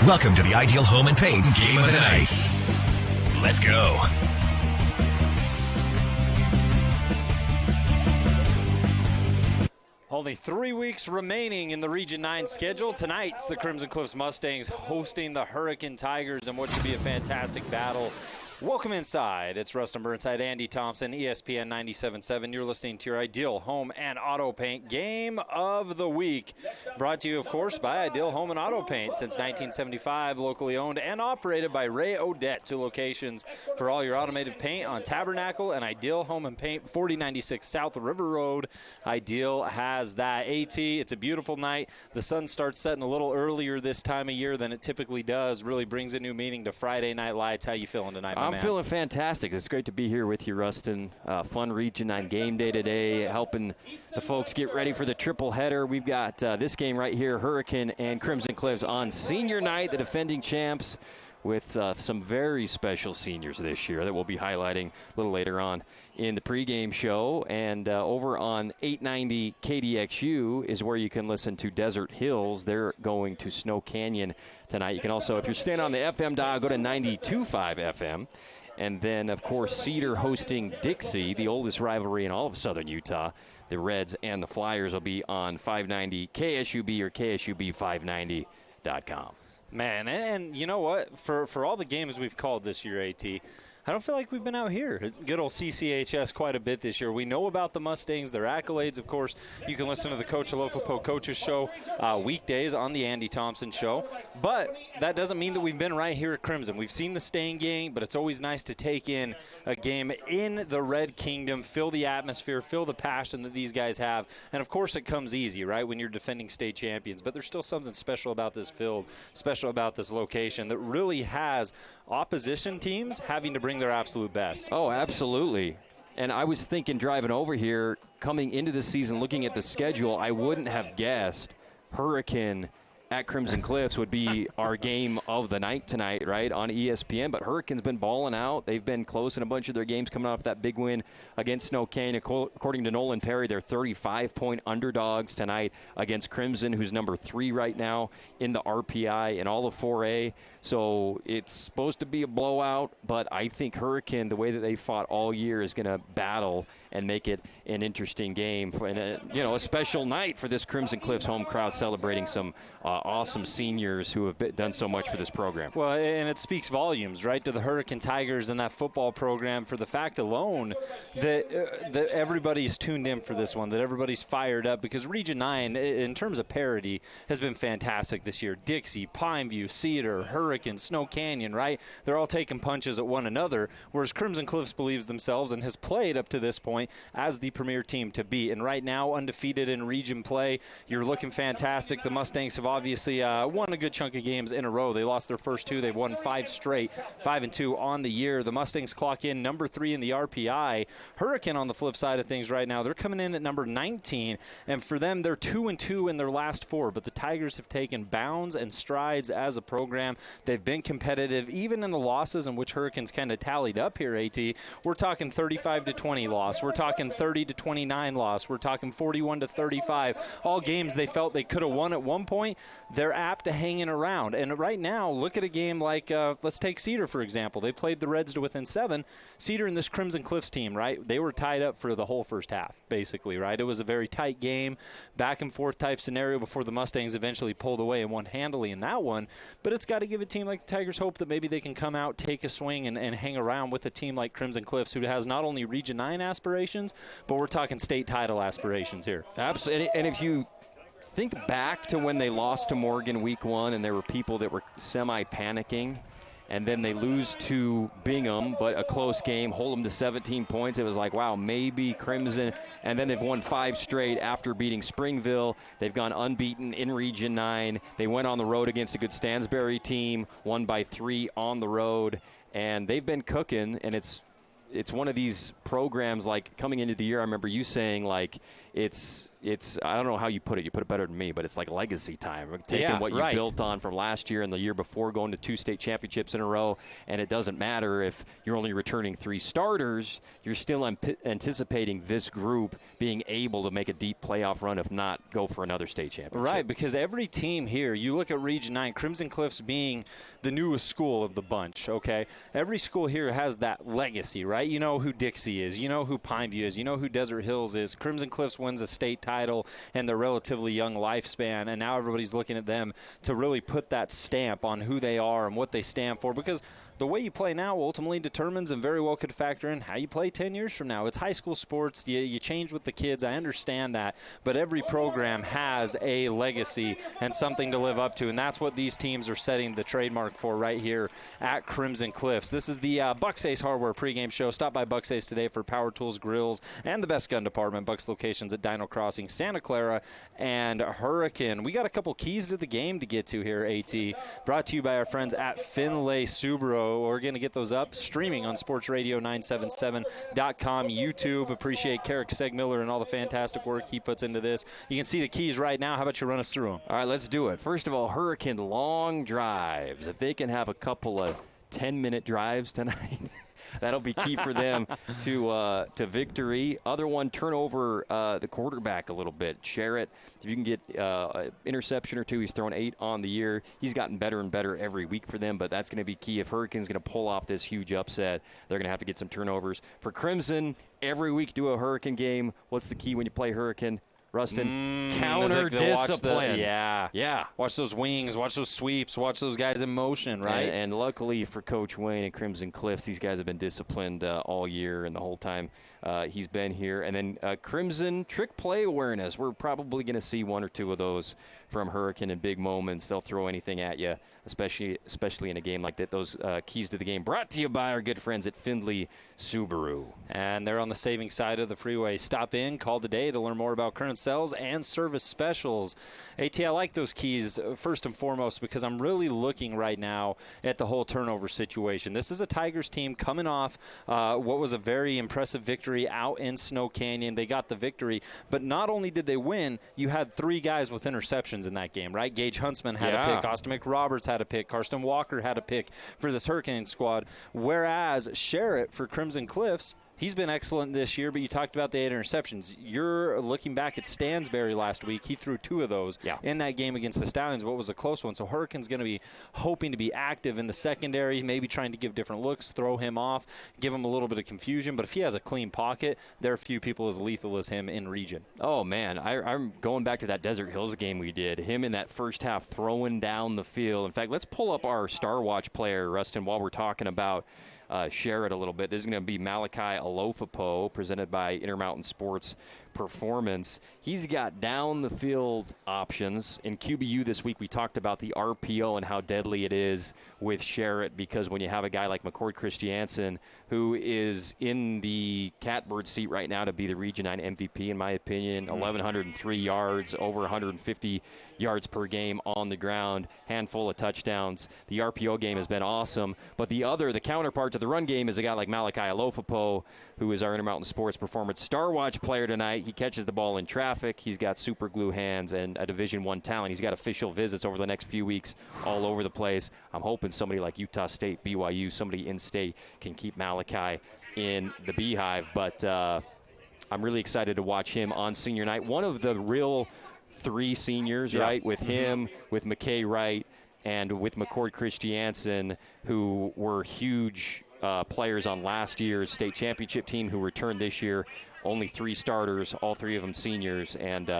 Welcome to the Ideal Home and Paint Game of the Night. Let's go. Only 3 weeks remaining in the Region 9 schedule. Tonight's the Crimson Cliffs Mustangs hosting the Hurricane Tigers in what should be a fantastic battle. Welcome inside. It's Rustin Burnside, Andy Thompson, ESPN 97.7. You're listening to your Ideal Home and Auto Paint Game of the Week. Brought to you, of course, by Ideal Home and Auto Paint. Since 1975, locally owned and operated by Ray Odette. 2 locations for all your automated paint on Tabernacle and Ideal Home and Paint, 4096 South River Road. Ideal has that. AT, it's a beautiful night. The sun starts setting a little earlier this time of year than it typically does. Really brings a new meaning to Friday Night Lights. How you feeling tonight, I'm feeling fantastic. It's great to be here with you, Rustin. Fun Region 9 game day today, helping the folks get ready for the triple header. We've got this game right here, Hurricane and Crimson Cliffs on senior night, the defending champs, with some very special seniors this year that we'll be highlighting a little later on in the pregame show. And over on 890 KDXU is where you can listen to Desert Hills. They're going to Snow Canyon tonight. You can also, if you're staying on the FM dial, go to 92.5 FM. And then, of course, Cedar hosting Dixie, the oldest rivalry in all of southern Utah. The Reds and the Flyers will be on 590 KSUB or KSUB590.com. Man, and you know what? For all the games we've called this year, AT, I don't feel like we've been out here at good old CCHS quite a bit this year. We know about the Mustangs, their accolades, of course. You can listen to the Coach Alofapo Coaches Show weekdays on the Andy Thompson Show. But that doesn't mean that we've been right here at Crimson. We've seen the Stain game, but it's always nice to take in a game in the Red Kingdom, feel the atmosphere, feel the passion that these guys have. And, of course, it comes easy, right, when you're defending state champions. But there's still something special about this field, special about this location that really has opposition teams having to bring their absolute best. Oh, absolutely. And I was thinking driving over here, coming into the season, looking at the schedule, I wouldn't have guessed Hurricane at Crimson Cliffs would be our game of the night tonight, right, on ESPN. But Hurricane's been balling out. They've been close in a bunch of their games coming off that big win against Snow Canyon. According to Nolan Perry, they're 35-point underdogs tonight against Crimson, who's number 3 right now in the RPI and all of 4A. So it's supposed to be a blowout, but I think Hurricane, the way that they fought all year, is going to battle and make it an interesting game and a special night for this Crimson Cliffs home crowd, celebrating some awesome seniors who have done so much for this program. Well, and it speaks volumes, right, to the Hurricane Tigers and that football program for the fact alone that everybody's tuned in for this one, that everybody's fired up, because Region 9, in terms of parity, has been fantastic this year. Dixie, Pineview, Cedar, Hurricane, Snow Canyon, right? They're all taking punches at one another, whereas Crimson Cliffs believes themselves and has played up to this point as the premier team to beat. And right now, undefeated in region play, you're looking fantastic. The Mustangs have obviously won a good chunk of games in a row. They lost their first 2. They've won 5 straight, 5-2 on the year. The Mustangs clock in number 3 in the RPI. Hurricane, on the flip side of things right now, they're coming in at number 19, and for them, they're 2-2 in their last 4. But the Tigers have taken bounds and strides as a program. They've been competitive, even in the losses in which Hurricanes kind of tallied up here, AT. We're talking 35-20 loss. We're talking 30-29 loss. We're talking 41-35. All games they felt they could have won at one point. They're apt to hanging around. And right now, look at a game like, let's take Cedar, for example. They played the Reds to within 7. Cedar and this Crimson Cliffs team, right, they were tied up for the whole first half, basically, right? It was a very tight game, back-and-forth type scenario before the Mustangs eventually pulled away and won handily in that one. But it's got to give a team like the Tigers hope that maybe they can come out, take a swing, and hang around with a team like Crimson Cliffs, who has not only Region 9 aspirations, but we're talking state title aspirations here. Absolutely. And if you think back to when they lost to Morgan week 1 and there were people that were semi-panicking, and then they lose to Bingham, but a close game, hold them to 17 points. It was like, wow, maybe Crimson. And then they've won 5 straight after beating Springville. They've gone unbeaten in Region 9. They went on the road against a good Stansbury team, won by 3 on the road. And they've been cooking, and it's one of these programs, like coming into the year, I remember you saying, like, it's I don't know how you put it. You put it better than me, but it's like legacy time. We're taking what you built on from last year and the year before, going to 2 state championships in a row, and it doesn't matter if you're only returning 3 starters. You're still anticipating this group being able to make a deep playoff run, if not go for another state championship. Right, because every team here, you look at Region 9, Crimson Cliffs being the newest school of the bunch, okay? Every school here has that legacy, right? You know who Dixie is. You know who Pineview is. You know who Desert Hills is. Crimson Cliffs wins a state title in their relatively young lifespan, and now everybody's looking at them to really put that stamp on who they are and what they stand for, because the way you play now ultimately determines and very well could factor in how you play 10 years from now. It's high school sports. You change with the kids. I understand that. But every program has a legacy and something to live up to, and that's what these teams are setting the trademark for right here at Crimson Cliffs. This is the Bucks Ace Hardware pregame show. Stop by Bucks Ace today for power tools, grills, and the best gun department. Bucks locations at Dino Crossing, Santa Clara, and Hurricane. We got a couple keys to the game to get to here, AT. Brought to you by our friends at Finlay Subaru. We're going to get those up, streaming on sportsradio977.com, YouTube. Appreciate Carrick Segmiller and all the fantastic work he puts into this. You can see the keys right now. How about you run us through them? All right, let's do it. First of all, Hurricane long drives. If they can have a couple of 10-minute drives tonight, that'll be key for them to victory. Other one, turn over the quarterback a little bit. Sherritt, if you can get an interception or 2, he's thrown 8 on the year. He's gotten better and better every week for them, but that's going to be key. If Hurricane's going to pull off this huge upset, they're going to have to get some turnovers. For Crimson, every week do a Hurricane game. What's the key when you play Hurricane? Rustin, counter discipline. Yeah. Watch those wings, watch those sweeps, watch those guys in motion, right? And luckily for Coach Wayne and Crimson Cliffs, these guys have been disciplined all year and the whole time he's been here. And then Crimson, trick play awareness. We're probably going to see 1 or 2 of those from Hurricane in big moments. They'll throw anything at you, especially in a game like that. Those keys to the game brought to you by our good friends at Findlay Subaru. And they're on the saving side of the freeway. Stop in, call today to learn more about current sales and service specials. AT, I like those keys first and foremost because I'm really looking right now at the whole turnover situation. This is a Tigers team coming off what was a very impressive victory out in Snow Canyon. They got the victory, but not only did they win, you had 3 guys with interceptions in that game, right? Gage Huntsman had a pick. Austin McRoberts had a pick. Karsten Walker had a pick for this Hurricane squad, whereas Sherritt for Crimson Cliffs, he's been excellent this year, but you talked about the 8 interceptions. You're looking back at Stansberry last week. He threw 2 of those in that game against the Stallions, what was a close one. So Hurricane's going to be hoping to be active in the secondary, maybe trying to give different looks, throw him off, give him a little bit of confusion. But if he has a clean pocket, there are few people as lethal as him in region. Oh, man. I'm going back to that Desert Hills game we did. Him in that first half throwing down the field. In fact, let's pull up our Star Watch player, Rustin, while we're talking about Sherritt a little bit. This is going to be Malachi Alofapo, presented by Intermountain Sports Performance. He's got down the field options. In QBU this week, we talked about the RPO and how deadly it is with Sherritt, because when you have a guy like McCord Christiansen, who is in the catbird seat right now to be the Region 9 MVP, in my opinion, 1,103 yards, over 150 yards per game on the ground, handful of touchdowns. The RPO game has been awesome, but the counterpart to the run game is a guy like Malachi Alofapo, who is our Intermountain Sports Performance Star Watch player tonight. He catches the ball in traffic. He's got super glue hands and a Division I talent. He's got official visits over the next few weeks all over the place. I'm hoping somebody like Utah State, BYU, somebody in-state can keep Malachi in the beehive. But I'm really excited to watch him on senior night. One of the real 3 seniors, right, with him, with McKay Wright, and with McCord Christiansen, who were huge players on last year's state championship team who returned this year. Only 3 starters, all 3 of them seniors, and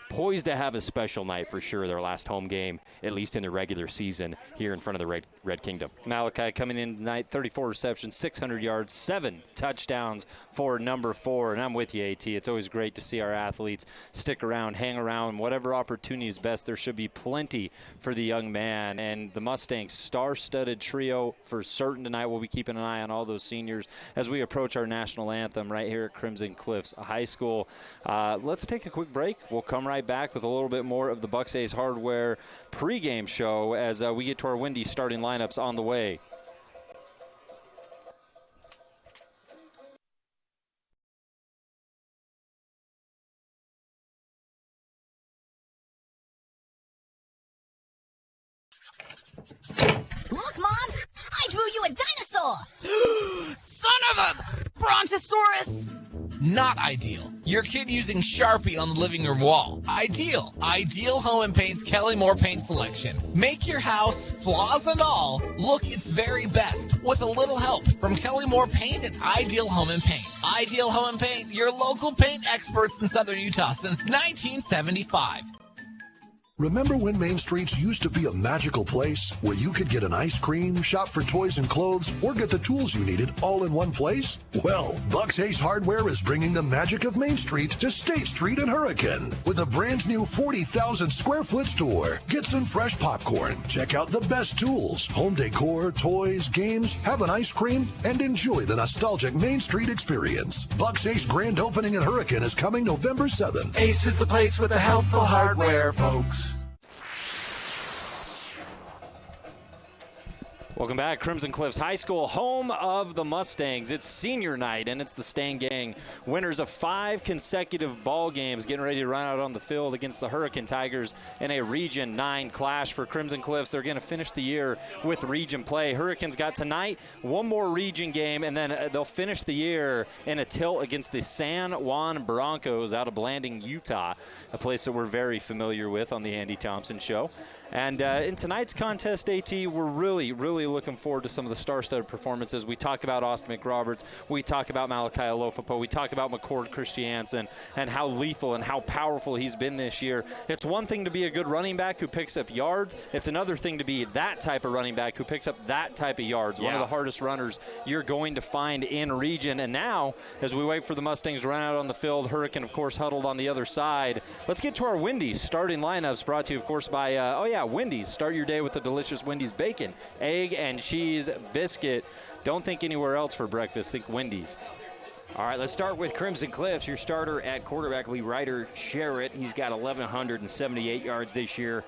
poised to have a special night for sure, their last home game, at least in the regular season, here in front of the Red Kingdom. Malachi coming in tonight, 34 receptions, 600 yards, 7 touchdowns for number 4. And I'm with you, AT. It's always great to see our athletes stick around, hang around, whatever opportunity is best. There should be plenty for the young man. And the Mustangs star-studded trio for certain tonight. We'll be keeping an eye on all those seniors as we approach our national anthem right here at Crimson Cliffs High School. Let's take a quick break. We'll come right back with a little bit more of the Bucks A's Hardware pregame show as we get to our Wendy's starting lineups on the way. ideal! Son of a brontosaurus! Not ideal. Your kid using Sharpie on the living room wall. Ideal. Ideal Home and Paint's Kelly Moore paint selection. Make your house, flaws and all, look its very best with a little help from Kelly Moore Paint and Ideal Home and Paint. Ideal Home and Paint, your local paint experts in Southern Utah since 1975. Remember when Main Streets used to be a magical place where you could get an ice cream, shop for toys and clothes, or get the tools you needed all in one place? Well, Buck's Ace Hardware is bringing the magic of Main Street to State Street and Hurricane with a brand new 40,000 square foot store. Get some fresh popcorn, check out the best tools, home decor, toys, games, have an ice cream, and enjoy the nostalgic Main Street experience. Buck's Ace grand opening in Hurricane is coming November 7th. Ace is the place with the helpful hardware, folks. Welcome back. Crimson Cliffs High School, home of the Mustangs. It's senior night, and it's the Stang Gang, winners of 5 consecutive ball games, getting ready to run out on the field against the Hurricane Tigers in a Region 9 clash for Crimson Cliffs. They're going to finish the year with region play. Hurricanes got tonight one more region game, and then they'll finish the year in a tilt against the San Juan Broncos out of Blanding, Utah, a place that we're very familiar with on the Andy Thompson Show. And in tonight's contest, AT, we're really, really looking forward to some of the star-studded performances. We talk about Austin McRoberts. We talk about Malachi Alofapo. We talk about McCord Christiansen and how lethal and how powerful he's been this year. It's one thing to be a good running back who picks up yards. It's another thing to be that type of running back who picks up that type of yards. One of the hardest runners you're going to find in region. And now, as we wait for the Mustangs to run out on the field, Hurricane, of course, huddled on the other side. Let's get to our Wendy's starting lineups, brought to you, of course, by, Wendy's. Start your day with the delicious Wendy's bacon, egg, and cheese biscuit. Don't think anywhere else for breakfast. Think Wendy's. All right, let's start with Crimson Cliffs. Your starter at quarterback will be Ryder Sherritt. He's got 1,178 yards this year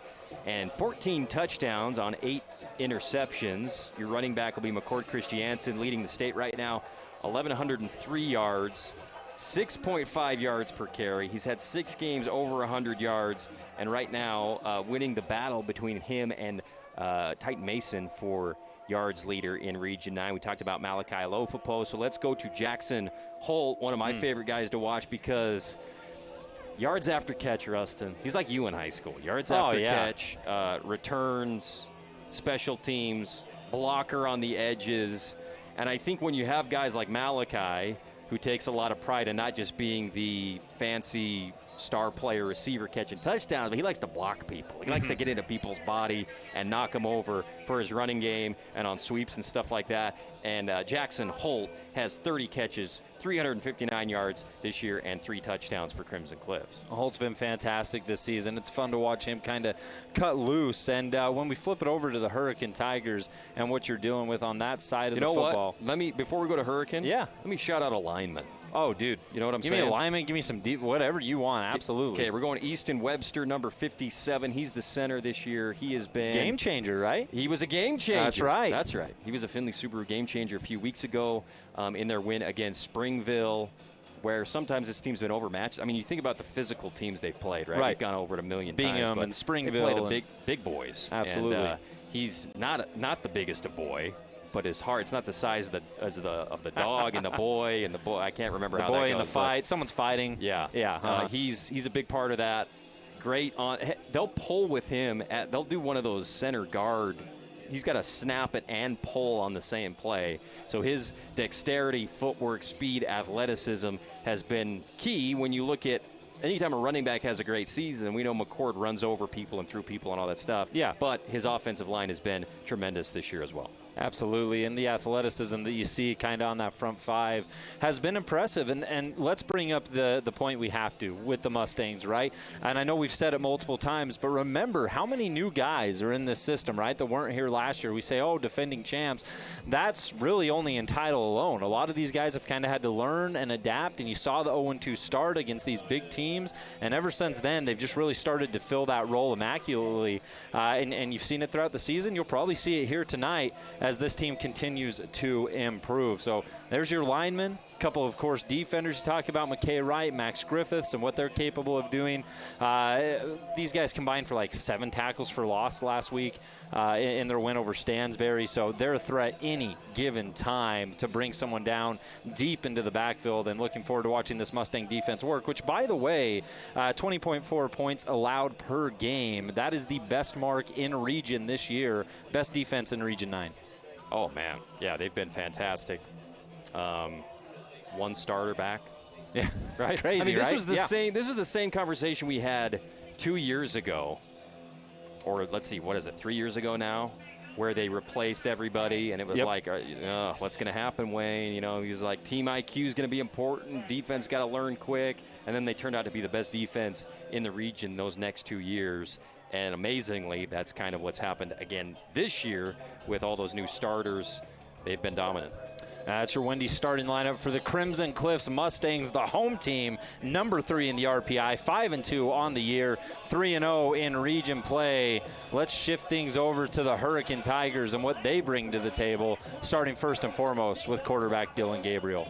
and 14 touchdowns on 8 interceptions. Your running back will be McCord Christiansen, leading the state right now, 1,103 yards. 6.5 yards per carry. He's had 6 games over 100 yards, and right now winning the battle between him and Titan Mason for yards leader in Region 9. We talked about Malachi Alofapo, so let's go to Jackson Holt, one of my favorite guys to watch because yards after catch, Rustin. He's like you in high school. Yards after catch, returns, special teams, blocker on the edges, and I think when you have guys like Malachi, who takes a lot of pride in not just being the fancy star player receiver catching touchdowns, but he likes to block people. He likes to get into people's body and knock them over for his running game and on sweeps and stuff like that. And Jackson Holt has 30 catches, 359 yards this year, and 3 touchdowns for Crimson Cliffs. Holt's been fantastic this season. It's fun to watch him kind of cut loose. And when we flip it over to the Hurricane Tigers and what you're dealing with on that side of the football. What? Before we go to Hurricane, let me shout out a lineman. Oh, dude. You know what I'm saying? Give me a lineman. Give me some deep, whatever you want. Absolutely. Okay, we're going Easton Webster, number 57. He's the center this year. He has been game changer, right? He was a game changer. That's right. That's right. He was a Findlay Subaru game changer a few weeks ago in their win against Springville, where sometimes this team's been overmatched. I mean, you think about the physical teams they've played, right? We've gone over it a million times. Bingham and Springville. They played the big boys. Absolutely. And, he's not the biggest of boy, but his heart, it's not the size of the dog and the boy. I can't remember how that goes. The boy in the fight. Someone's fighting. Yeah. He's a big part of that. Great on. They'll pull with him. They'll do one of those center guard. He's got to snap it and pull on the same play. So his dexterity, footwork, speed, athleticism has been key when you look at anytime a running back has a great season. We know McCord runs over people and through people and all that stuff. Yeah. But his offensive line has been tremendous this year as well. Absolutely, and the athleticism that you see kind of on that front five has been impressive. And let's bring up the point we have to with the Mustangs, right? And I know we've said it multiple times, but remember how many new guys are in this system, right, that weren't here last year. We say, oh, defending champs. That's really only in title alone. A lot of these guys have kind of had to learn and adapt, and you saw the 0-2 start against these big teams, and ever since then they've just really started to fill that role immaculately. And you've seen it throughout the season. You'll probably see it here tonight as this team continues to improve. So there's your linemen. couple, of course, defenders you talk about, McKay Wright, Max Griffiths, and what they're capable of doing. These guys combined for like 7 tackles for loss last week in their win over Stansbury. So they're a threat any given time to bring someone down deep into the backfield, and looking forward to watching this Mustang defense work, which, by the way, 20.4 points allowed per game. That is the best mark in region this year. Best defense in Region 9. Oh, man. Yeah, they've been fantastic. 1 starter back. Yeah, right. Crazy. I mean, this right? was the same. This was the same conversation we had 2 years ago, or let's see, what is it, 3 years ago now, where they replaced everybody, and it was like, what's going to happen, Wayne? You know, he was like, team IQ is going to be important. Defense got to learn quick, and then they turned out to be the best defense in the region those next 2 years. And amazingly, that's kind of what's happened again this year with all those new starters. They've been dominant. That's your Wendy's starting lineup for the Crimson Cliffs Mustangs, the home team, number 3 in the RPI, 5-2 on the year, 3-0 in region play. Let's shift things over to the Hurricane Tigers and what they bring to the table, starting first and foremost with quarterback Dylan Gabriel.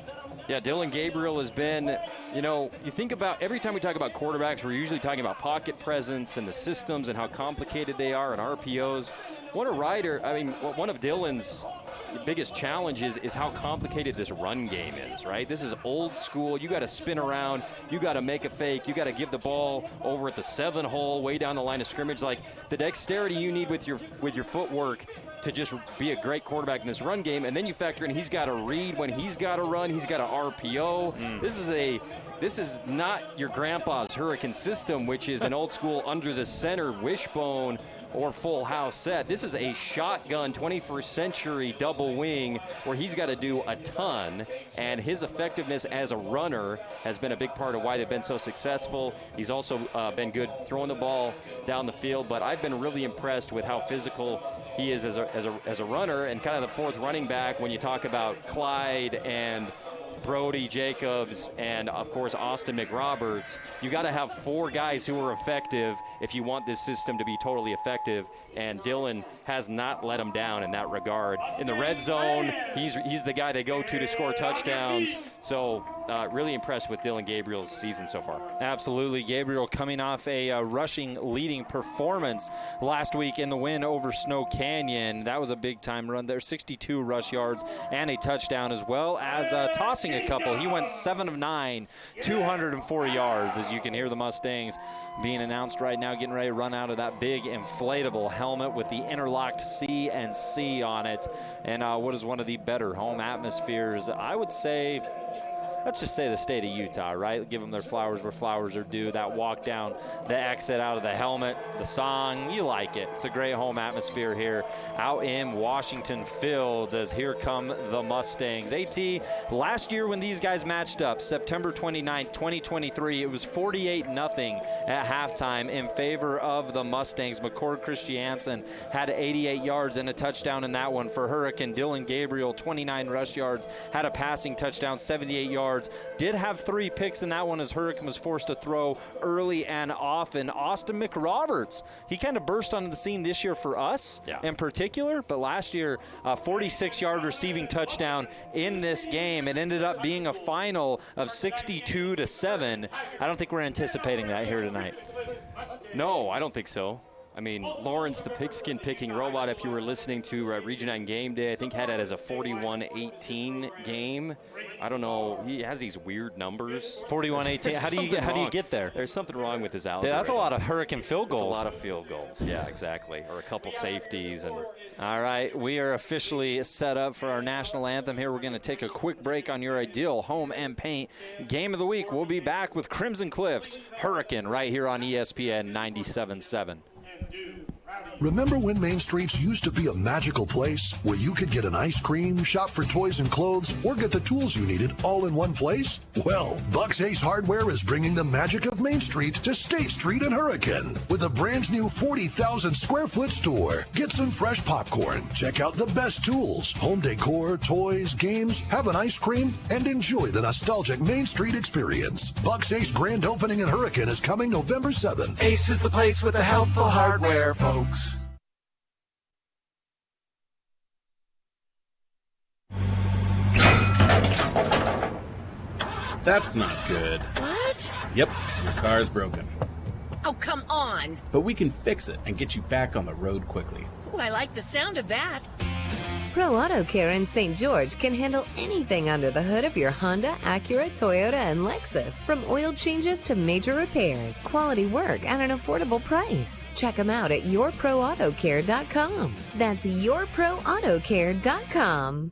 Yeah, Dylan Gabriel has been, you think about every time we talk about quarterbacks, we're usually talking about pocket presence and the systems and how complicated they are and RPOs. One of Dylan's biggest challenges is how complicated this run game is, right? This is old school. You got to spin around. You got to make a fake. You got to give the ball over at the 7 hole, way down the line of scrimmage. Like the dexterity you need with your footwork to just be a great quarterback in this run game, and then you factor in he's got to read when he's got to run. He's got to RPO. This is not your grandpa's Hurricane system, which is an old school under the center wishbone or full house set. This is a shotgun 21st century double wing where he's got to do a ton, and his effectiveness as a runner has been a big part of why they've been so successful. He's also been good throwing the ball down the field, but I've been really impressed with how physical he is as a runner, and kind of the 4th running back when you talk about Clyde and Brody Jacobs and, of course, Austin McRoberts. You got to have 4 guys who are effective if you want this system to be totally effective, and Dylan has not let him down in that regard. In the red zone, he's the guy they go to score touchdowns. So really impressed with Dylan Gabriel's season so far. Absolutely. Gabriel coming off a rushing leading performance last week in the win over Snow Canyon. That was a big-time run there, 62 rush yards and a touchdown, as well as tossing a couple. He went 7 of 9, 204 yards, as you can hear the Mustangs being announced right now, getting ready to run out of that big inflatable helmet with the interlocked C and C on it. And what is one of the better home atmospheres, I would say, let's just say the state of Utah, right? Give them their flowers where flowers are due. That walk down the exit out of the helmet, the song, you like it. It's a great home atmosphere here out in Washington Fields, as here come the Mustangs. AT, last year when these guys matched up, September 29th, 2023, it was 48-0 at halftime in favor of the Mustangs. McCord Christiansen had 88 yards and a touchdown in that one for Hurricane. Dylan Gabriel, 29 rush yards, had a passing touchdown, 78 yards. Did have 3 picks in that one as Hurricane was forced to throw early and often. Austin McRoberts, he kind of burst onto the scene this year for us in particular, but last year, a 46-yard receiving touchdown in this game. It ended up being a final of 62-7. I don't think we're anticipating that here tonight. No, I don't think so. I mean, Lawrence, the pigskin picking robot, if you were listening to Region 9 Game Day, I think had it as a 41-18 game. I don't know. He has these weird numbers. 41-18. How do you get there? There's something wrong with his algorithm. That's a lot of Hurricane field goals. That's a lot of field goals. Yeah, exactly. Or a couple safeties. And all right, we are officially set up for our national anthem here. We're going to take a quick break on your ideal home and paint game of the week. We'll be back with Crimson Cliffs Hurricane right here on ESPN 97.7. Remember when Main Streets used to be a magical place where you could get an ice cream, shop for toys and clothes, or get the tools you needed all in one place? Well, Buck's Ace Hardware is bringing the magic of Main Street to State Street and Hurricane with a brand new 40,000 square foot store. Get some fresh popcorn, check out the best tools, home decor, toys, games, have an ice cream, and enjoy the nostalgic Main Street experience. Buck's Ace grand opening in Hurricane is coming November 7th. Ace is the place with the helpful hardware, folks. That's not good. What? Yep, your car's broken. Oh, come on. But we can fix it and get you back on the road quickly. Ooh, I like the sound of that. Pro Auto Care in St. George can handle anything under the hood of your Honda, Acura, Toyota, and Lexus. From oil changes to major repairs, quality work at an affordable price. Check them out at yourproautocare.com. That's yourproautocare.com.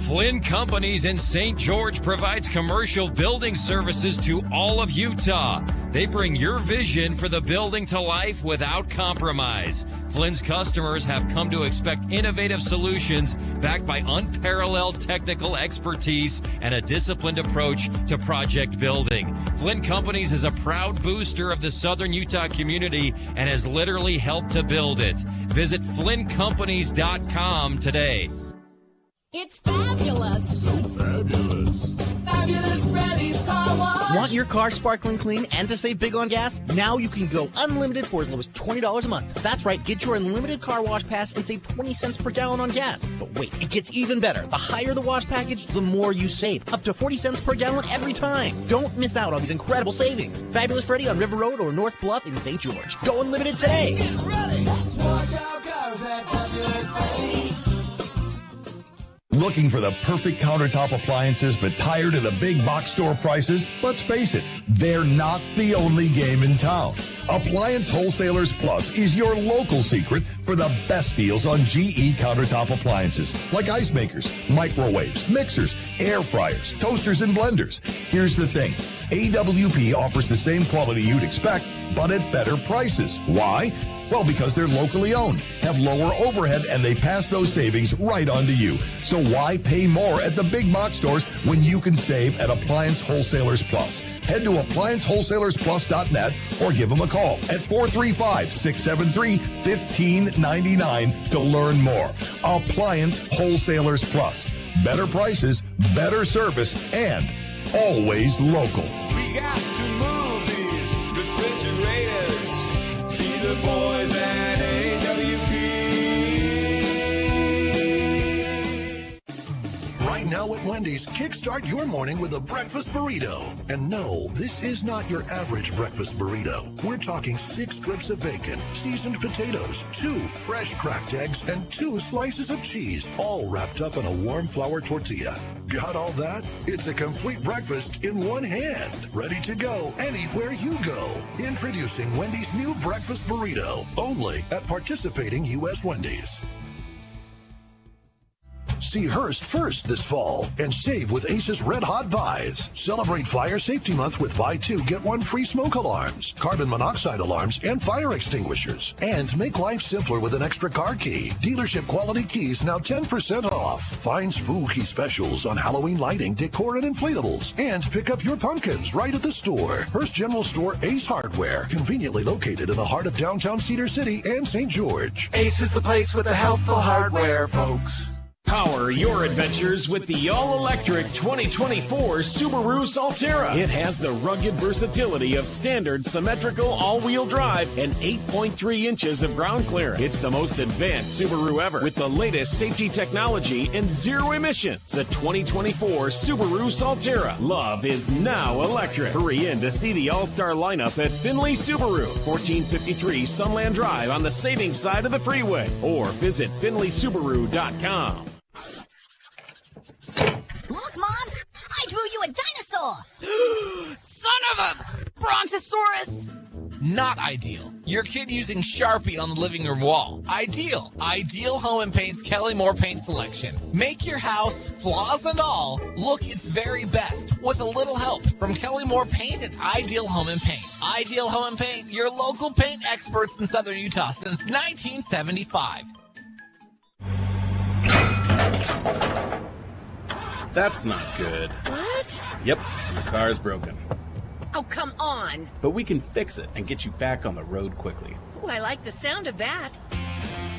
Flynn Companies in St. George provides commercial building services to all of Utah. They bring your vision for the building to life without compromise. Flynn's customers have come to expect innovative solutions backed by unparalleled technical expertise and a disciplined approach to project building. Flynn Companies is a proud booster of the Southern Utah community and has literally helped to build it. Visit FlynnCompanies.com today. It's fabulous. So fabulous. Fabulous Freddy's Car Wash. Want your car sparkling clean and to save big on gas? Now you can go unlimited for as low as $20 a month. That's right, get your unlimited car wash pass and save 20 cents per gallon on gas. But wait, it gets even better. The higher the wash package, the more you save. Up to 40 cents per gallon every time. Don't miss out on these incredible savings. Fabulous Freddy on River Road or North Bluff in St. George. Go unlimited today. Get ready. Let's wash our cars at Fabulous Freddy's. Looking for the perfect countertop appliances but tired of the big box store prices? Let's face it, they're not the only game in town. Appliance Wholesalers Plus is your local secret for the best deals on GE countertop appliances like ice makers, microwaves, mixers, air fryers, toasters, and blenders. Here's the thing. AWP offers the same quality you'd expect, but at better prices. Why? Well, because they're locally owned, have lower overhead, and they pass those savings right on to you. So why pay more at the big box stores when you can save at Appliance Wholesalers Plus? Head to ApplianceWholesalersPlus.net or give them a call at 435-673-1599 to learn more. Appliance Wholesalers Plus. Better prices, better service, and always local. We got to move these refrigerators. See the boys at AWP. Right now at Wendy's, kickstart your morning with a breakfast burrito. And no, this is not your average breakfast burrito. We're talking 6 strips of bacon, seasoned potatoes, 2 fresh cracked eggs, and 2 slices of cheese, all wrapped up in a warm flour tortilla. Got all that? It's a complete breakfast in one hand. Ready to go anywhere you go. Introducing Wendy's new breakfast burrito, only at participating U.S. Wendy's. See Hearst first this fall and save with Ace's Red Hot Buys. Celebrate Fire Safety Month with buy 2, get 1 free smoke alarms, carbon monoxide alarms, and fire extinguishers. And make life simpler with an extra car key. Dealership quality keys now 10% off. Find spooky specials on Halloween lighting, decor, and inflatables. And pick up your pumpkins right at the store. Hearst General Store Ace Hardware, conveniently located in the heart of downtown Cedar City and St. George. Ace is the place with the helpful hardware, folks. Power your adventures with the all-electric 2024 Subaru Solterra. It has the rugged versatility of standard symmetrical all-wheel drive and 8.3 inches of ground clearance. It's the most advanced Subaru ever with the latest safety technology and zero emissions. The 2024 Subaru Solterra. Love is now electric. Hurry in to see the all-star lineup at Findlay Subaru, 1453 Sunland Drive on the savings side of the freeway, or visit FindlaySubaru.com. Look, Mom! I drew you a dinosaur! Son of a Brontosaurus! Not ideal. Your kid using Sharpie on the living room wall. Ideal. Ideal Home and Paint's Kelly Moore paint selection. Make your house, flaws and all, look its very best with a little help from Kelly Moore Paint at Ideal Home and Paint. Ideal Home and Paint, your local paint experts in Southern Utah since 1975. That's not good. What? Yep, your car's broken. Oh, come on. But we can fix it and get you back on the road quickly. Ooh, I like the sound of that.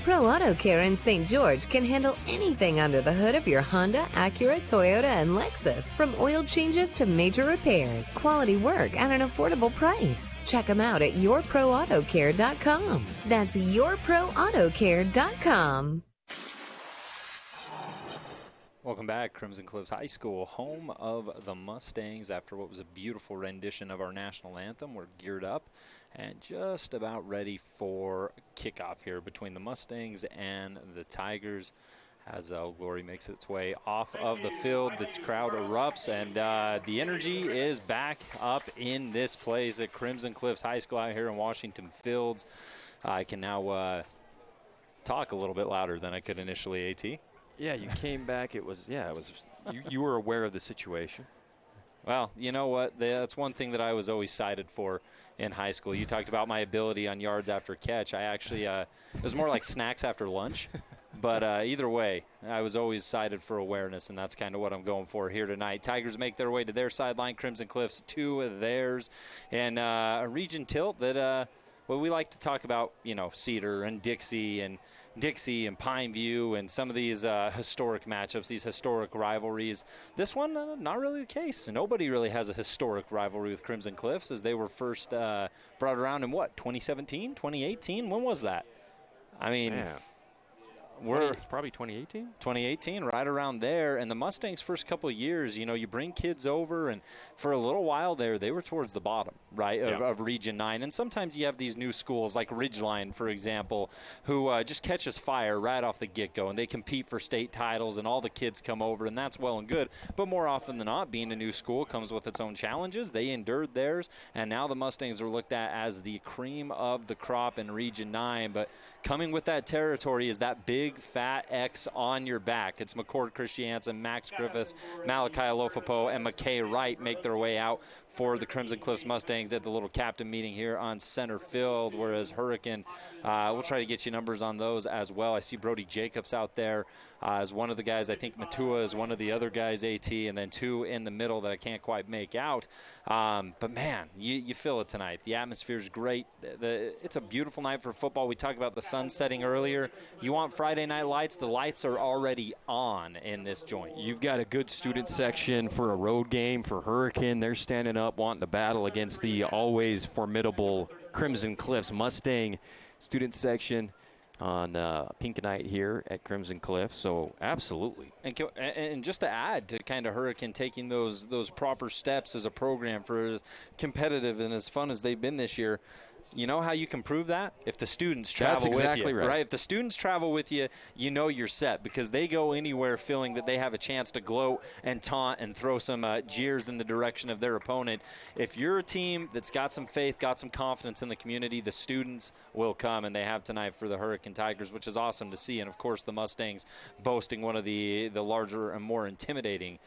Pro Auto Care in St. George can handle anything under the hood of your Honda, Acura, Toyota, and Lexus. From oil changes to major repairs, quality work at an affordable price. Check them out at yourproautocare.com. That's yourproautocare.com. Welcome back, Crimson Cliffs High School, home of the Mustangs. After what was a beautiful rendition of our national anthem, we're geared up and just about ready for kickoff here between the Mustangs and the Tigers. As Glory makes its way off of the field, the crowd erupts, and the energy is back up in this place at Crimson Cliffs High School out here in Washington Fields. I can now talk a little bit louder than I could initially, AT. Yeah, you came back. It was you were aware of the situation. Well, you know what? That's one thing that I was always cited for in high school. You talked about my ability on yards after catch. I actually, it was more like snacks after lunch. But either way, I was always cited for awareness, and that's kind of what I'm going for here tonight. Tigers make their way to their sideline, Crimson Cliffs to theirs. And a region tilt that, well, we like to talk about, Cedar and Dixie and Pineview and some of these historic matchups, these historic rivalries. This one, not really the case. Nobody really has a historic rivalry with Crimson Cliffs, as they were first brought around in, 2017, 2018? When was that? I mean... Yeah. It's probably 2018? 2018, right around there. And the Mustangs' first couple of years, you bring kids over, and for a little while there, they were towards the bottom, right, of Region 9. And sometimes you have these new schools like Ridgeline, for example, who just catches fire right off the get-go, and they compete for state titles, and all the kids come over, and that's well and good. But more often than not, being a new school comes with its own challenges. They endured theirs, and now the Mustangs are looked at as the cream of the crop in Region 9. But coming with that territory is that big fat X on your back. It's McCord Christiansen, Max Griffiths, Malachi Alofapo, and McKay Wright make their way out for the Crimson Cliffs Mustangs at the little captain meeting here on center field, whereas Hurricane, we'll try to get you numbers on those as well. I see Brody Jacobs out there as one of the guys. I think Matua is one of the other guys, AT, and then two in the middle that I can't quite make out. But, man, you feel it tonight. The atmosphere is great. It's a beautiful night for football. We talked about the sun setting earlier. You want Friday night lights? The lights are already on in this joint. You've got a good student section for a road game for Hurricane. They're standing up, wanting to battle against the always formidable Crimson Cliffs Mustang student section on pink night here at Crimson Cliff. So absolutely. And just to add to kind of Hurricane taking those proper steps as a program for as competitive and as fun as they've been this year, you know how you can prove that? If the students travel with you, right? If the students travel with you, you're set, because they go anywhere feeling that they have a chance to gloat and taunt and throw some jeers in the direction of their opponent. If you're a team that's got some faith, got some confidence in the community, the students will come, and they have tonight for the Hurricane Tigers, which is awesome to see. And, of course, the Mustangs boasting one of the larger and more intimidating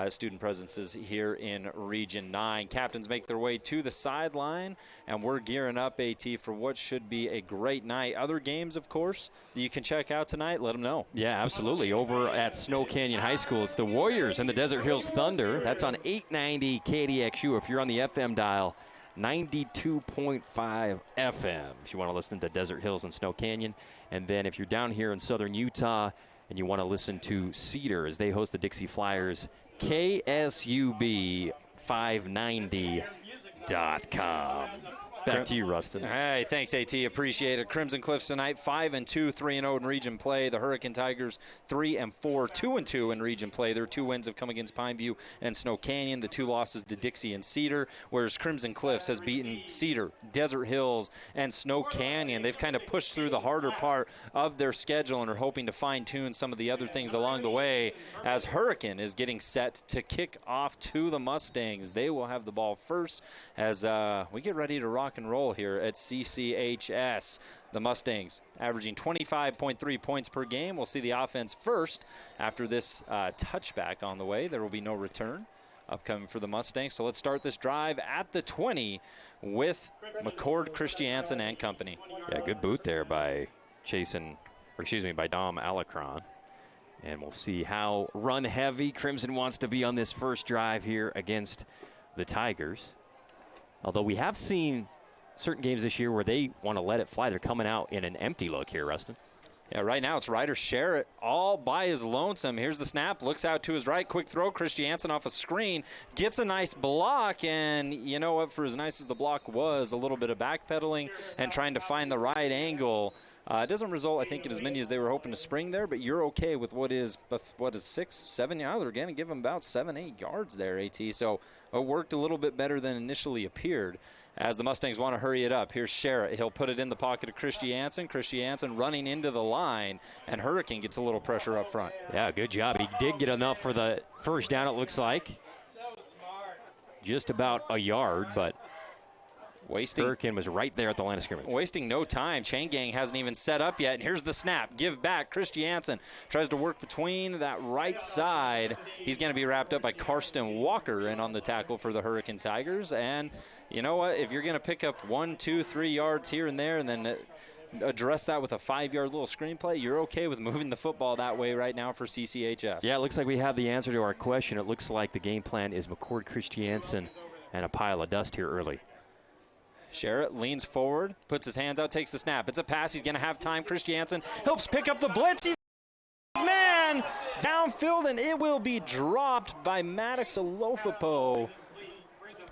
student presences here in Region 9. Captains make their way to the sideline, and we're gearing up, AT, for what should be a great night. Other games, of course, that you can check out tonight, let them know. Yeah, absolutely. Over at Snow Canyon High School, it's the Warriors and the Desert Hills Thunder. That's on 890 KDXU. If you're on the FM dial, 92.5 FM if you want to listen to Desert Hills and Snow Canyon. And then if you're down here in southern Utah and you want to listen to Cedar as they host the Dixie Flyers, KSUB590.com. Back to you, Rustin. Hey, thanks, AT. Appreciate it. Crimson Cliffs tonight, 5-2, 3-0 in region play. The Hurricane Tigers, 3-4, 2-2 in region play. Their two wins have come against Pineview and Snow Canyon. The two losses to Dixie and Cedar, whereas Crimson Cliffs has beaten Cedar, Desert Hills, and Snow Canyon. They've kind of pushed through the harder part of their schedule and are hoping to fine-tune some of the other things along the way, as Hurricane is getting set to kick off to the Mustangs. They will have the ball first as we get ready to rock and roll here at CCHS. The Mustangs averaging 25.3 points per game. We'll see the offense first after this touchback on the way. There will be no return upcoming for the Mustangs. So let's start this drive at the 20 with McCord Christiansen and company. Yeah, good boot there by Dom Alacron. And we'll see how run heavy Crimson wants to be on this first drive here against the Tigers. Although we have seen certain games this year where they want to let it fly. They're coming out in an empty look here, Rustin. Yeah, right now it's Ryder Sherritt all by his lonesome. Here's the snap, looks out to his right, quick throw. Christiansen off a screen, gets a nice block, and you know what, for as nice as the block was, a little bit of backpedaling and trying to find the right angle. It doesn't result, I think, in as many as they were hoping to spring there, but you're okay with what is 6, 7 yards. They're going to give them about 7, 8 yards there, AT. So it worked a little bit better than initially appeared as the Mustangs want to hurry it up. Here's Sherritt. He'll put it in the pocket of Christiansen. Christiansen running into the line, and Hurricane gets a little pressure up front. Yeah, good job. He did get enough for the first down, it looks like. Just about a yard, but Hurricane was right there at the line of scrimmage. Wasting no time. Chain Gang hasn't even set up yet. And here's the snap. Give back. Christiansen tries to work between that right side. He's going to be wrapped up by Karsten Walker in on the tackle for the Hurricane Tigers. And you know what? If you're going to pick up 1, 2, 3 yards here and there and then address that with a 5-yard little screenplay, you're okay with moving the football that way right now for CCHS. Yeah, it looks like we have the answer to our question. It looks like the game plan is McCord Christiansen and a pile of dust here early. Sherritt leans forward, puts his hands out, takes the snap. It's a pass. He's going to have time. Christiansen helps pick up the blitz. He's man downfield, and it will be dropped by Maddox Alofapo.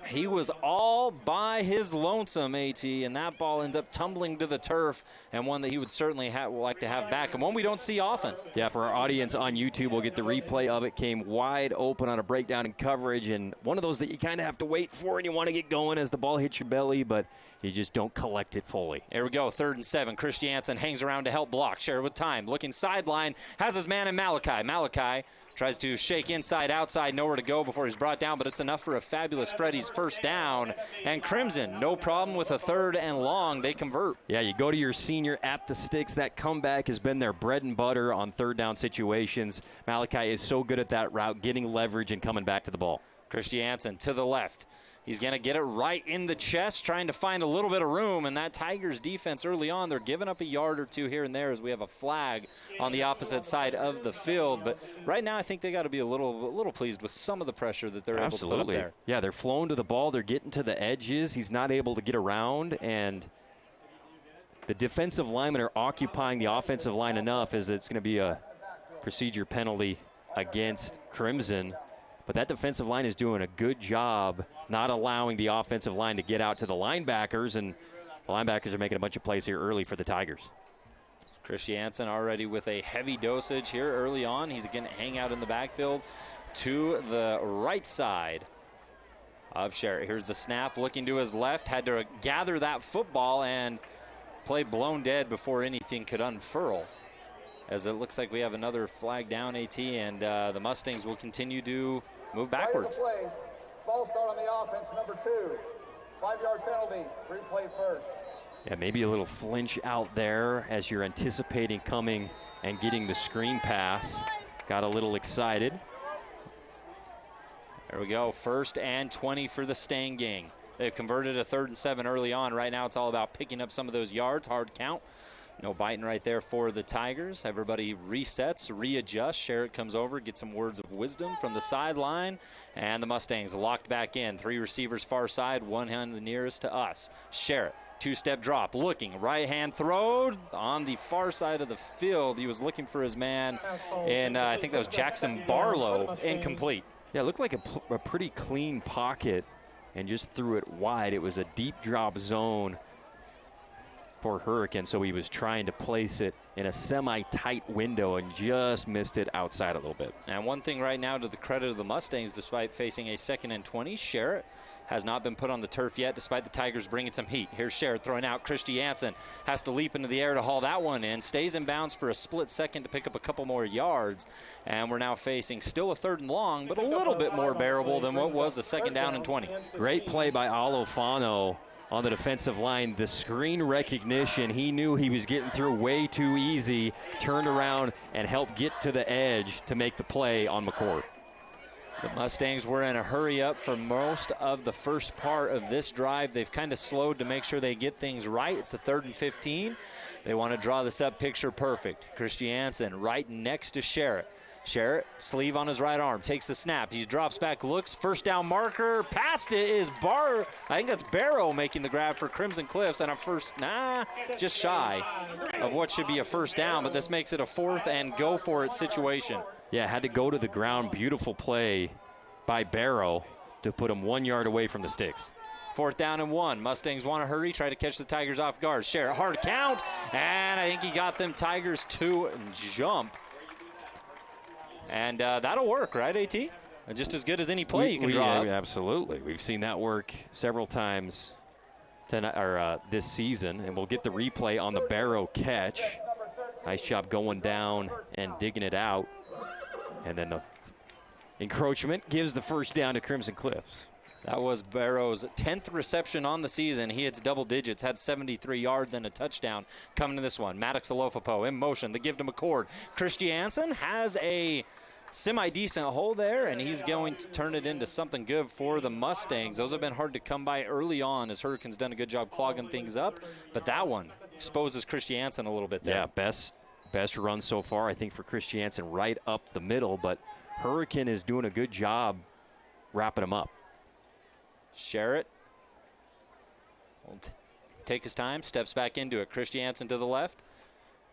He was all by his lonesome, AT, and that ball ends up tumbling to the turf, and one that he would certainly like to have back, and one we don't see often. Yeah, for our audience on YouTube, we'll get the replay of it. Came wide open on a breakdown in coverage, and one of those that you kind of have to wait for, and you want to get going as the ball hits your belly, but you just don't collect it fully. Here we go, 3rd and 7. Christiansen hangs around to help block. Sherritt with time, looking sideline, has his man in Malachi. Malachi tries to shake inside, outside, nowhere to go before he's brought down, but it's enough for a fabulous Freddy's first down. And Crimson, no problem with a 3rd and long. They convert. Yeah, you go to your senior at the sticks. That comeback has been their bread and butter on 3rd down situations. Malachi is so good at that route, getting leverage and coming back to the ball. Christiansen to the left. He's going to get it right in the chest, trying to find a little bit of room. And that Tigers defense early on, they're giving up a yard or two here and there as we have a flag on the opposite side of the field. But right now I think they got to be a little pleased with some of the pressure that they're able to put up there. Yeah, they're flowing to the ball. They're getting to the edges. He's not able to get around. And the defensive linemen are occupying the offensive line enough as it's going to be a procedure penalty against Crimson. But that defensive line is doing a good job not allowing the offensive line to get out to the linebackers, and the linebackers are making a bunch of plays here early for the Tigers. Christiansen already with a heavy dosage here early on. He's going to hang out in the backfield to the right side of Sherritt. Here's the snap, looking to his left, had to gather that football and play blown dead before anything could unfurl. As it looks like we have another flag down, AT, and the Mustangs will continue to move backwards. Ball start on the offense, number 2. 5-yard penalty, replay first. Yeah, maybe a little flinch out there as you're anticipating coming and getting the screen pass. Got a little excited. There we go, 1st and 20 for the Stang Gang. They've converted a 3rd and 7 early on. Right now it's all about picking up some of those yards, hard count. No biting right there for the Tigers. Everybody resets, readjusts. Sherritt comes over, gets some words of wisdom from the sideline. And the Mustangs locked back in. 3 receivers far side, 1 hand the nearest to us. Sherritt, 2-step drop, looking, right hand throw on the far side of the field. He was looking for his man, and I think that was Jackson Barlow, incomplete. Yeah, it looked like a pretty clean pocket and just threw it wide. It was a deep drop zone for Hurricane, so he was trying to place it in a semi-tight window and just missed it outside a little bit. And one thing right now to the credit of the Mustangs, despite facing a 2nd and 20, Sherritt has not been put on the turf yet, despite the Tigers bringing some heat. Here's Sherritt throwing out. Christiansen has to leap into the air to haul that one in. Stays in bounds for a split second to pick up a couple more yards. And we're now facing still a 3rd and long, but a little bit more bearable than what was a 2nd down and 20. Great play by Alofano on the defensive line. The screen recognition, he knew he was getting through way too easy, turned around and helped get to the edge to make the play on McCord. The Mustangs were in a hurry up for most of the first part of this drive. They've kind of slowed to make sure they get things right. It's a 3rd and 15. They want to draw this up picture perfect. Christiansen right next to Sherritt. Sherritt, sleeve on his right arm, takes the snap. He drops back, looks, 1st down marker. Past it is I think that's Barrow making the grab for Crimson Cliffs, and just shy of what should be a 1st down, but this makes it a 4th and go for it situation. Yeah, had to go to the ground. Beautiful play by Barrow to put him 1 yard away from the sticks. 4th down and 1. Mustangs want to hurry, try to catch the Tigers off guard. Share hard count, and I think he got them Tigers to jump. And that'll work, right, AT? Just as good as any play you can draw. Yeah, absolutely. We've seen that work several times tonight, or this season, and we'll get the replay on the Barrow catch. Nice job going down and digging it out. And then the encroachment gives the first down to Crimson Cliffs. That was Barrow's 10th reception on the season. He hits double digits, had 73 yards and a touchdown coming to this one. Maddox Alofapo in motion. The give to McCord. Christiansen has a semi-decent hole there, and he's going to turn it into something good for the Mustangs. Those have been hard to come by early on as Hurricanes done a good job clogging things up, but that one exposes Christiansen a little bit there. Yeah, best run so far, I think, for Christiansen right up the middle, but Hurricane is doing a good job wrapping him up. Sherritt will take his time, steps back into it. Christiansen to the left.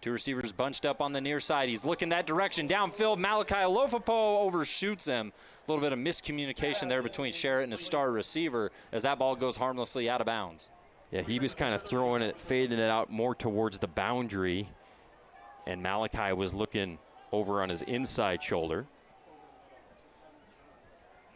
2 receivers bunched up on the near side. He's looking that direction. Downfield, Malachi Alofapo overshoots him. A little bit of miscommunication there between Sherritt and his star receiver as that ball goes harmlessly out of bounds. Yeah, he was kind of throwing it, fading it out more towards the boundary, and Malachi was looking over on his inside shoulder.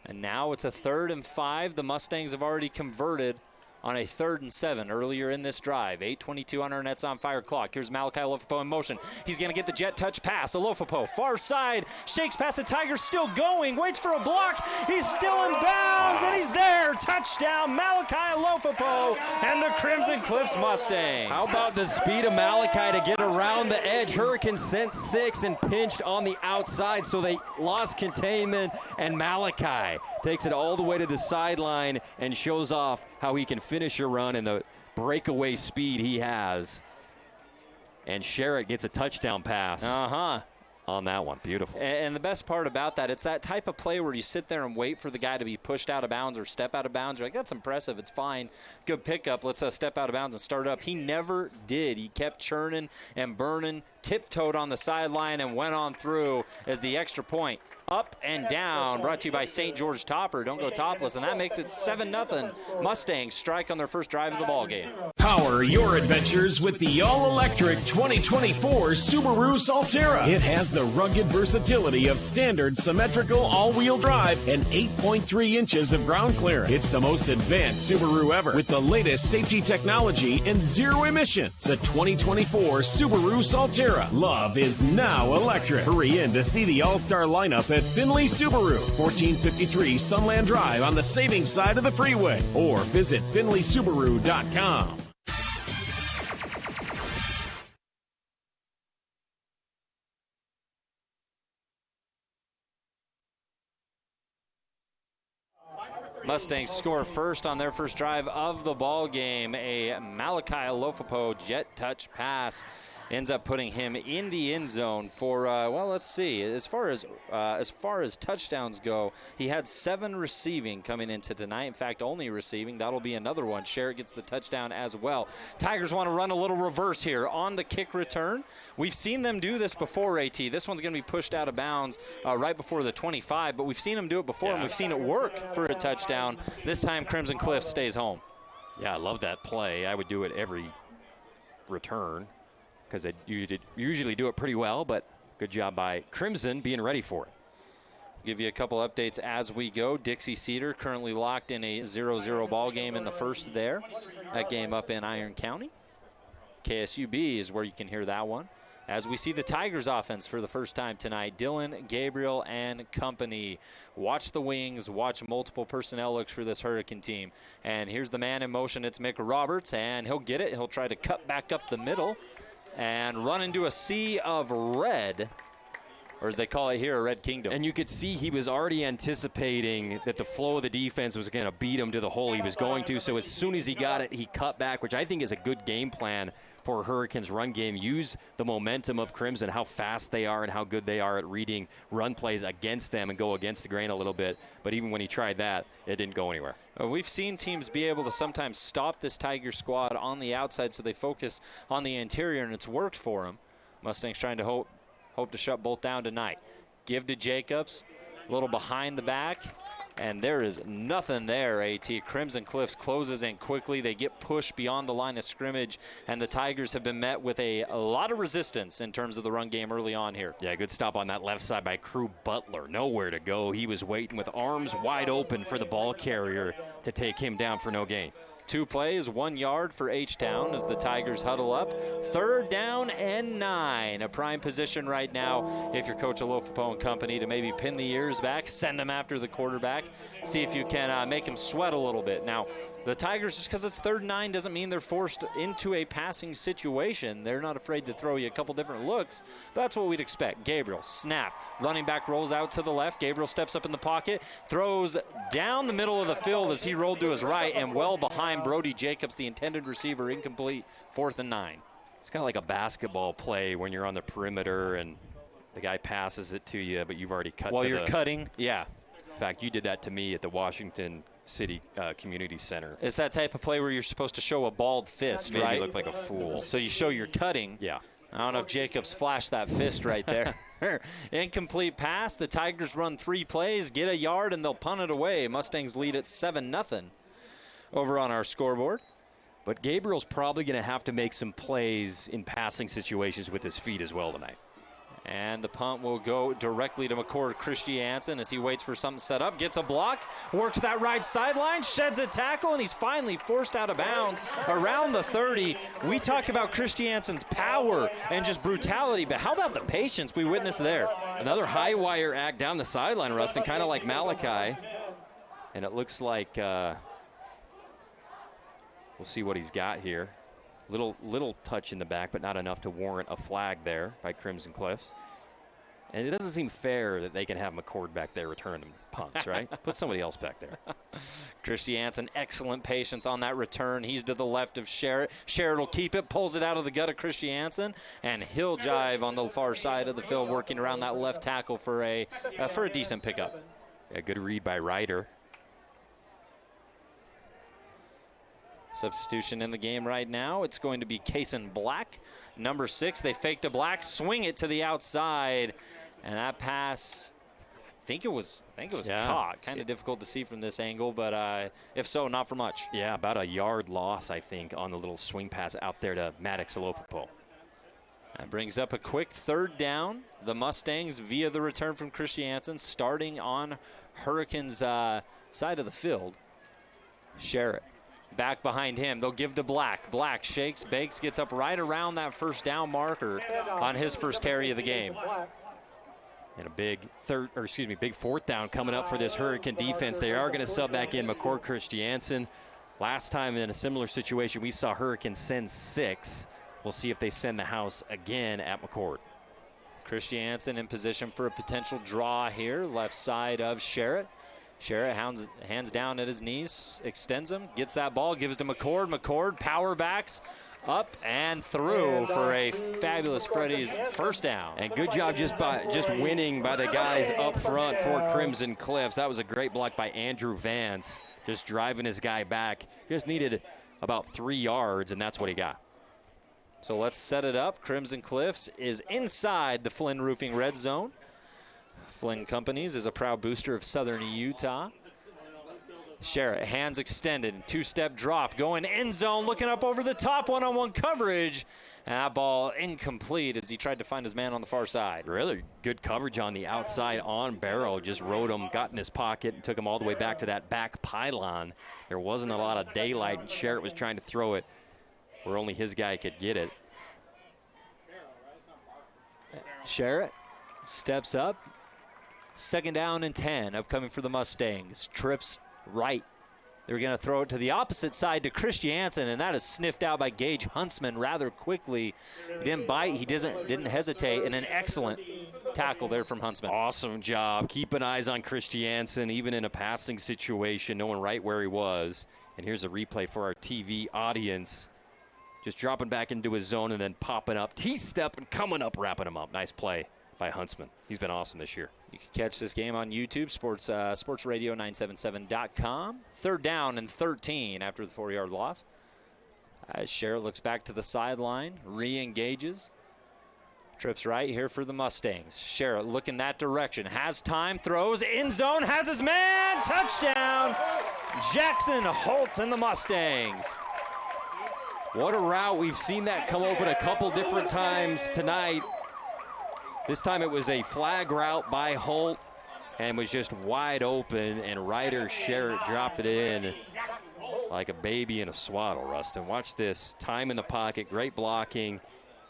And now it's a 3rd and 5. The Mustangs have already converted on a 3rd and 7 earlier in this drive. 8:22 on our Nets on Fire clock. Here's Malachi Alofapo in motion. He's going to get the jet touch pass. Alofapo, far side, shakes past the Tigers, still going, waits for a block. He's still in bounds, and he's there. Touchdown, Malachi Alofapo and the Crimson Cliffs Mustangs. How about the speed of Malachi to get around the edge? Hurricanes sent 6 and pinched on the outside, so they lost containment, and Malachi takes it all the way to the sideline and shows off how he can finish a run and the breakaway speed he has. And Sherritt gets a touchdown pass on that one. Beautiful. And the best part about that, it's that type of play where you sit there and wait for the guy to be pushed out of bounds or step out of bounds. You're like, that's impressive. It's fine. Good pickup. Let's step out of bounds and start up. He never did. He kept churning and burning, tiptoed on the sideline, and went on through as the extra point. Up and down, brought to you by St. George Topper. Don't go topless, and that makes it 7-0. Mustangs strike on their first drive of the ball game. Power your adventures with the all-electric 2024 Subaru Solterra. It has the rugged versatility of standard symmetrical all-wheel drive and 8.3 inches of ground clearance. It's the most advanced Subaru ever with the latest safety technology and zero emissions. The 2024 Subaru Solterra. Love is now electric. Hurry in to see the all-star lineup at Finley Subaru, 1453 Sunland Drive on the savings side of the freeway, or visit finleysubaru.com. Mustangs score first on their first drive of the ball game. A Malachi Alofapo jet touch pass ends up putting him in the end zone for, well, let's see. As far as touchdowns go, he had 7 receiving coming into tonight. In fact, only receiving. That'll be another one. Sherritt gets the touchdown as well. Tigers want to run a little reverse here on the kick return. We've seen them do this before, AT. This one's going to be pushed out of bounds right before the 25, but we've seen them do it before, and we've seen it work for a touchdown. This time, Crimson Cliffs stays home. Yeah, I love that play. I would do it every return, because they usually do it pretty well, but good job by Crimson being ready for it. Give you a couple updates as we go. Dixie Cedar currently locked in a 0-0 ball game in the first there. That game up in Iron County. KSUB is where you can hear that one. As we see the Tigers offense for the first time tonight, Dylan, Gabriel, and company. Watch the wings, watch multiple personnel looks for this Hurricane team. And here's the man in motion. It's Mick Roberts, and he'll get it. He'll try to cut back up the middle and run into a sea of red, or as they call it here, a red kingdom. And you could see he was already anticipating that the flow of the defense was going to beat him to the hole he was going to. So as soon as he got it, he cut back, which I think is a good game plan for Hurricanes run game. Use the momentum of Crimson, how fast they are and how good they are at reading run plays against them and go against the grain a little bit. But even when he tried that, it didn't go anywhere. We've seen teams be able to sometimes stop this Tiger squad on the outside so they focus on the interior, and it's worked for them. Mustangs trying to hope to shut both down tonight. Give to Jacobs, a little behind the back. And there is nothing there, AT. Crimson Cliffs closes in quickly. They get pushed beyond the line of scrimmage, and the Tigers have been met with a lot of resistance in terms of the run game early on here. Yeah, good stop on that left side by Crew Butler. Nowhere to go. He was waiting with arms wide open for the ball carrier to take him down for no gain. 2 plays, 1 yard for H-Town as the Tigers huddle up. 3rd down and 9. A prime position right now if you're Coach Alofapo and company to maybe pin the ears back, send them after the quarterback, see if you can make him sweat a little bit. Now, the Tigers, just because it's 3rd and 9 doesn't mean they're forced into a passing situation. They're not afraid to throw you a couple different looks. That's what we'd expect. Gabriel, snap. Running back rolls out to the left. Gabriel steps up in the pocket, throws down the middle of the field as he rolled to his right and well behind Brody Jacobs, the intended receiver, incomplete. 4th and 9. It's kind of like a basketball play when you're on the perimeter and the guy passes it to you, but you've already cut while you're cutting. Yeah. In fact, you did that to me at the Washington City Community Center. It's that type of play where you're supposed to show a balled fist, right? Right? You look like a fool. So you show your cutting. Yeah. I don't know if Jacobs flashed that fist right there. Incomplete pass. The Tigers run 3 plays, get a yard, and they'll punt it away. Mustangs lead at 7-0 over on our scoreboard. But Gabriel's probably going to have to make some plays in passing situations with his feet as well tonight. And the punt will go directly to McCord Christiansen as he waits for something set up, gets a block, works that right sideline, sheds a tackle, and he's finally forced out of bounds around the 30. We talk about Christiansen's power and just brutality, but how about the patience we witnessed there? Another high wire act down the sideline, Rustin, kind of like Malachi. And it looks like we'll see what he's got here. Little touch in the back, but not enough to warrant a flag there by Crimson Cliffs. And it doesn't seem fair that they can have McCord back there returning punts, right? Put somebody else back there. Christiansen, excellent patience on that return. He's to the left of Sherritt. Sherritt will keep it, pulls it out of the gut of Christiansen, and he'll jive on the far side of the field, working around that left tackle for a decent pickup. A good read by Ryder. Substitution in the game right now. It's going to be Kaysen Black, number 6. They faked a Black, swing it to the outside, and that pass, I think it was caught. Kind of difficult to see from this angle, but if so, not for much. Yeah, about a yard loss, I think, on the little swing pass out there to Maddox Alofapo. That brings up a quick 3rd down. The Mustangs, via the return from Christiansen, starting on Hurricanes' side of the field. Sherritt. Back behind him, they'll give to Black. Black shakes, bakes, gets up right around that 1st down marker on his first carry of the game. And a big 4th down coming up for this Hurricane defense. They are going to sub back in McCord Christiansen. Last time in a similar situation, we saw Hurricane send 6. We'll see if they send the house again at McCord. Christiansen in position for a potential draw here, left side of Sherritt. Sherritt hands down at his knees, extends him, gets that ball, gives to McCord. McCord power backs up and through for a fabulous Freddy's 1st down. And good job just winning by the guys up front for Crimson Cliffs. That was a great block by Andrew Vance, just driving his guy back. Just needed about 3 yards, and that's what he got. So let's set it up. Crimson Cliffs is inside the Flynn Roofing red zone. Flynn Companies is a proud booster of Southern Utah. Sherritt, hands extended, 2-step drop, going end zone, looking up over the top, one-on-one coverage. And that ball incomplete as he tried to find his man on the far side. Really good coverage on the outside on Barrow. Just rode him, got in his pocket, and took him all the way back to that back pylon. There wasn't a lot of daylight, and Sherritt was trying to throw it where only his guy could get it. Sherritt steps up. 2nd down and 10 upcoming for the Mustangs. Trips right. They're going to throw it to the opposite side to Christiansen, and that is sniffed out by Gage Huntsman rather quickly. He didn't bite. He didn't hesitate, and an excellent tackle there from Huntsman. Awesome job. Keeping eyes on Christiansen, even in a passing situation, knowing right where he was. And here's a replay for our TV audience. Just dropping back into his zone and then popping up. T-step and coming up, wrapping him up. Nice play by Huntsman. He's been awesome this year. You can catch this game on YouTube, sportsradio977.com. 3rd down and 13 after the 4-yard loss. As Sherritt looks back to the sideline, re-engages. Trips right here for the Mustangs. Sherritt looking that direction. Has time, throws, end zone, has his man. Touchdown, Jackson Holt and the Mustangs. What a route. We've seen that come open a couple different times tonight. This time it was a flag route by Holt and was just wide open, and Ryder Sherritt dropped it in like a baby in a swaddle, Rustin. Watch this. Time in the pocket, great blocking,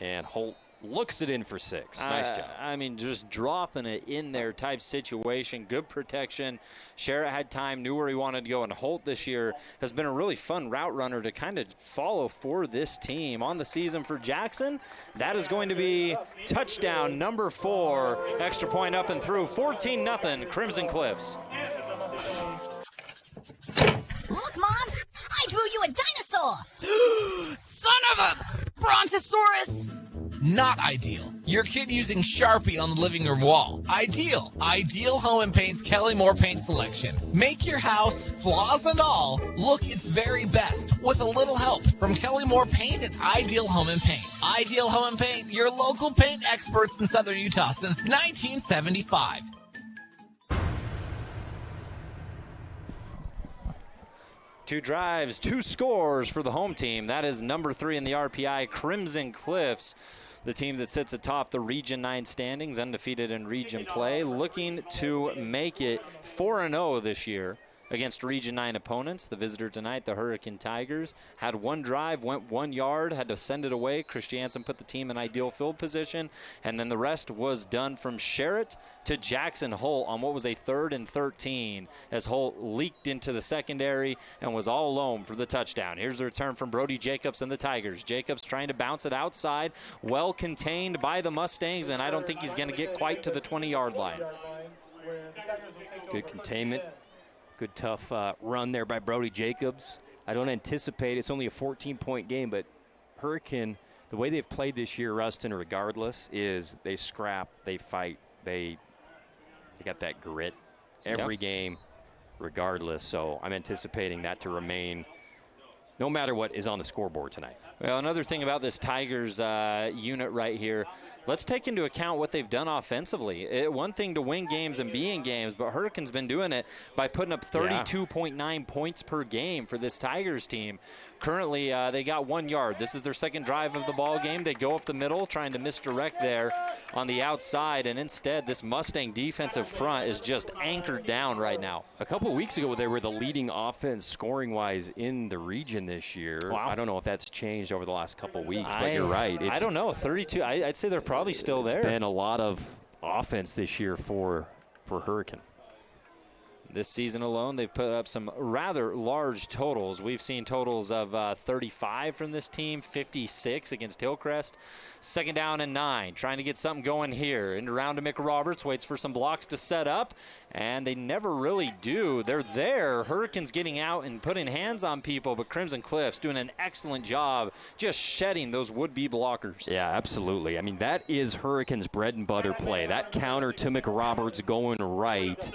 and Holt looks it in for 6. Nice job. I mean, just dropping it in there type situation. Good protection. Sherritt had time, knew where he wanted to go, and Holt this year has been a really fun route runner to kind of follow for this team. On the season for Jackson, that is going to be touchdown number 4. Extra point up and through. 14-0 Crimson Cliffs. Look, Mom! I drew you a dinosaur! Son of a Brontosaurus! Not ideal. Your kid using Sharpie on the living room wall. Ideal. Ideal Home and Paint's Kelly Moore paint selection. Make your house, flaws and all, look its very best with a little help from Kelly Moore Paint and Ideal Home and Paint. Ideal Home and Paint, your local paint experts in Southern Utah since 1975. Two drives, 2 scores for the home team. That is number 3 in the RPI, Crimson Cliffs. The team that sits atop the Region 9 standings, undefeated in region play, looking to make it 4-0 this year against Region 9 opponents. The visitor tonight, the Hurricane Tigers, had 1 drive, went 1 yard, had to send it away. Christiansen put the team in ideal field position, and then the rest was done from Sherritt to Jackson Holt on what was a 3rd and 13 as Holt leaked into the secondary and was all alone for the touchdown. Here's the return from Brody Jacobs and the Tigers. Jacobs trying to bounce it outside, well contained by the Mustangs, and I don't think he's going to get quite to the 20-yard line. Good containment. Good tough run there by Brody Jacobs. I don't anticipate it's only a 14-point game, but Hurricane, the way they've played this year, Rustin, regardless, is they scrap, they fight, they got that grit every game, regardless. So I'm anticipating that to remain no matter what is on the scoreboard tonight. Well, another thing about this Tigers unit right here, let's take into account what they've done offensively. One thing to win games and be in games, but Hurricane's been doing it by putting up 32.9 points per game for this Tigers team. Currently, they got 1 yard. This is their second drive of the ball game. They go up the middle, trying to misdirect there on the outside, and instead, this Mustang defensive front is just anchored down right now. A couple of weeks ago, they were the leading offense scoring-wise in the region this year. Wow. I don't know if that's changed over the last couple of weeks, but you're right. I don't know. 32. I'd say they're probably still there. It's been a lot of offense this year for Hurricane. This season alone, they've put up some rather large totals. We've seen totals of 35 from this team, 56 against Hillcrest. 2nd down and 9, trying to get something going here. And around to McRoberts, waits for some blocks to set up, and they never really do. They're there. Hurricanes getting out and putting hands on people, but Crimson Cliffs doing an excellent job just shedding those would-be blockers. Yeah, absolutely. I mean, that is Hurricane's bread and butter play. That counter to McRoberts going right.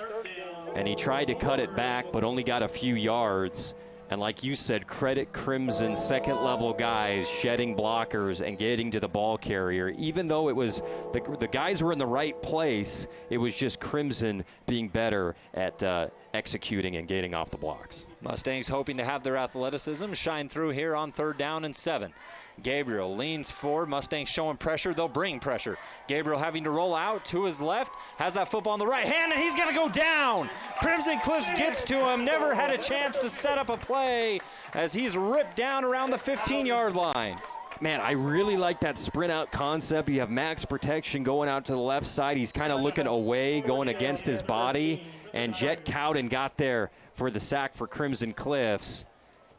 And he tried to cut it back, but only got a few yards. And like you said, credit Crimson second-level guys shedding blockers and getting to the ball carrier. Even though it was the guys were in the right place, it was just Crimson being better at executing and getting off the blocks. Mustangs hoping to have their athleticism shine through here on 3rd down and 7. Gabriel leans forward. Mustangs showing pressure. They'll bring pressure. Gabriel having to roll out to his left. Has that football in the right hand, and he's going to go down. Crimson Cliffs gets to him. Never had a chance to set up a play as he's ripped down around the 15-yard line. Man, I really like that sprint out concept. You have max protection going out to the left side. He's kind of looking away, going against his body. And Jet Cowden got there for the sack for Crimson Cliffs.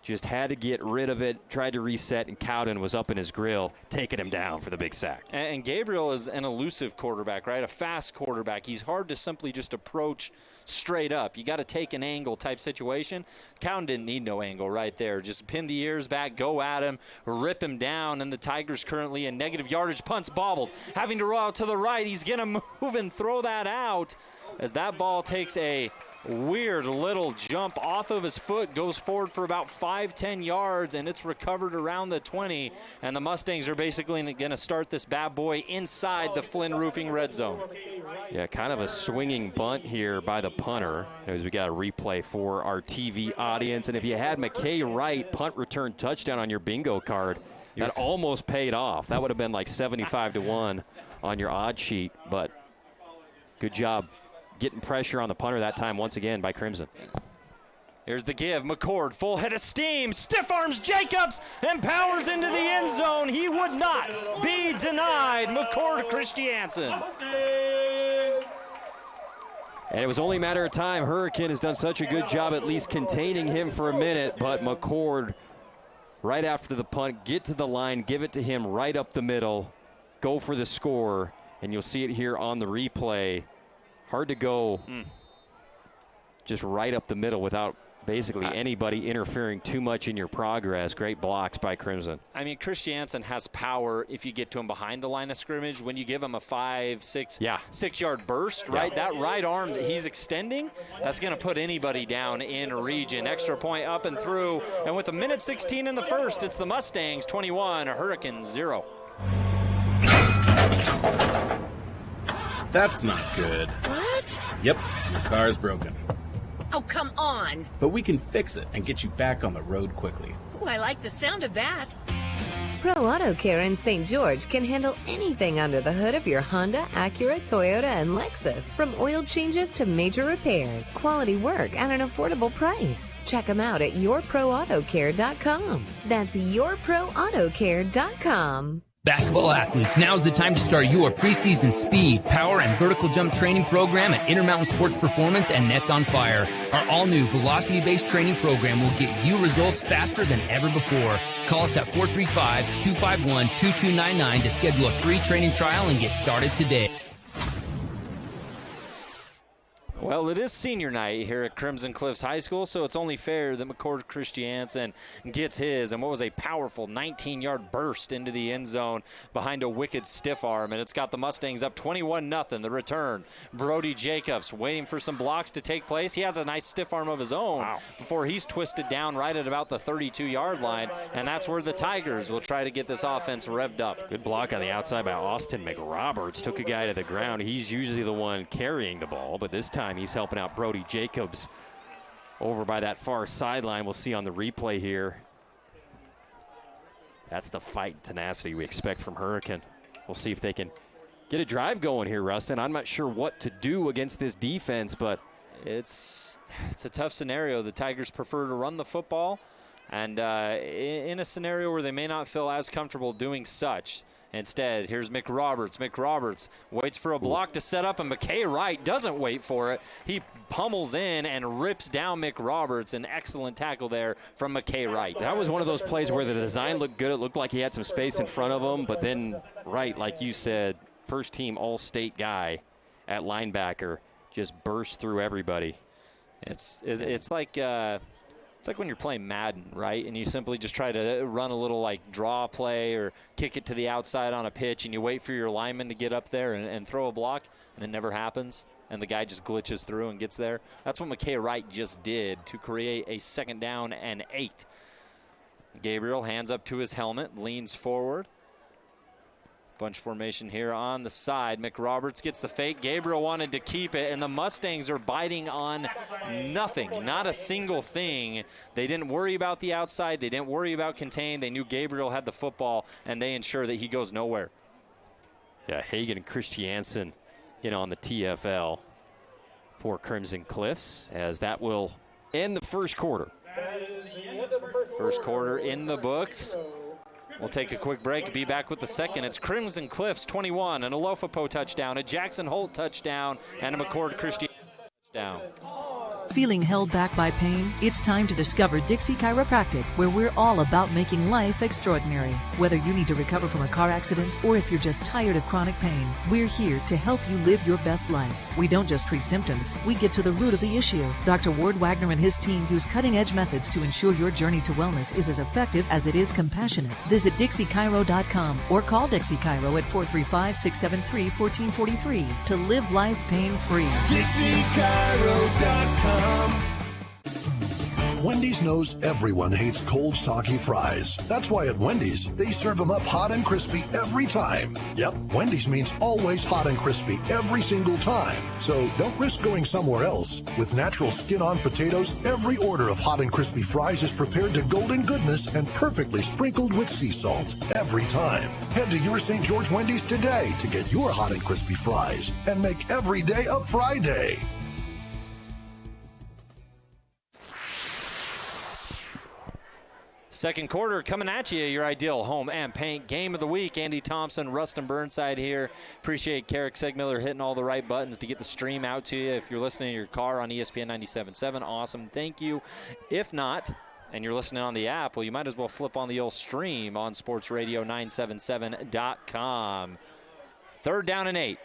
Just had to get rid of it, tried to reset, and Cowden was up in his grill, taking him down for the big sack. And Gabriel is an elusive quarterback, right? A fast quarterback. He's hard to simply just approach straight up. You got to take an angle type situation. Cowden didn't need no angle right there. Just pin the ears back, go at him, rip him down, and the Tigers currently in negative yardage. Punts bobbled. Having to roll out to the right. He's going to move and throw that out as that ball takes a weird little jump off of his foot, goes forward for about 5-10 yards, and it's recovered around the 20. And the Mustangs are basically going to start this bad boy inside the Flynn Roofing red zone. Yeah, kind of a swinging bunt here by the punter, as we got a replay for our TV audience. And if you had McKay Wright punt return touchdown on your bingo card, that almost paid off. That would have been like 75-1 on your odd sheet, but good job getting pressure on the punter that time once again by Crimson. Here's the give. McCord, full head of steam, stiff arms Jacobs, and powers into the end zone. He would not be denied. McCord Christiansen. And it was only a matter of time. Hurricane has done such a good job at least containing him for a minute, but McCord, right after the punt, get to the line, give it to him right up the middle, go for the score, and you'll see it here on the replay. Hard to go just right up the middle without basically anybody interfering too much in your progress. Great blocks by Crimson. I mean, Christiansen has power if you get to him behind the line of scrimmage. When you give him a 6-yard burst, right? That right arm that he's extending, that's going to put anybody down in region. Extra point up and through. And with a minute 16 in the first, it's the Mustangs 21, Hurricanes 0. That's not good. What? Yep, your car's broken. Oh, come on. But we can fix it and get you back on the road quickly. Ooh, I like the sound of that. Pro Auto Care in St. George can handle anything under the hood of your Honda, Acura, Toyota, and Lexus. From oil changes to major repairs, quality work at an affordable price. Check them out at yourproautocare.com. That's yourproautocare.com. Basketball athletes, now's the time to start your preseason speed, power, and vertical jump training program at Intermountain Sports Performance and Nets on Fire. Our all-new velocity-based training program will get you results faster than ever before. Call us at 435-251-2299 to schedule a free training trial and get started today. Well, it is senior night here at Crimson Cliffs High School, so it's only fair that McCord Christiansen gets his. And what was a powerful 19-yard burst into the end zone behind a wicked stiff arm. And it's got the Mustangs up 21-0. The return, Brody Jacobs waiting for some blocks to take place. He has a nice stiff arm of his own before he's twisted down right at about the 32-yard line. And that's where the Tigers will try to get this offense revved up. Good block on the outside by Austin McRoberts. Took a guy to the ground. He's usually the one carrying the ball, but this time he's helping out Brody Jacobs over by that far sideline. We'll see on the replay here. That's the fight and tenacity we expect from Hurricane. We'll see if they can get a drive going here, Rustin. I'm not sure what to do against this defense, but it's a tough scenario. The Tigers prefer to run the football, and in a scenario where they may not feel as comfortable doing such. Instead, here's McRoberts. McRoberts waits for a block to set up, and McKay Wright doesn't wait for it. He pummels in and rips down McRoberts. An excellent tackle there from McKay Wright. That was one of those plays where the design looked good. It looked like he had some space in front of him, but then Wright, like you said, first-team All-State guy at linebacker, just burst through everybody. It's like when you're playing Madden, right? And you simply just try to run a little like draw play or kick it to the outside on a pitch, and you wait for your lineman to get up there and throw a block, and it never happens, and the guy just glitches through and gets there. That's what McKay Wright just did to create a 2nd down and 8. Gabriel hands up to his helmet, leans forward. Bunch formation here on the side. McRoberts gets the fake. Gabriel wanted to keep it, and the Mustangs are biting on nothing, not a single thing. They didn't worry about the outside. They didn't worry about contain. They knew Gabriel had the football, and they ensure that he goes nowhere. Yeah, Hagan and Christiansen in on the TFL for Crimson Cliffs, as that will end the first quarter. First quarter in the books. We'll take a quick break, be back with the second. It's Crimson Cliffs 21, an Alofapo touchdown, a Jackson Holt touchdown, and a McCord Christian touchdown. Feeling held back by pain? It's time to discover Dixie Chiropractic, where we're all about making life extraordinary. Whether you need to recover from a car accident or if you're just tired of chronic pain, we're here to help you live your best life. We don't just treat symptoms, we get to the root of the issue. Dr. Ward Wagner and his team use cutting-edge methods to ensure your journey to wellness is as effective as it is compassionate. Visit DixieChiro.com or call Dixie Chiro at 435-673-1443 to live life pain-free. DixieChiro.com. Wendy's knows everyone hates cold, soggy fries. That's why at Wendy's, they serve them up hot and crispy every time. Yep, Wendy's means always hot and crispy every single time. So don't risk going somewhere else. With natural skin-on potatoes, every order of hot and crispy fries is prepared to golden goodness and perfectly sprinkled with sea salt. Every time. Head to your St. George Wendy's today to get your hot and crispy fries and make every day a fry day. Second quarter coming at you, your ideal home and paint game of the week. Andy Thompson, Rustin Burnside here. Appreciate Carrick Segmiller hitting all the right buttons to get the stream out to you. If you're listening to your car on ESPN 97.7, awesome. Thank you. If not, and you're listening on the app, well, you might as well flip on the old stream on sportsradio977.com. 3rd down and 8.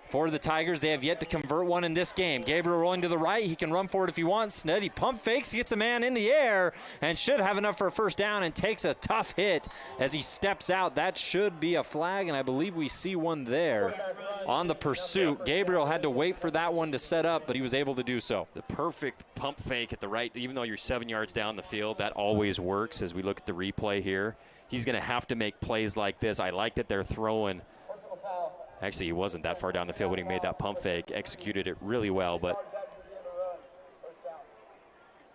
For the Tigers, they have yet to convert one in this game. Gabriel rolling to the right. He can run for it if he wants. Ned, he pump fakes, gets a man in the air, and should have enough for a first down and takes a tough hit as he steps out. That should be a flag, and I believe we see one there on the pursuit. Gabriel had to wait for that one to set up, but he was able to do so. The perfect pump fake at the right, even though you're 7 yards down the field, that always works as we look at the replay here. He's going to have to make plays like this. I like that they're throwing. Actually, he wasn't that far down the field when he made that pump fake, executed it really well, but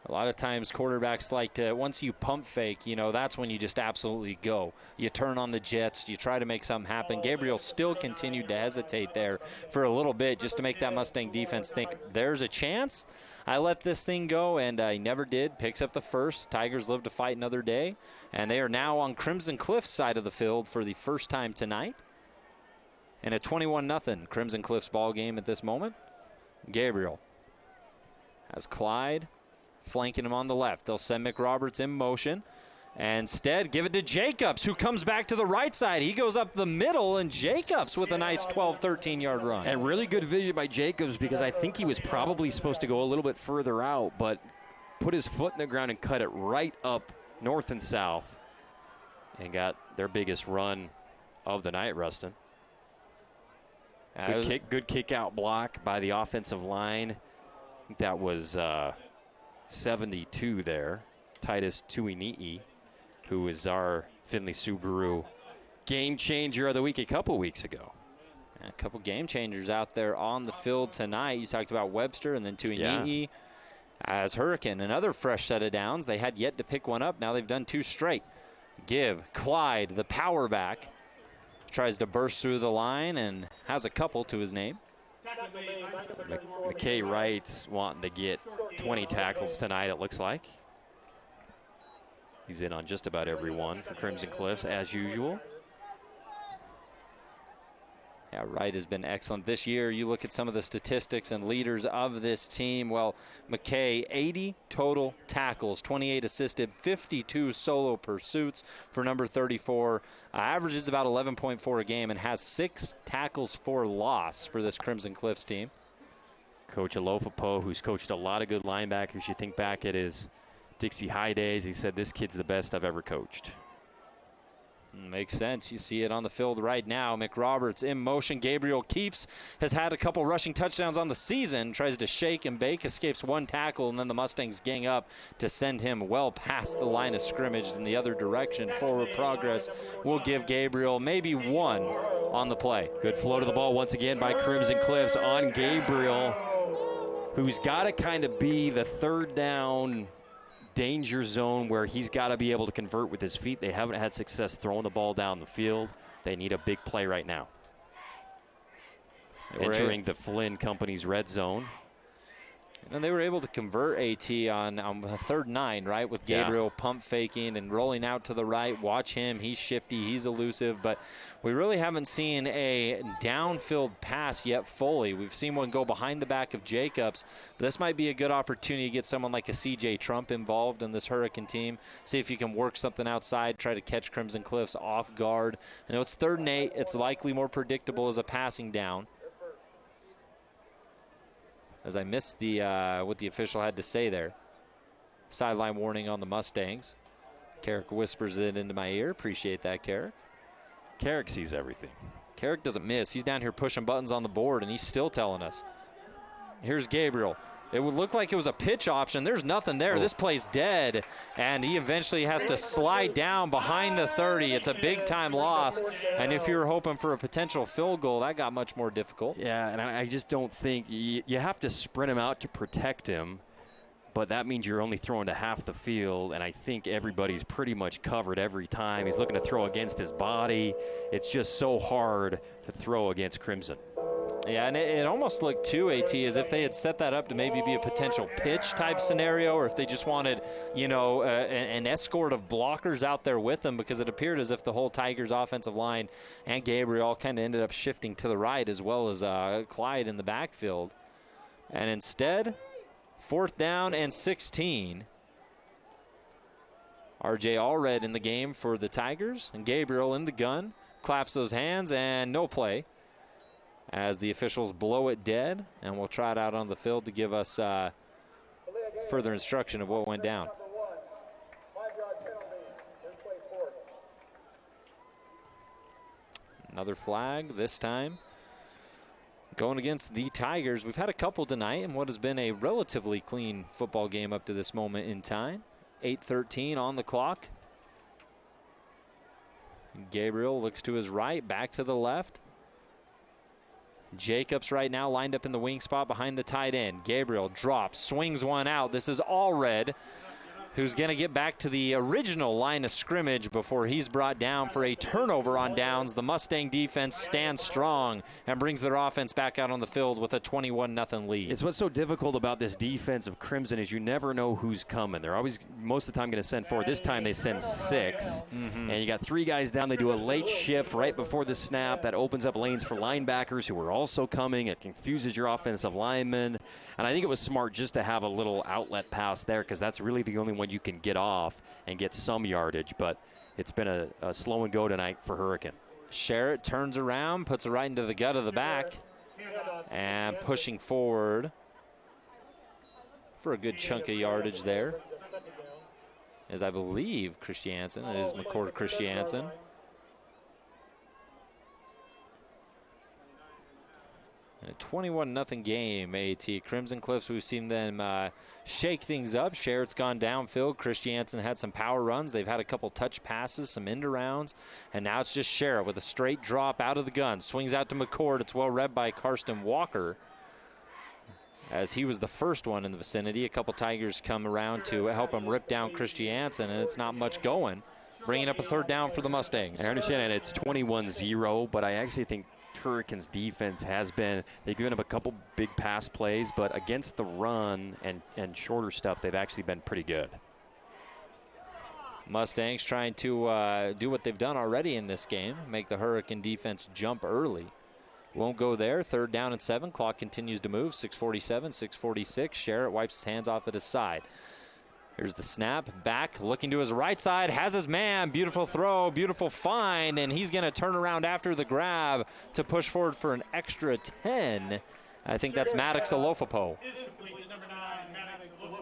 a lot of times quarterbacks like to, once you pump fake, that's when you just absolutely go. You turn on the jets, you try to make something happen. Gabriel still continued to hesitate there for a little bit just to make that Mustang defense think there's a chance. I let this thing go, and he never did. Picks up the first. Tigers live to fight another day, and they are now on Crimson Cliff's side of the field for the first time tonight. And a 21-0 Crimson Cliffs ball game at this moment. Gabriel has Clyde flanking him on the left. They'll send McRoberts in motion. And instead, give it to Jacobs, who comes back to the right side. He goes up the middle, and Jacobs with a nice 12, 13-yard run. And really good vision by Jacobs because I think he was probably supposed to go a little bit further out, but put his foot in the ground and cut it right up north and south and got their biggest run of the night, Rustin. Good kick out block by the offensive line. I think that was 72 there. Titus Tuini'i, who is our Findlay Subaru game changer of the week a couple weeks ago. A couple game changers out there on the field tonight. You talked about Webster and then Tuini'i as Hurricane. Another fresh set of downs. They had yet to pick one up. Now they've done 2 straight. Clyde, the power back, tries to burst through the line and has a couple to his name. McKay Wright's wanting to get 20 tackles tonight, it looks like. He's in on just about every one for Crimson Cliffs, as usual. Yeah, Wright has been excellent this year. You look at some of the statistics and leaders of this team. Well, McKay, 80 total tackles, 28 assisted, 52 solo pursuits for number 34. Averages about 11.4 a game and has 6 tackles for loss for this Crimson Cliffs team. Coach Alofapo, who's coached a lot of good linebackers. You think back at his Dixie High days, he said, this kid's the best I've ever coached. Makes sense. You see it on the field right now. McRoberts in motion. Gabriel keeps, has had a couple rushing touchdowns on the season. Tries to shake and bake, escapes one tackle, and then the Mustangs gang up to send him well past the line of scrimmage in the other direction. Forward progress will give Gabriel maybe 1 on the play. Good flow to the ball once again by Crimson Cliffs on Gabriel, who's got to kind of be the 3rd down danger zone where he's got to be able to convert with his feet. They haven't had success throwing the ball down the field. They need a big play right now. Entering the Flynn Company's red zone. And they were able to convert AT on a 3rd and 9, right, with Gabriel pump faking and rolling out to the right. Watch him. He's shifty. He's elusive. But we really haven't seen a downfield pass yet fully. We've seen one go behind the back of Jacobs. But this might be a good opportunity to get someone like a C.J. Trump involved in this Hurricane team. See if you can work something outside, try to catch Crimson Cliffs off guard. I know it's 3rd and 8. It's likely more predictable as a passing down. As I missed the what the official had to say there. Sideline warning on the Mustangs. Carrick whispers it into my ear. Appreciate that, Carrick. Carrick sees everything. Carrick doesn't miss. He's down here pushing buttons on the board, and he's still telling us. Here's Gabriel. It would look like it was a pitch option. There's nothing there. This play's dead, and he eventually has to slide down behind the 30. It's a big-time loss, and if you were hoping for a potential field goal, that got much more difficult. Yeah, and I just don't think you have to sprint him out to protect him, but that means you're only throwing to half the field, and I think everybody's pretty much covered every time. He's looking to throw against his body. It's just so hard to throw against Crimson. Yeah, and it almost looked, too, AT, as if they had set that up to maybe be a potential pitch-type scenario, or if they just wanted, you know, an escort of blockers out there with them, because it appeared as if the whole Tigers offensive line and Gabriel kind of ended up shifting to the right, as well as Clyde in the backfield. And instead, 4th down and 16. R.J. Allred in the game for the Tigers, and Gabriel in the gun. Claps those hands, and no play, as the officials blow it dead, and we'll try it out on the field to give us further instruction of what went down. Another flag, this time going against the Tigers. We've had a couple tonight in what has been a relatively clean football game up to this moment in time. 8:13 on the clock. Gabriel looks to his right, back to the left. Jacobs right now lined up in the wing spot behind the tight end. Gabriel drops, swings one out. This is Allred, who's going to get back to the original line of scrimmage before he's brought down for a turnover on downs. The Mustang defense stands strong and brings their offense back out on the field with a 21-0 lead. It's what's so difficult about this defense of Crimson is you never know who's coming. They're always, most of the time, going to send 4. This time they send 6. And you got 3 guys down. They do a late shift right before the snap. That opens up lanes for linebackers who are also coming. It confuses your offensive linemen. And I think it was smart just to have a little outlet pass there, because that's really the only one you can get off and get some yardage. But it's been a slow and go tonight for Hurricane. Sherritt turns around, puts it right into the gut of the back, and pushing forward for a good chunk of yardage there is, I believe, Christiansen. It is McCord Christiansen. A 21-0 game, AT. Crimson Cliffs, we've seen them shake things up. Sherritt's gone downfield. Christiansen had some power runs. They've had a couple touch passes, some end arounds. And now it's just Sherritt with a straight drop out of the gun. Swings out to McCord. It's well read by Karsten Walker, as he was the first one in the vicinity. A couple Tigers come around to help him rip down Christiansen, and it's not much going. Bringing up a 3rd down for the Mustangs. I understand that it's 21-0, but I actually think Hurricanes defense has been, they've given up a couple big pass plays, but against the run and shorter stuff, they've actually been pretty good. Mustangs trying to do what they've done already in this game, make the Hurricane defense jump early. Won't go there. 3rd down and 7. Clock continues to move. 6:47, 6:46. Sherritt wipes his hands off at his side. Here's the snap. Back, looking to his right side. Has his man. Beautiful throw. Beautiful find. And he's going to turn around after the grab to push forward for an extra 10. I think that's Maddox Alofapo.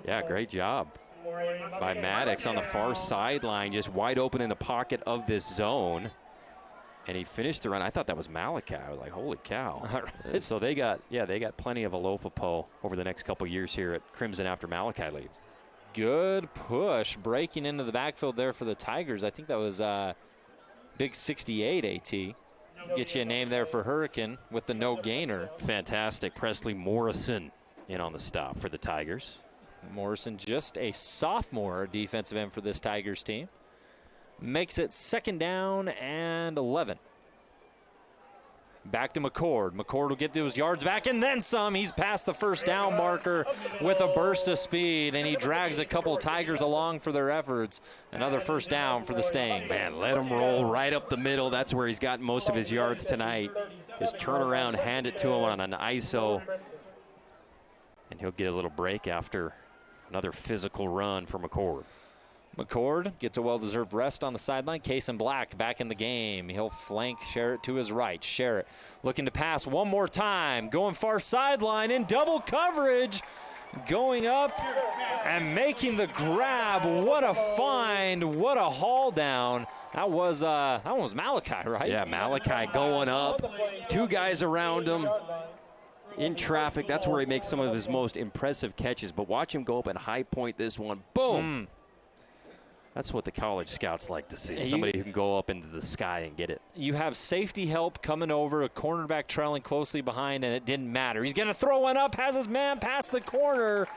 Yeah, great job by Maddox on the far sideline, just wide open in the pocket of this zone. And he finished the run. I thought that was Malachi. I was like, holy cow. So they got plenty of Alofapo over the next couple years here at Crimson after Malachi leaves. Good push, breaking into the backfield there for the Tigers. I think that was big 68 AT. Get you a name there for Hurricane with the no gainer. Fantastic. Presley Morrison in on the stop for the Tigers. Morrison, just a sophomore defensive end for this Tigers team. Makes it 2nd down and 11. Back to McCord. McCord will get those yards back and then some. He's past the first down marker with a burst of speed, and he drags a couple Tigers along for their efforts. Another first down for the Stangs. Man, let him roll right up the middle. That's where he's got most of his yards tonight. Just turn around, hand it to him on an ISO, and he'll get a little break after another physical run for McCord. McCord gets a well-deserved rest on the sideline. Kason Black back in the game. He'll flank Sherritt to his right. Sherritt looking to pass one more time. Going far sideline in double coverage. Going up and making the grab. What a find. What a haul down. That one was Malachi, right? Yeah, Malachi going up. Two guys around him. In traffic, that's where he makes some of his most impressive catches. But watch him go up and high point this one. Boom. That's what the college scouts like to see. Somebody who can go up into the sky and get it. You have safety help coming over, a cornerback trailing closely behind, and it didn't matter. He's going to throw one up, has his man past the corner,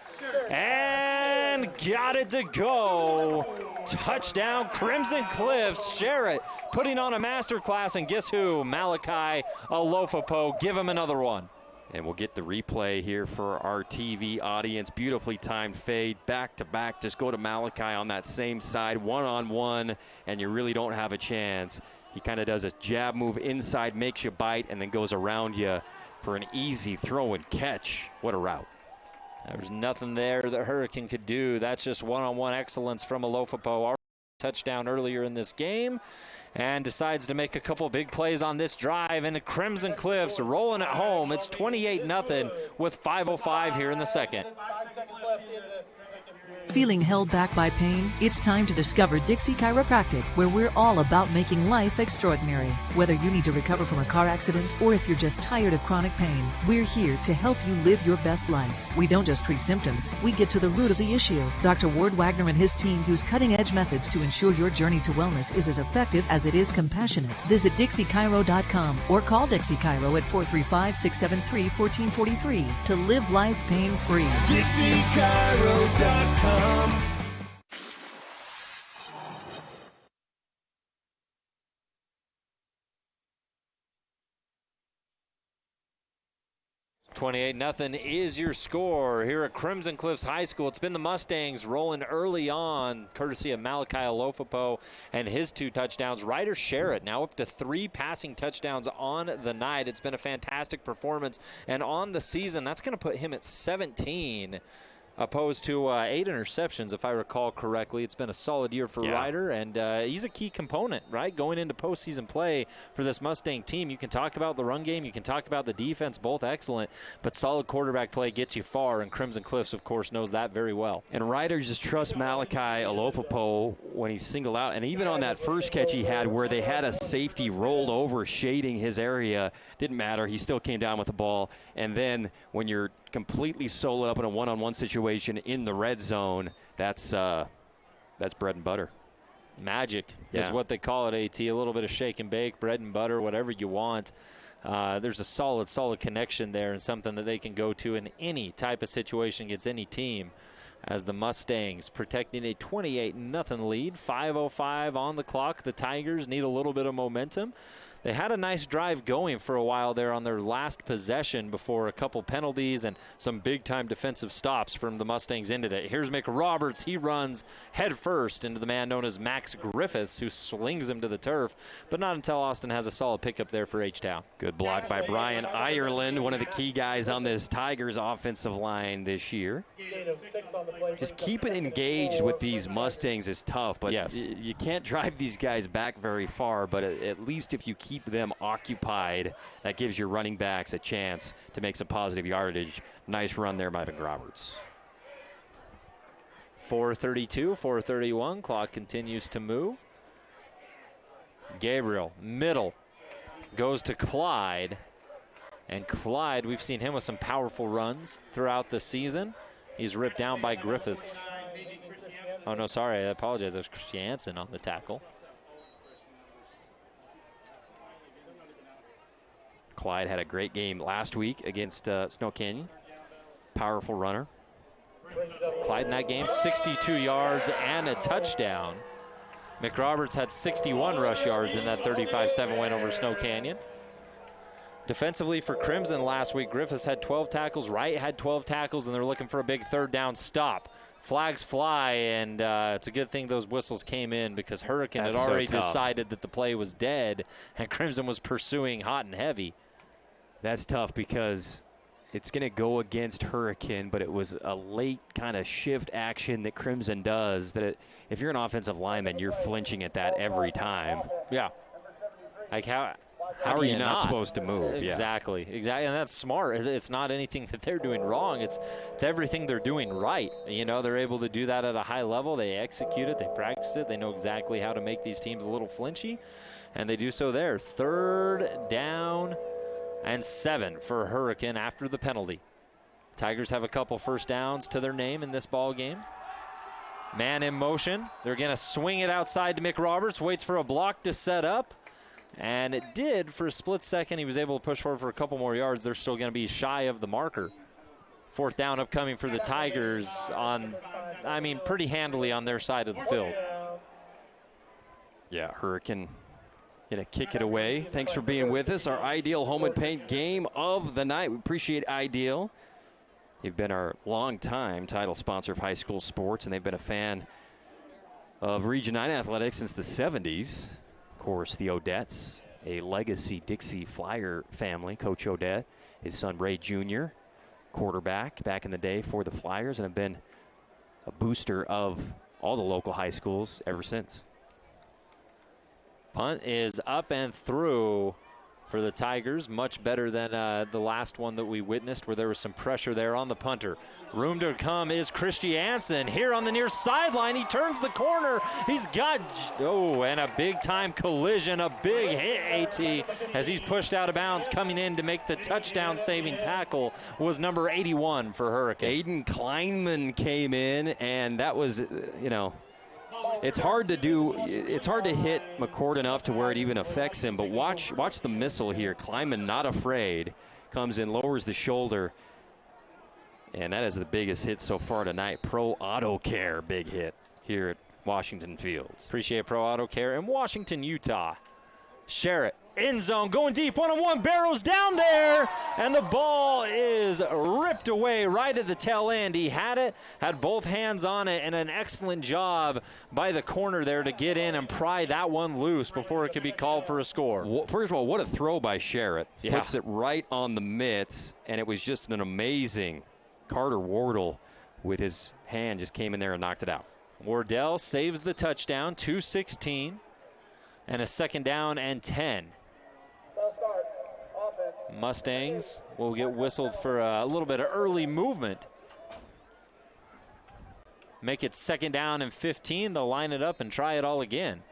and got it to go. Touchdown, Crimson Cliffs. Sherritt putting on a masterclass, and guess who? Malachi Alofapo. Give him another one. And we'll get the replay here for our TV audience. Beautifully timed fade, back-to-back. Just go to Malachi on that same side, one-on-one, and you really don't have a chance. He kind of does a jab move inside, makes you bite, and then goes around you for an easy throw and catch. What a route. There's nothing there that Hurricane could do. That's just one-on-one excellence from Alofapo. Our touchdown earlier in this game. And decides to make a couple big plays on this drive. And the Crimson Cliffs rolling at home. It's 28-0 with 5:05 here in the second. Feeling held back by pain? It's time to discover Dixie Chiropractic, where we're all about making life extraordinary. Whether you need to recover from a car accident or if you're just tired of chronic pain, we're here to help you live your best life. We don't just treat symptoms, we get to the root of the issue. Dr. Ward Wagner and his team use cutting-edge methods to ensure your journey to wellness is as effective as it is compassionate. Visit DixieChiro.com or call Dixie Chiro at 435-673-1443 to live life pain-free. DixieChiro.com. 28-0 is your score here at Crimson Cliffs High School. It's been the Mustangs rolling early on, courtesy of Malachi Alofapo and his 2 touchdowns. Ryder Sherritt now up to 3 passing touchdowns on the night. It's been a fantastic performance, and on the season, that's going to put him at 17. Opposed to 8 interceptions, if I recall correctly. It's been a solid year for Ryder, and he's a key component, right, going into postseason play for this Mustang team. You can talk about the run game, you can talk about the defense, both excellent, but solid quarterback play gets you far, and Crimson Cliffs, of course, knows that very well. And Ryder just trusts Malachi Alofapo when he's singled out, and even on that first catch he had where they had a safety rolled over shading his area, didn't matter. He still came down with the ball, and then when you're completely soloed up in a one-on-one situation in the red zone, that's bread and butter. Magic is what they call it, AT. A little bit of shake and bake, bread and butter, whatever you want. There's a solid connection there, and something that they can go to in any type of situation against any team, as the Mustangs protecting a 28-0 lead. 5:05 on the clock. The Tigers need a little bit of momentum. They had a nice drive going for a while there on their last possession before a couple penalties and some big-time defensive stops from the Mustangs ended it. Here's McRoberts. He runs head first into the man known as Max Griffiths, who slings him to the turf, but not until Austin has a solid pickup there for H-Town. Good block by Brian Ireland, one of the key guys on this Tigers offensive line this year. Just keeping engaged with these Mustangs is tough, but you can't drive these guys back very far, but at least if you keep them occupied, that gives your running backs a chance to make some positive yardage. Nice run there by McRoberts. 4:32, 4:31. Clock continues to move. Gabriel, middle, goes to Clyde. And Clyde, we've seen him with some powerful runs throughout the season. He's ripped down by Griffiths. Oh, no, sorry. I apologize. That was Christiansen on the tackle. Clyde had a great game last week against Snow Canyon. Powerful runner. Clyde in that game, 62 yards and a touchdown. McRoberts had 61 rush yards in that 35-7 win over Snow Canyon. Defensively for Crimson last week, Griffiths had 12 tackles, Wright had 12 tackles, and they're looking for a big third down stop. Flags fly, and it's a good thing those whistles came in because Hurricane had already decided that the play was dead, and Crimson was pursuing hot and heavy. That's tough because it's going to go against Hurricane, but it was a late kind of shift action that Crimson does that if you're an offensive lineman, you're flinching at that every time. Yeah. Like how are you not supposed to move? Exactly. And that's smart. It's not anything that they're doing wrong. It's everything they're doing right. You know, they're able to do that at a high level. They execute it. They practice it. They know exactly how to make these teams a little flinchy, and they do so there. 3rd down and 7 for Hurricane after the penalty. Tigers have a couple first downs to their name in this ball game. Man in motion. They're going to swing it outside to Mick Roberts. Waits for a block to set up. And it did for a split second. He was able to push forward for a couple more yards. They're still going to be shy of the marker. 4th down upcoming for the Tigers pretty handily on their side of the field. Yeah, Hurricane going to kick it away. Thanks for being with us. Our Ideal Home and Paint game of the night. We appreciate Ideal. They've been our longtime title sponsor of high school sports, and they've been a fan of Region 9 athletics since the 70s. Of course, the Odettes, a legacy Dixie Flyer family. Coach Odette, his son Ray Jr., quarterback back in the day for the Flyers, and have been a booster of all the local high schools ever since. Punt is up and through for the Tigers. Much better than the last one that we witnessed where there was some pressure there on the punter. Room to come is Christiansen here on the near sideline. He turns the corner. He's got, and a big-time collision, a big hit, AT, as he's pushed out of bounds. Coming in to make the touchdown-saving tackle was number 81 for Hurricane. Aiden Kleinman came in, and that was, it's hard to do. It's hard to hit McCord enough to where it even affects him. But watch the missile here. Kleinman not afraid. Comes in, lowers the shoulder. And that is the biggest hit so far tonight. Pro Auto Care, big hit here at Washington Fields. Appreciate Pro Auto Care in Washington, Utah. Sherritt, end zone, going deep, 1-on-1, Barrows down there, and the ball is ripped away right at the tail end. He had both hands on it, and an excellent job by the corner there to get in and pry that one loose before it could be called for a score. First of all, what a throw by Sherritt. Yeah. Puts it right on the mitts, and it was just an amazing Carter Wardle with his hand just came in there and knocked it out. Wardell saves the touchdown, 2:16, and a 2nd down and 10. Mustangs will get whistled for a little bit of early movement. Make it 2nd down and 15. They'll line it up and try it all again.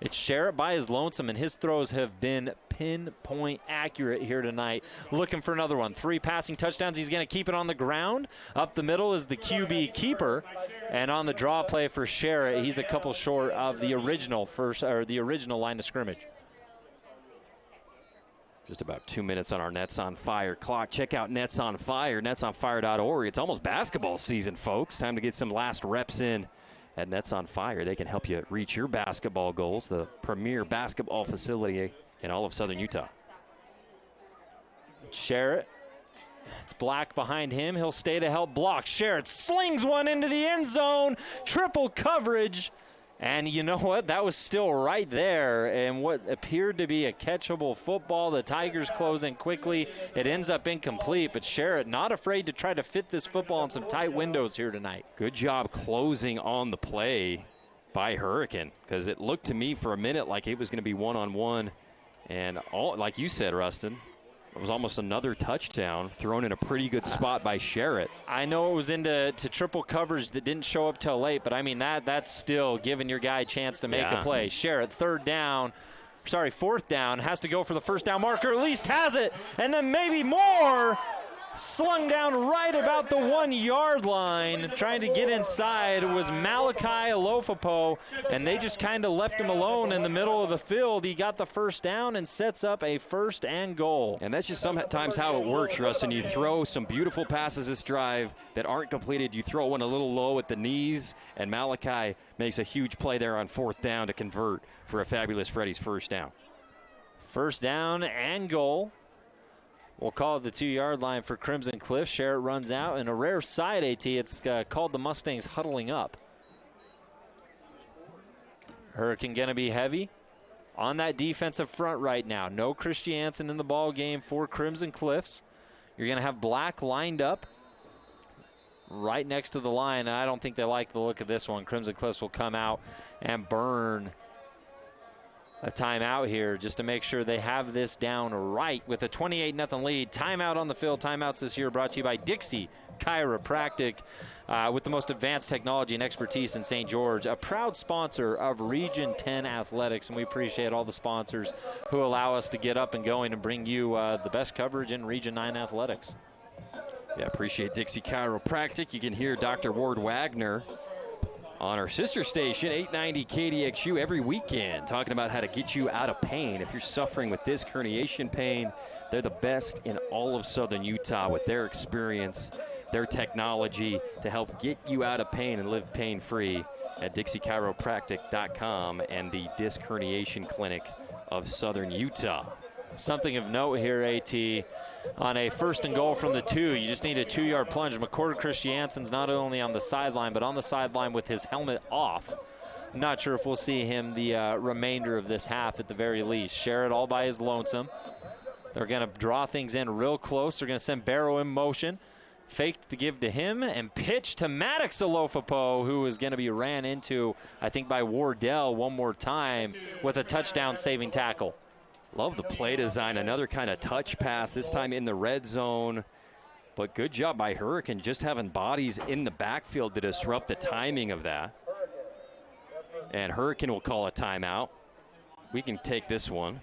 It's Sherritt by his lonesome, and his throws have been pinpoint accurate here tonight. Looking for another one. 3 passing touchdowns. He's going to keep it on the ground. Up the middle is the QB keeper, and on the draw play for Sherritt, he's a couple short of the original line of scrimmage. Just about 2 minutes on our Nets on Fire clock. Check out Nets on Fire, netsonfire.org. It's almost basketball season, folks. Time to get some last reps in at Nets on Fire. They can help you reach your basketball goals, the premier basketball facility in all of southern Utah. Sherritt, it's Black behind him. He'll stay to help block. Sherritt slings one into the end zone. Triple coverage. And you know what? That was still right there. And what appeared to be a catchable football, the Tigers close in quickly. It ends up incomplete, but Sherritt not afraid to try to fit this football in some tight windows here tonight. Good job closing on the play by Hurricane, because it looked to me for a minute like it was going to be one-on-one. And all, like you said, Rustin, it was almost another touchdown thrown in a pretty good spot by Sherritt. I know it was into triple coverage that didn't show up till late, but I mean that's still giving your guy a chance to make a play. Sherritt, 4th down, has to go for the first down marker, at least has it, and then maybe more. Slung down right about the 1-yard line. Trying to get inside was Malachi Alofapo, and they just kind of left him alone in the middle of the field. He got the first down and sets up a 1st and goal. And that's just sometimes how it works, Rustin. You throw some beautiful passes this drive that aren't completed. You throw one a little low at the knees, and Malachi makes a huge play there on 4th down to convert for a fabulous Freddy's first down. 1st down and goal We'll call it the 2-yard line for Crimson Cliff. Sherritt runs out, and a rare side, AT. It's called the Mustangs huddling up. Hurricane going to be heavy on that defensive front right now. No Christiansen in the ball game for Crimson Cliffs. You're going to have Black lined up right next to the line, and I don't think they like the look of this one. Crimson Cliffs will come out and burn a timeout here just to make sure they have this down right with a 28-0 lead. Timeout on the field. Timeouts this year brought to you by Dixie Chiropractic, with the most advanced technology and expertise in St. George, a proud sponsor of Region 10 Athletics, and we appreciate all the sponsors who allow us to get up and going and bring you the best coverage in Region 9 athletics. Yeah, appreciate Dixie Chiropractic. You can hear Dr. Ward Wagner on our sister station, 890 KDXU, every weekend, talking about how to get you out of pain. If you're suffering with disc herniation pain, they're the best in all of Southern Utah with their experience, their technology to help get you out of pain and live pain-free at DixieChiropractic.com and the Disc Herniation Clinic of Southern Utah. Something of note here, AT, on a 1st and goal from the 2, you just need a 2-yard plunge. McCord Christiansen's not only on the sideline, but on the sideline with his helmet off. I'm not sure if we'll see him the remainder of this half at the very least. Sherritt all by his lonesome. They're going to draw things in real close. They're going to send Barrow in motion. Fake to give to him and pitch to Maddox Alofapo, who is going to be ran into, I think, by Wardell one more time with a touchdown-saving tackle. Love the play design. Another kind of touch pass, this time in the red zone. But good job by Hurricane just having bodies in the backfield to disrupt the timing of that. And Hurricane will call a timeout. We can take this one.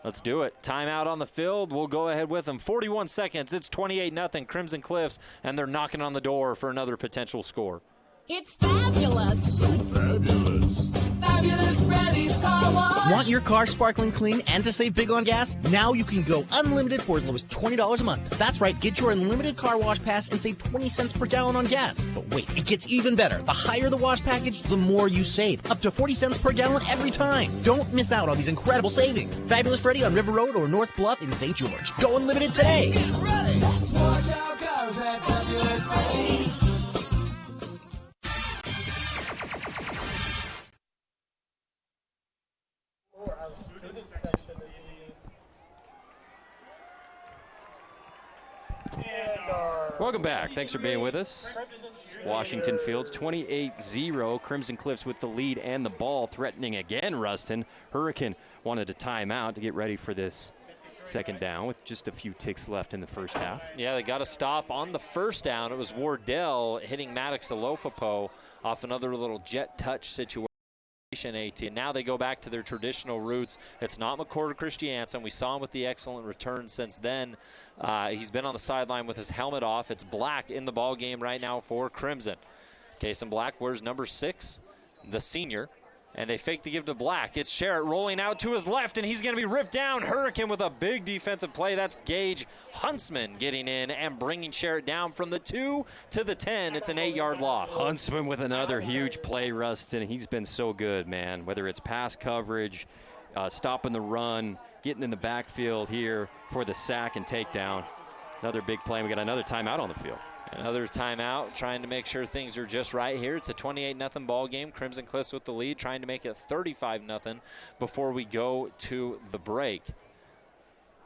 Let's do it. Timeout on the field. We'll go ahead with them. 41 seconds. It's 28-0 Crimson Cliffs, and they're knocking on the door for another potential score. It's fabulous. So fabulous. Fabulous Freddy's Car Wash. Want your car sparkling clean and to save big on gas? Now you can go unlimited for as low as $20 a month. That's right, get your unlimited car wash pass and save 20 cents per gallon on gas. But wait, it gets even better. The higher the wash package, the more you save. Up to 40 cents per gallon every time. Don't miss out on these incredible savings. Fabulous Freddy on River Road or North Bluff in St. George. Go unlimited today. Get ready. Let's wash our cars at Fabulous Freddy's. Welcome back. Thanks for being with us. Washington Fields 28-0. Crimson Cliffs with the lead and the ball, threatening again Ruston. Hurricane wanted a timeout to get ready for this second down with just a few ticks left in the first half. Yeah, they got a stop on the first down. It was Wardell hitting Maddox Alofapo off another little jet touch situation. AT. Now they go back to their traditional roots. It's not McCord Christiansen. We saw him with the excellent return since then. He's been on the sideline with his helmet off. It's Black in the ball game right now for Crimson. Kason Black wears number 6, the senior. And they fake the give to Black. It's Sherritt rolling out to his left, and he's going to be ripped down. Hurricane with a big defensive play. That's Gage Huntsman getting in and bringing Sherritt down from the 2 to the 10. It's an 8-yard loss. Huntsman with another huge play, Ruston. He's been so good, man. Whether it's pass coverage, stopping the run, getting in the backfield here for the sack and takedown. Another big play. We got another timeout on the field. Another timeout, trying to make sure things are just right here. It's a 28-0 ball game. Crimson Cliffs with the lead, trying to make it 35-0 before we go to the break.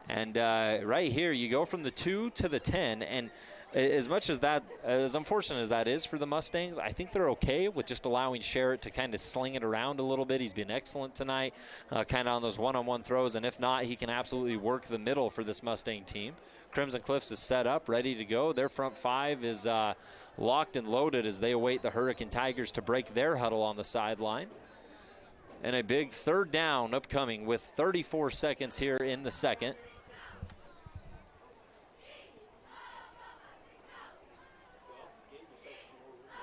And right here, you go from the 2 to the 10, and as much as that, as unfortunate as that is for the Mustangs, I think they're okay with just allowing Sherritt to kind of sling it around a little bit. He's been excellent tonight, kind of on those one-on-one throws, and if not, he can absolutely work the middle for this Mustang team. Crimson Cliffs is set up, ready to go. Their front 5 is locked and loaded as they await the Hurricane Tigers to break their huddle on the sideline. And a big third down upcoming with 34 seconds here in the second.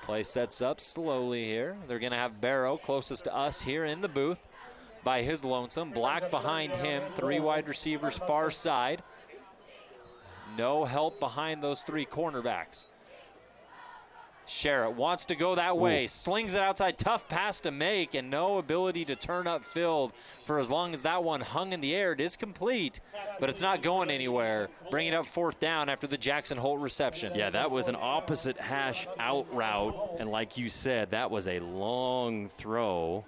Play sets up slowly here. They're going to have Barrow closest to us here in the booth by his lonesome. Black behind him, 3 wide receivers far side. No help behind those 3 cornerbacks. Sherritt wants to go that way, slings it outside, tough pass to make, and no ability to turn upfield for as long as that one hung in the air. It is complete, but it's not going anywhere. Bring it up 4th down after the Jackson Holt reception. Yeah, that was an opposite hash out route, and like you said, that was a long throw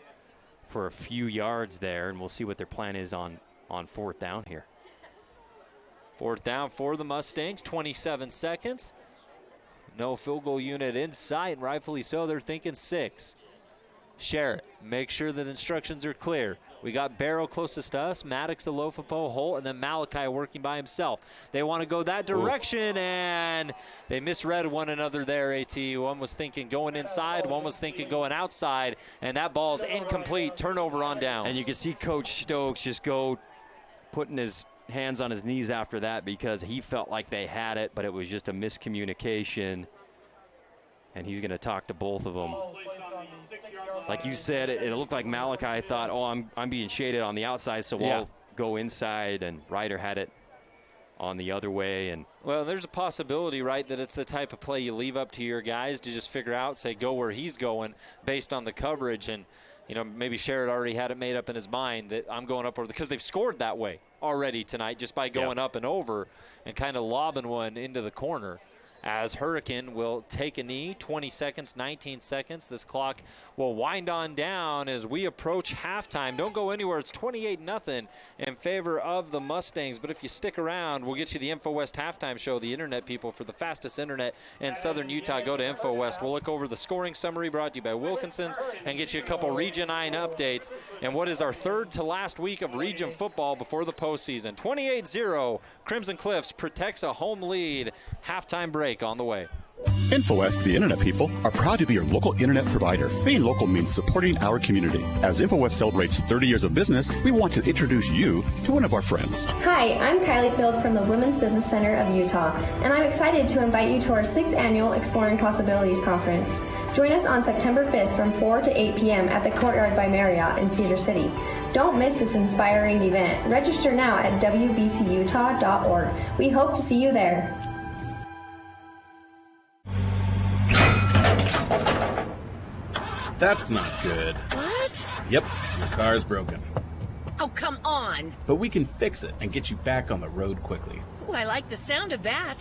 for a few yards there, and we'll see what their plan is on 4th down here. 4th down for the Mustangs, 27 seconds. No field goal unit in sight, and rightfully so. They're thinking 6. Sherritt, make sure that instructions are clear. We got Barrow closest to us, Maddox, Alofapo, Holt, and then Malachi working by himself. They want to go that direction, and they misread one another there, AT. One was thinking going inside, one was thinking going outside, and that ball's incomplete. Turnover on downs. And you can see Coach Stokes just go putting his hands on his knees after that because he felt like they had it, but it was just a miscommunication, and he's going to talk to both of them. Like you said, it looked like Malachi thought, I'm being shaded on the outside, so we'll go inside, and Ryder had it on the other way. And well, there's a possibility, right, that it's the type of play you leave up to your guys to just figure out, say, go where he's going based on the coverage. And maybe Sherritt already had it made up in his mind that I'm going up over, because they've scored that way already tonight just by going up and over and kind of lobbing one into the corner. As Hurricane will take a knee, 20 seconds, 19 seconds. This clock will wind on down as we approach halftime. Don't go anywhere. It's 28-0 in favor of the Mustangs. But if you stick around, we'll get you the InfoWest halftime show, the internet people, for the fastest internet in southern Utah. Go to InfoWest. We'll look over the scoring summary brought to you by Wilkinson's and get you a couple Region 9 updates and what is our third to last week of Region football before the postseason. 28-0, Crimson Cliffs protects a home lead. Halftime break on the way. InfoWest, the internet people, are proud to be your local internet provider. Being local means supporting our community. As InfoWest celebrates 30 years of business, we want to introduce you to one of our friends. Hi, I'm Kylie Field from the Women's Business Center of Utah, and I'm excited to invite you to our 6th annual Exploring Possibilities Conference. Join us on September 5th from 4 to 8 p.m. at the Courtyard by Marriott in Cedar City. Don't miss this inspiring event. Register now at wbcutah.org. We hope to see you there. That's not good. What? Yep, your car's broken. Oh, come on. But we can fix it and get you back on the road quickly. Ooh, I like the sound of that.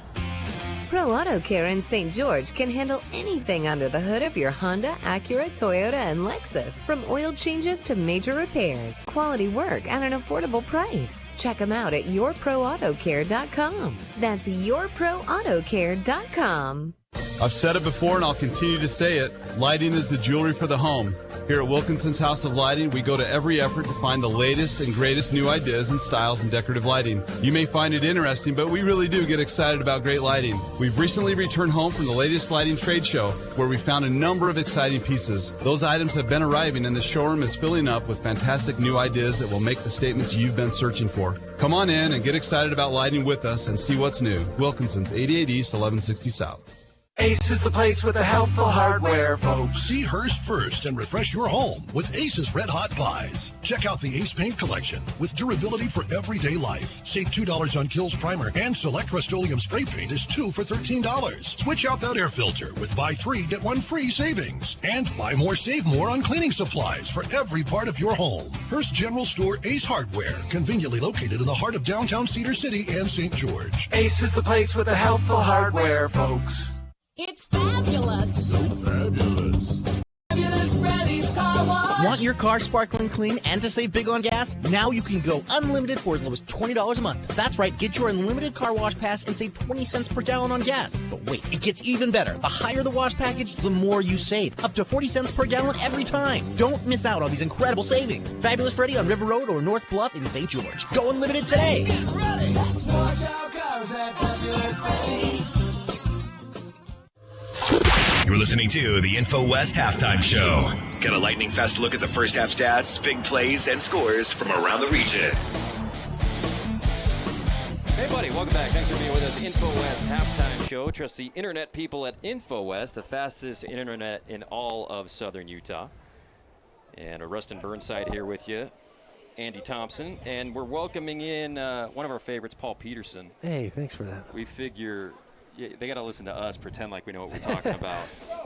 Pro Auto Care in St. George can handle anything under the hood of your Honda, Acura, Toyota, and Lexus. From oil changes to major repairs, quality work at an affordable price. Check them out at yourproautocare.com. That's yourproautocare.com. I've said it before and I'll continue to say it. Lighting is the jewelry for the home. Here at Wilkinson's House of Lighting, we go to every effort to find the latest and greatest new ideas and styles in decorative lighting. You may find it interesting, but we really do get excited about great lighting. We've recently returned home from the latest lighting trade show, where we found a number of exciting pieces. Those items have been arriving, and the showroom is filling up with fantastic new ideas that will make the statements you've been searching for. Come on in and get excited about lighting with us and see what's new. Wilkinson's, 88 East, 1160 South. Ace is the place with the helpful hardware, folks. See Hearst first and refresh your home with Ace's Red Hot Buys. Check out the Ace Paint Collection with durability for everyday life. Save $2 on Kills Primer, and select Rust-Oleum Spray Paint is 2 for $13. Switch out that air filter with buy 3, get 1 free savings. And buy more, save more on cleaning supplies for every part of your home. Hearst General Store Ace Hardware, conveniently located in the heart of downtown Cedar City and St. George. Ace is the place with the helpful hardware, folks. It's fabulous. So fabulous. Fabulous Freddy's Car Wash. Want your car sparkling clean and to save big on gas? Now you can go unlimited for as low as $20 a month. That's right, get your unlimited car wash pass and save 20 cents per gallon on gas. But wait, it gets even better. The higher the wash package, the more you save. Up to 40 cents per gallon every time. Don't miss out on these incredible savings. Fabulous Freddy on River Road or North Bluff in St. George. Go unlimited today. Get ready. Let's wash our cars at Fabulous Freddy's. You're listening to the InfoWest Halftime Show. Get a lightning fast look at the first half stats, big plays, and scores from around the region. Hey, buddy, welcome back. Thanks for being with us. InfoWest Halftime Show. Trust the internet people at InfoWest, the fastest internet in all of southern Utah. And Rustin Burnside here with you, Andy Thompson, and we're welcoming in one of our favorites, Paul Peterson. Hey, thanks for that. We figure, they got to listen to us pretend like we know what we're talking about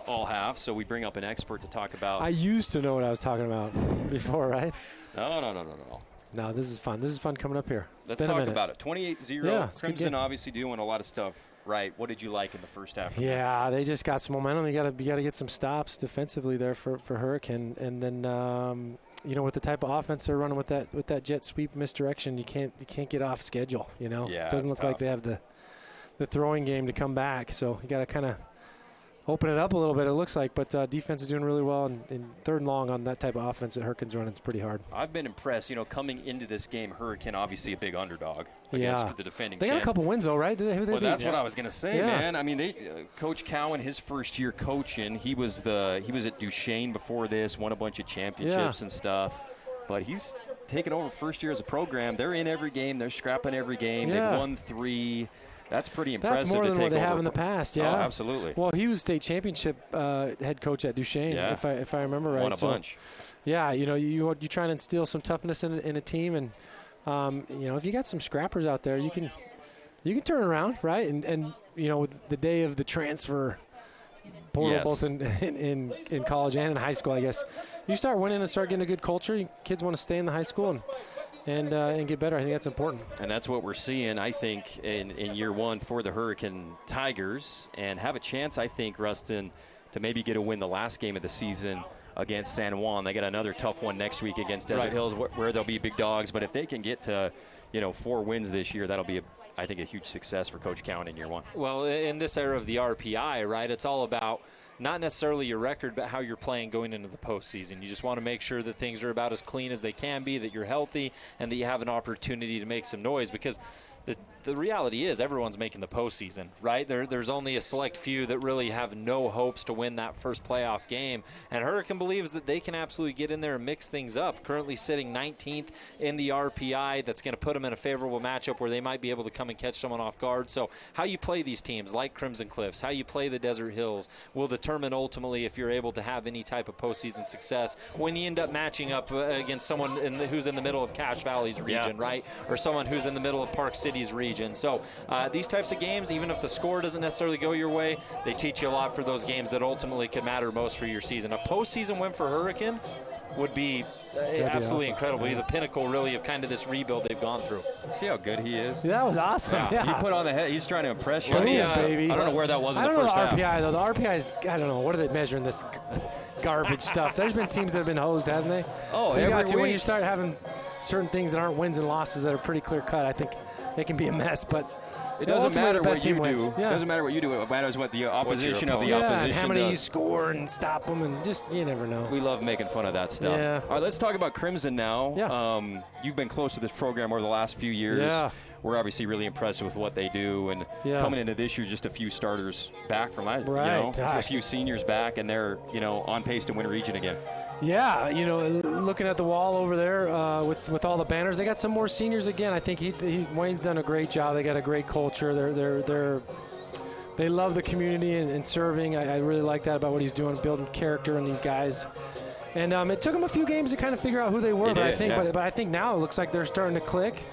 all half. So we bring up an expert to talk about. I used to know what I was talking about before, right? No. No, this is fun. This is fun coming up here. Let's talk about it. 28-0. Yeah, Crimson obviously doing a lot of stuff right. What did you like in the first half? Yeah, they just got some momentum. You got to get some stops defensively there for Hurricane, and then with the type of offense they're running with that jet sweep misdirection, you can't get off schedule. Yeah, it doesn't look like they have the throwing game to come back. So you got to kind of open it up a little bit, it looks like. But defense is doing really well, and third and long on that type of offense that Hurricane's running is pretty hard. I've been impressed. Coming into this game, Hurricane obviously a big underdog against the defending They got a couple wins, though, right? Well, that's what I was going to say, man. I mean, Coach Cowan, his first year coaching, he was at Duchesne before this, won a bunch of championships and stuff. But he's taken over first year as a program. They're in every game. They're scrapping every game. Yeah. They've won 3. That's pretty impressive. That's more than what they have in the past, yeah. Oh, absolutely. Well, he was state championship head coach at Duchesne, if I remember right. Won a bunch. Yeah, you try to instill some toughness in a team, and if you got some scrappers out there, you can turn around, right? And with the day of the transfer portal, both in college and in high school, I guess, you start winning and start getting a good culture. Kids want to stay in the high school and get better. I think that's important. And that's what we're seeing, I think, in year one for the Hurricane Tigers, and have a chance, I think, Rustin, to maybe get a win the last game of the season against San Juan. They got another tough one next week against Desert Hills where they'll be big dogs. But if they can get to 4 wins this year, that'll be, I think, a huge success for Coach Cowan in year one. Well, in this era of the RPI, right, it's all about not necessarily your record, but how you're playing going into the postseason. You just want to make sure that things are about as clean as they can be, that you're healthy, and that you have an opportunity to make some noise, because the reality is everyone's making the postseason, right? There's only a select few that really have no hopes to win that first playoff game, and Hurricane believes that they can absolutely get in there and mix things up. Currently sitting 19th in the RPI, that's going to put them in a favorable matchup where they might be able to come and catch someone off guard. So how you play these teams like Crimson Cliffs, how you play the Desert Hills, will determine ultimately if you're able to have any type of postseason success when you end up matching up against someone who's in the middle of Cache Valley's region, right? Or someone who's in the middle of Park City's region. So these types of games, even if the score doesn't necessarily go your way, they teach you a lot for those games that ultimately could matter most for your season. A postseason win for Hurricane would be absolutely incredible. The pinnacle, really, of kind of this rebuild they've gone through. See how good he is? That was awesome. Yeah. He put on the head. He's trying to impress you. Baby. I don't know where that was in the first half. I don't know the RPI, though. The RPI is, I don't know, what are they measuring this garbage stuff? There's been teams that have been hosed, hasn't they? Oh, when you start having certain things that aren't wins and losses that are pretty clear cut, I think it can be a mess, but it doesn't matter what you do. It doesn't matter what you do. It matters what the opposition of the opposition and how many does. you score and stop them, and just, you never know. We love making fun of that stuff. Yeah. All right, let's talk about Crimson now. Yeah. You've been close to this program over the last few years. Yeah. We're obviously really impressed with what they do, and coming into this year, just a few starters back from last year. Right. A few seniors back, and they're on pace to win region again. Yeah, looking at the wall over there with all the banners, they got some more seniors again. I think Wayne's done a great job. They got a great culture. They love the community and serving. I really like that about what he's doing, building character in these guys. And it took them a few games to kind of figure out who they were, but I think now it looks like they're starting to click.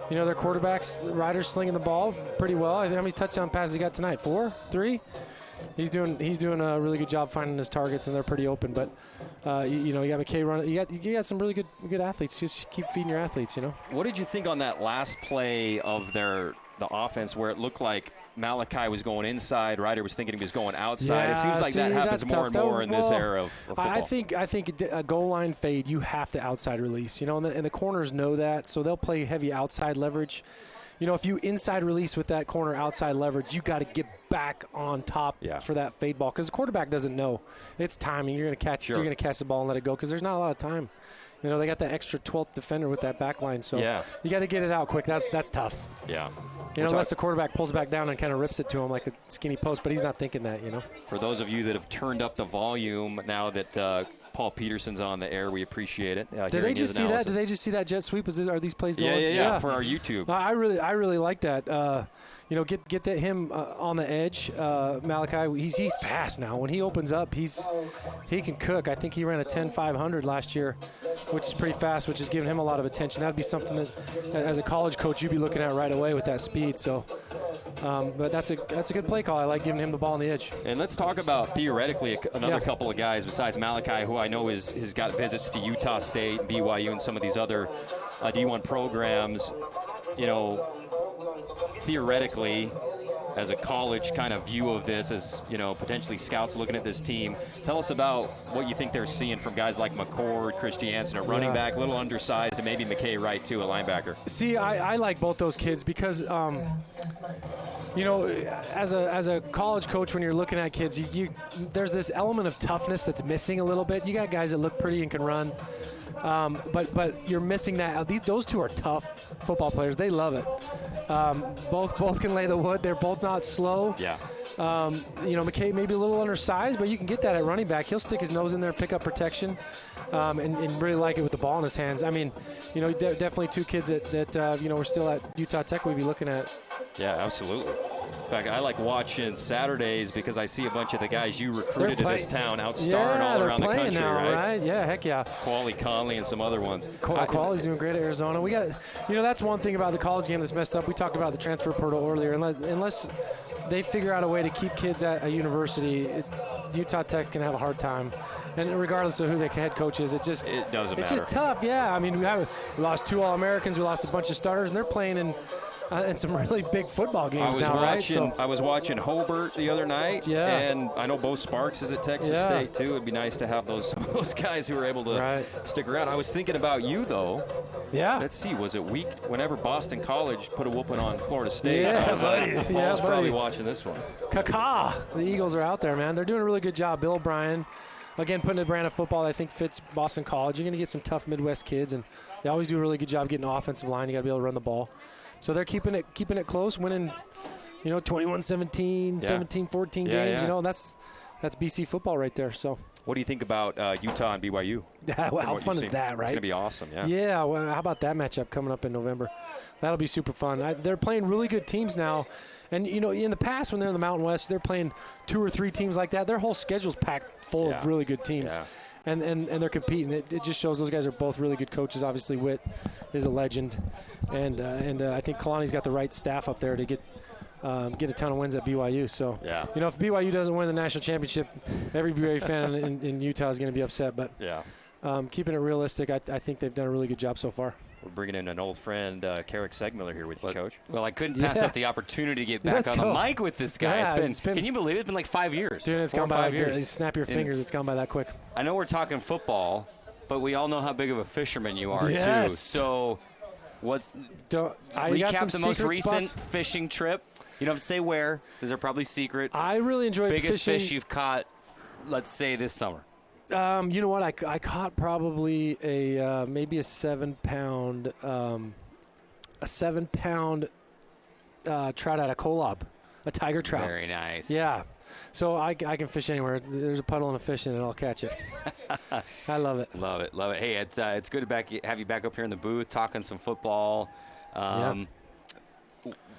Their quarterbacks, Ryder's slinging the ball pretty well. I think how many touchdown passes he got tonight? 4? 3? He's doing a really good job finding his targets, and they're pretty open. But you got McKay running. You got some really good athletes. Just keep feeding your athletes. What did you think on that last play of the offense where it looked like Malachi was going inside, Ryder was thinking he was going outside? It seems like that happens more and more in this era of football. I think a goal line fade, you have to outside release. And the corners know that, so they'll play heavy outside leverage. If you inside release with that corner outside leverage, you got to get back on top for that fade ball, because the quarterback doesn't know. It's timing. You're going to catch. You're going to catch the ball and let it go, because there's not a lot of time. They got that extra 12th defender with that back line, so you got to get it out quick. That's tough. Yeah. Unless the quarterback pulls back down and kind of rips it to him like a skinny post, but he's not thinking that. For those of you that have turned up the volume now that Paul Peterson's on the air, we appreciate it. Did they just see that? Did they just see that jet sweep? Are these plays going? Yeah, for our YouTube. I really like that. Get him on the edge. Malachi, he's fast now. When he opens up, he can cook. I think he ran a 10.500 last year, which is pretty fast, which is giving him a lot of attention. That'd be something that, as a college coach, you'd be looking at right away with that speed. So But that's a good play call. I like giving him the ball on the edge. And let's talk about theoretically another couple of guys besides Malachi, who I know has got visits to Utah State, BYU, and some of these other D1 programs. You know, theoretically, as a college kind of view of this, as potentially scouts looking at this team, tell us about what you think they're seeing from guys like McCord, Christiansen, a running back, a little undersized, and maybe McKay Wright too, a linebacker. See, I like both those kids because, as a college coach, when you're looking at kids, there's this element of toughness that's missing a little bit. You got guys that look pretty and can run. But you're missing that. Those two are tough football players. They love it. Both can lay the wood. They're both not slow. Yeah. McKay may be a little undersized, but you can get that at running back. He'll stick his nose in there, pick up protection, and really like it with the ball in his hands. I mean, definitely two kids that we're still at Utah Tech we'd be looking at. Yeah, absolutely. In fact, I like watching Saturdays because I see a bunch of the guys you recruited to this town out starring all around the country, now, right? Yeah, heck yeah. Quali Conley and some other ones. Quali's doing great at Arizona. We got, that's one thing about the college game that's messed up. We talked about the transfer portal earlier. Unless they figure out a way to keep kids at a university, Utah Tech's going to have a hard time. And regardless of who the head coach is, it doesn't matter. It's just tough, yeah. I mean, we lost 2 All-Americans. We lost a bunch of starters, and they're playing in some really big football games now, right? I was watching Hobart the other night, and I know Bo Sparks is at Texas State, too. It'd be nice to have those guys who are able to stick around. I was thinking about you, though. Yeah. Let's see, was it whenever Boston College put a whooping on Florida State? Yeah, Paul's probably watching this one. The Eagles are out there, man. They're doing a really good job. Bill O'Brien, again, putting a brand of football that I think fits Boston College. You're going to get some tough Midwest kids, and they always do a really good job getting an offensive line. You got to be able to run the ball. So they're keeping it close, winning, 21-17, 17-14 games. Yeah. That's BC football right there. So, what do you think about Utah and BYU? Well, how fun is that, right? It's gonna be awesome. Yeah. Yeah. Well, how about that matchup coming up in November? That'll be super fun. They're playing really good teams now, and in the past when they're in the Mountain West, they're playing 2 or 3 teams like that. Their whole schedule's packed full of really good teams. Yeah. And they're competing. It just shows those guys are both really good coaches. Obviously, Witt is a legend, and I think Kalani's got the right staff up there to get a ton of wins at BYU. So, if BYU doesn't win the national championship, every BYU fan in Utah is going to be upset. But keeping it realistic, I think they've done a really good job so far. We're bringing in an old friend, Carrick Segmiller, here with you, Coach. Well, I couldn't pass up the opportunity to get back on the mic with this guy. Yeah, it's been, can you believe it? It's been like 5 years. Dude, it's gone by 5 years. You snap your fingers, it's gone by that quick. I know we're talking football, but we all know how big of a fisherman you are, too. So recap the most recent fishing trip. You don't have to say where, because they're probably secret. I really enjoyed biggest fishing. Fish you've caught, let's say, this summer. You know what? I caught probably maybe a 7-pound trout out of Kolob, a tiger trout. Very nice. Yeah. So I can fish anywhere. There's a puddle and a fish in it, I'll catch it. I love it. Love it. Hey, it's good to have you back up here in the booth talking some football.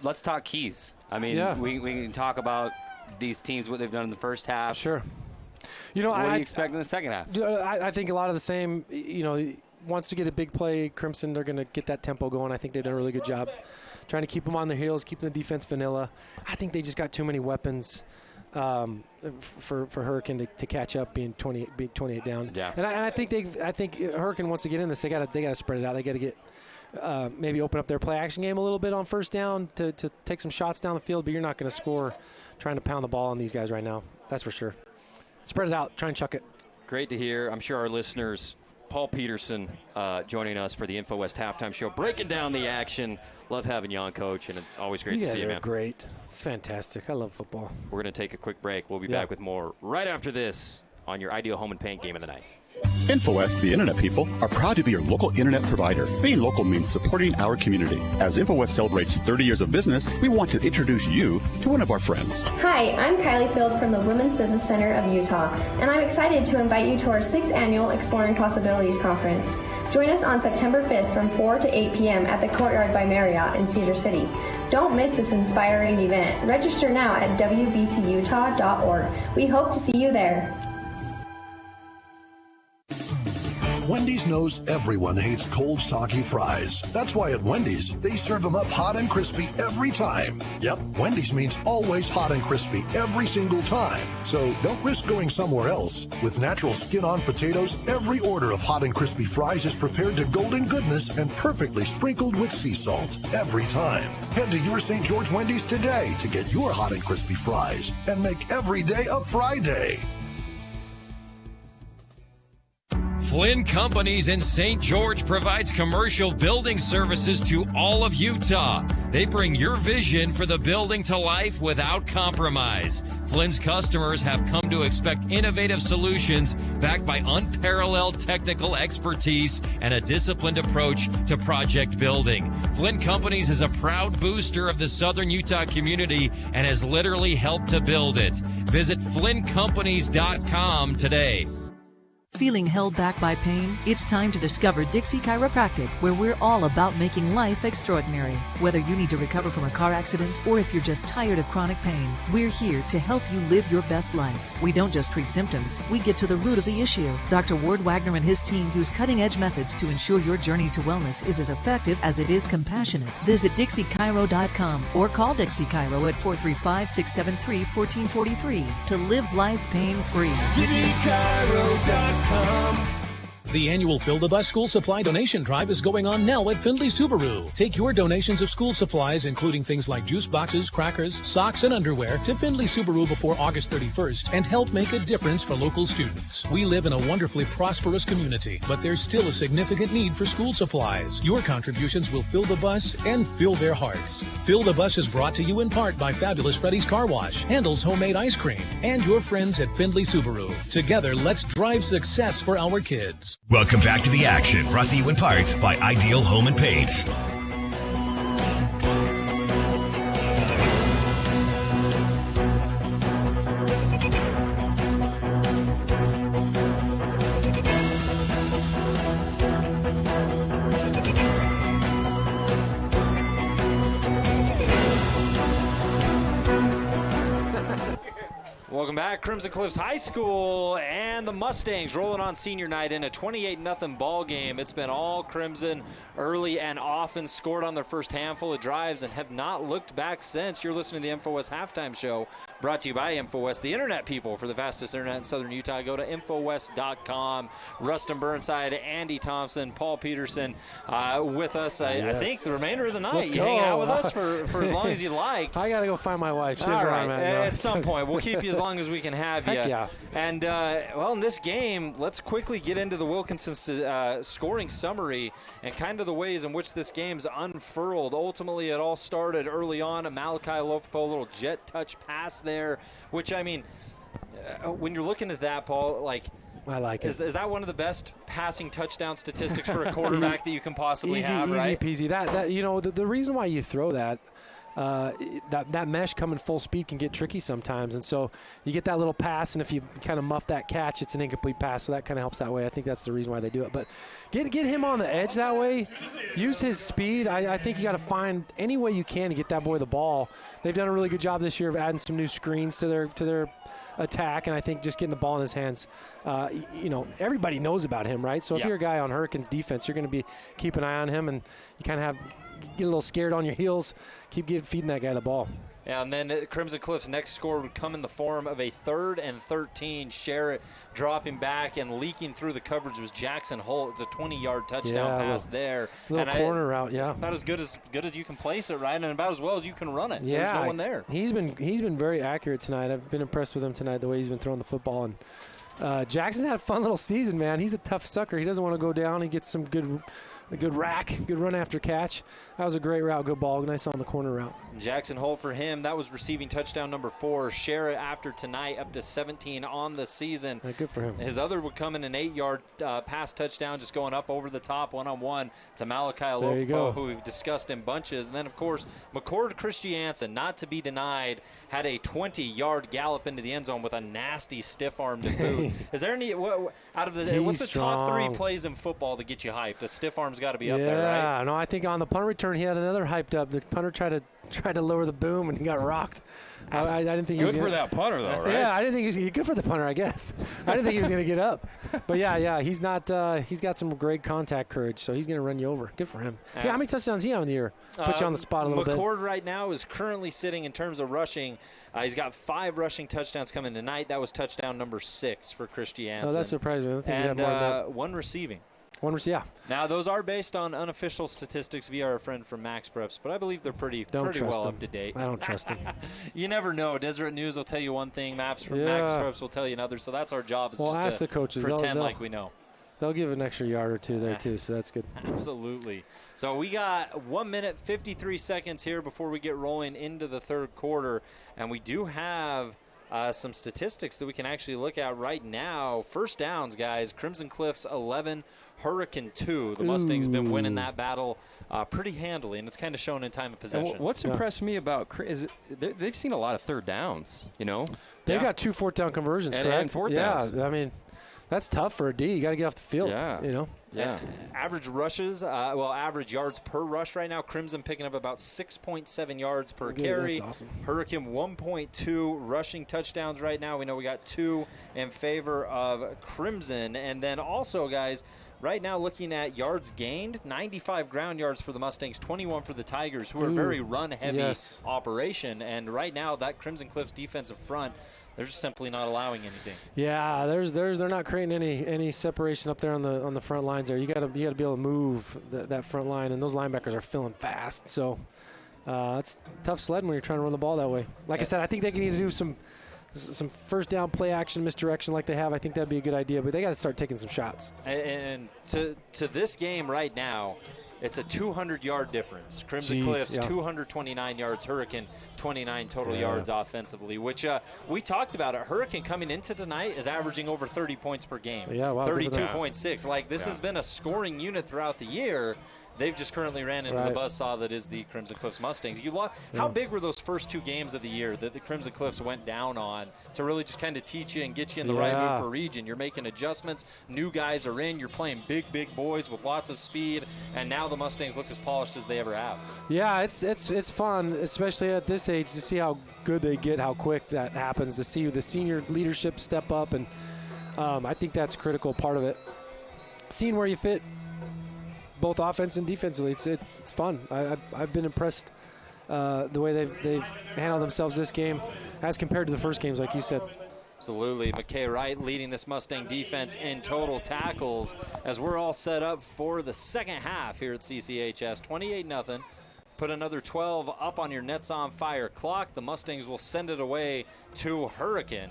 Let's talk keys. I mean, we can talk about these teams, what they've done in the first half. Sure. What do you expect in the second half? I think a lot of the same. Once you get a big play, Crimson, they're going to get that tempo going. I think they've done a really good job trying to keep them on their heels, keeping the defense vanilla. I think they just got too many weapons for Hurricane to catch up, being 28 down. Yeah. And I think Hurricane wants to get in this. They got to spread it out. They got to get maybe open up their play action game a little bit on first down to take some shots down the field. But you're not going to score trying to pound the ball on these guys right now. That's for sure. Spread it out. Try and chuck it. Great to hear. I'm sure our listeners, Paul Peterson, joining us for the InfoWest Halftime Show, breaking down the action. Love having you on, Coach, and it's always great to see you, man. You guys are great. It's fantastic. I love football. We're going to take a quick break. We'll be back with more right after this on your Ideal Home and Paint Game of the Night. InfoWest, the Internet people, are proud to be your local Internet provider. Being local means supporting our community. As InfoWest celebrates 30 years of business, we want to introduce you to one of our friends. Hi, I'm Kylie Field from the Women's Business Center of Utah, and I'm excited to invite you to our 6th annual Exploring Possibilities Conference. Join us on September 5th from 4 to 8 p.m. at the Courtyard by Marriott in Cedar City. Don't miss this inspiring event. Register now at wbcutah.org. We hope to see you there. Wendy's knows everyone hates cold, soggy fries. That's why at Wendy's, they serve them up hot and crispy every time. Yep, Wendy's means always hot and crispy every single time. So don't risk going somewhere else. With natural skin-on potatoes, every order of hot and crispy fries is prepared to golden goodness and perfectly sprinkled with sea salt every time. Head to your St. George Wendy's today to get your hot and crispy fries and make every day a Friday. Flynn Companies in St. George provides commercial building services to all of Utah. They bring your vision for the building to life without compromise. Flynn's customers have come to expect innovative solutions backed by unparalleled technical expertise and a disciplined approach to project building. Flynn Companies is a proud booster of the Southern Utah community and has literally helped to build it. Visit FlynnCompanies.com today. Feeling held back by pain? It's time to discover Dixie Chiropractic, where we're all about making life extraordinary. Whether you need to recover from a car accident or if you're just tired of chronic pain, we're here to help you live your best life. We don't just treat symptoms, we get to the root of the issue. Dr. Ward Wagner and his team use cutting-edge methods to ensure your journey to wellness is as effective as it is compassionate. Visit DixieChiro.com or call Dixie Chiro at 435-673-1443 to live life pain-free. DixieChiro.com. The annual Fill the Bus school supply donation drive is going on now at Findlay Subaru. Take your donations of school supplies, including things like juice boxes, crackers, socks, and underwear, to Findlay Subaru before August 31st and help make a difference for local students. We live in a wonderfully prosperous community, but there's still a significant need for school supplies. Your contributions will fill the bus and fill their hearts. Fill the Bus is brought to you in part by Fabulous Freddy's Car Wash, Handel's Homemade Ice Cream, and your friends at Findlay Subaru. Together, let's drive success for our kids. Welcome back to the action, brought to you in part by Ideal Home and Paint. Welcome back. Crimson Cliffs High School and the Mustangs rolling on senior night in a 28-0 ball game. It's been all Crimson early and often, scored on their first handful of drives and have not looked back since. You're listening to the InfoWest Halftime Show, brought to you by InfoWest, the internet people for the fastest internet in Southern Utah. Go to InfoWest.com. Rustin Burnside, Andy Thompson, Paul Peterson with us, I think, the remainder of the night. Let's you go. hang out with us for as long as you like. I got to go find my wife. She's all where right. I'm at. At some point. We'll keep you as long as we can have you. Heck yeah. And, well, in this game, let's quickly get into the Wilkinson's scoring summary and kind of the ways in which this game's unfurled. Ultimately, it all started early on. A Malachi Lofopo, a little jet touch pass there, which, I mean, when you're looking at that, Paul, like, I like it. Is that one of the best passing touchdown statistics for a quarterback that you can possibly have, right? Easy peasy. That you know, the reason why you throw that, that mesh coming full speed can get tricky sometimes. And so you get that little pass, and if you kind of muff that catch, it's an incomplete pass. So that kind of helps that way. I think that's the reason why they do it. But get him on the edge that way. Use his speed. I think you got to find any way you can to get that boy the ball. They've done a really good job this year of adding some new screens to their attack, and I think just getting the ball in his hands, you know, everybody knows about him, right? So if you're a guy on Hurricanes defense, you're going to be keep an eye on him, and you kind of get a little scared on your heels, keep feeding that guy the ball. Yeah, and then Crimson Cliff's next score would come in the form of a 3rd and 13. Sherritt dropping back and leaking through the coverage was Jackson Holt. It's a 20-yard touchdown pass there. Little corner route, yeah. About as good as you can place it, right, and about as well as you can run it. Yeah, there's no one there. He's been very accurate tonight. I've been impressed with him tonight, the way he's been throwing the football. And Jackson had a fun little season, man. He's a tough sucker. He doesn't want to go down. He gets some a good rack, good run after catch. That was a great route, good ball, nice on the corner route. Jackson Holt for him, that was receiving touchdown number 4. Sherritt after tonight up to 17 on the season. Good for him. His other would come in an 8-yard pass touchdown, just going up over the top one-on-one to Malachi Lofopo, who we've discussed in bunches. And then, of course, McCord Christiansen, not to be denied, had a 20-yard gallop into the end zone with a nasty stiff arm to boot. Is there any out of what's the top 3 plays in football that get you hyped? The stiff arm's got to be up there, right? Yeah, no, I think on the punt return he had another hyped up. The punter tried to lower the boom and he got rocked. I didn't think he was good for that punter though, right? Yeah, I didn't think he was gonna, good for the punter, I guess. I didn't think he was going to get up. But yeah, he's not. He's got some great contact courage, so he's going to run you over. Good for him. Yeah, how many touchdowns he have in the year? Put you on the spot a little bit. McCord right now is currently sitting in terms of rushing. He's got 5 rushing touchdowns coming tonight. That was touchdown number 6 for Christiansen. Oh, that surprised me. I think he had more than that. 1 receiving. Yeah. Now, those are based on unofficial statistics via our friend from Max Preps, but I believe they're pretty well up to date. I don't trust him. You never know. Deseret News will tell you one thing. Max Preps will tell you another. So that's our job. Is just ask to the coaches. Pretend like we know. They'll give an extra yard or 2 there, too, so that's good. Absolutely. So we got 1 minute, 53 seconds here before we get rolling into the third quarter, and we do have some statistics that we can actually look at right now. First downs, guys. Crimson Cliffs 11, Hurricane 2. The Mustangs been winning that battle pretty handily, and it's kind of shown in time of possession. What's impressed me about is they've seen a lot of third downs, They've got 2 fourth-down conversions, correct? And fourth downs. Yeah, I mean, that's tough for a D. You got to get off the field, Yeah. Average rushes, average yards per rush right now. Crimson picking up about 6.7 yards per carry. That's awesome. Hurricane 1.2 rushing touchdowns right now. We know we got 2 in favor of Crimson. And then also, guys, right now looking at yards gained, 95 ground yards for the Mustangs, 21 for the Tigers, who are a very run-heavy operation. And right now that Crimson Cliffs defensive front, they're just simply not allowing anything. Yeah, they're not creating any separation up there on the front lines there. You got to be able to move that front line, and those linebackers are filling fast. So it's tough sledding when you're trying to run the ball that way. Like I said, I think they need to do some first down play action misdirection like they have. I think that'd be a good idea, but they got to start taking some shots. And to this game right now, it's a 200-yard difference. Crimson Cliffs, 229 yards. Hurricane, 29 total yards offensively, which we talked about it. Hurricane coming into tonight is averaging over 30 points per game. Yeah, wow, 32.6. Like, this has been a scoring unit throughout the year. They've just currently ran into the buzzsaw that is the Crimson Cliffs Mustangs. How big were those first 2 games of the year that the Crimson Cliffs went down on to really just kind of teach you and get you in the right mood for region? You're making adjustments. New guys are in. You're playing big boys with lots of speed, and now the Mustangs look as polished as they ever have. Yeah, it's fun, especially at this age, to see how good they get, how quick that happens, to see the senior leadership step up, and I think that's a critical part of it. Seeing where you fit both offense and defensively, it's fun. I've been impressed the way they've handled themselves this game as compared to the first games, like you said. Absolutely. McKay Wright leading this Mustang defense in total tackles as we're all set up for the second half here at CCHS. 28-0. Put another 12 up on your Nets on Fire clock. The Mustangs will send it away to Hurricane.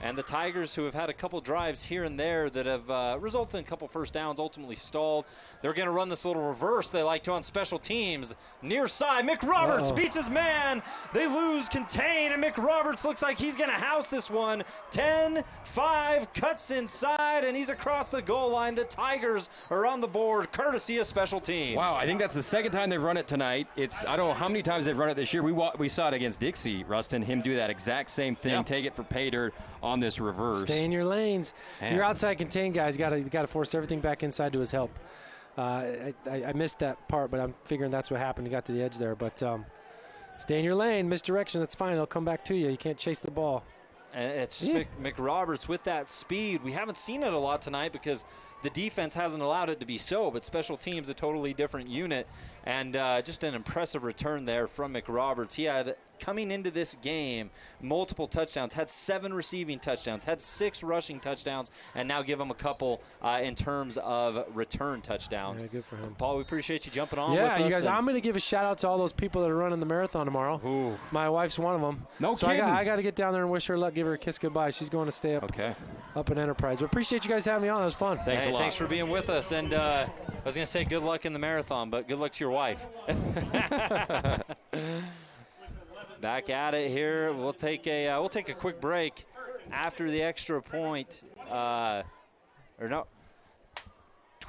And the Tigers, who have had a couple drives here and there that have resulted in a couple first downs, ultimately stalled. They're going to run this little reverse they like to on special teams. Near side, Mick Roberts beats his man. They lose, contain, and Mick Roberts looks like he's going to house this one. 10-5, cuts inside, and he's across the goal line. The Tigers are on the board, courtesy of special teams. Wow, I think that's the second time they've run it tonight. I don't know how many times they've run it this year. We saw it against Dixie, Rustin, him do that exact same thing, take it for pay dirt on this reverse. Stay in your lanes. Man. Your outside contain guys got to force everything back inside to his help. I missed that part, but I'm figuring that's what happened. He got to the edge there. But stay in your lane. Misdirection, that's fine. They'll come back to you. You can't chase the ball. And it's just Mick Roberts with that speed. We haven't seen it a lot tonight because the defense hasn't allowed it to be so, but special teams, a totally different unit. And just an impressive return there from Mick Roberts. He had, coming into this game, multiple touchdowns, had 7 receiving touchdowns, had 6 rushing touchdowns, and now give him a couple in terms of return touchdowns. Yeah, good for him. Paul, we appreciate you jumping on with us. Yeah, you guys, I'm going to give a shout-out to all those people that are running the marathon tomorrow. Ooh. My wife's one of them. No so kidding. I got to get down there and wish her luck, give her a kiss goodbye. She's going to stay up in Enterprise. But appreciate you guys having me on. That was fun. Thanks a lot. Thanks for being with us. And I was going to say good luck in the marathon, but good luck to your wife. Back at it here. We'll take a quick break after the extra point. 20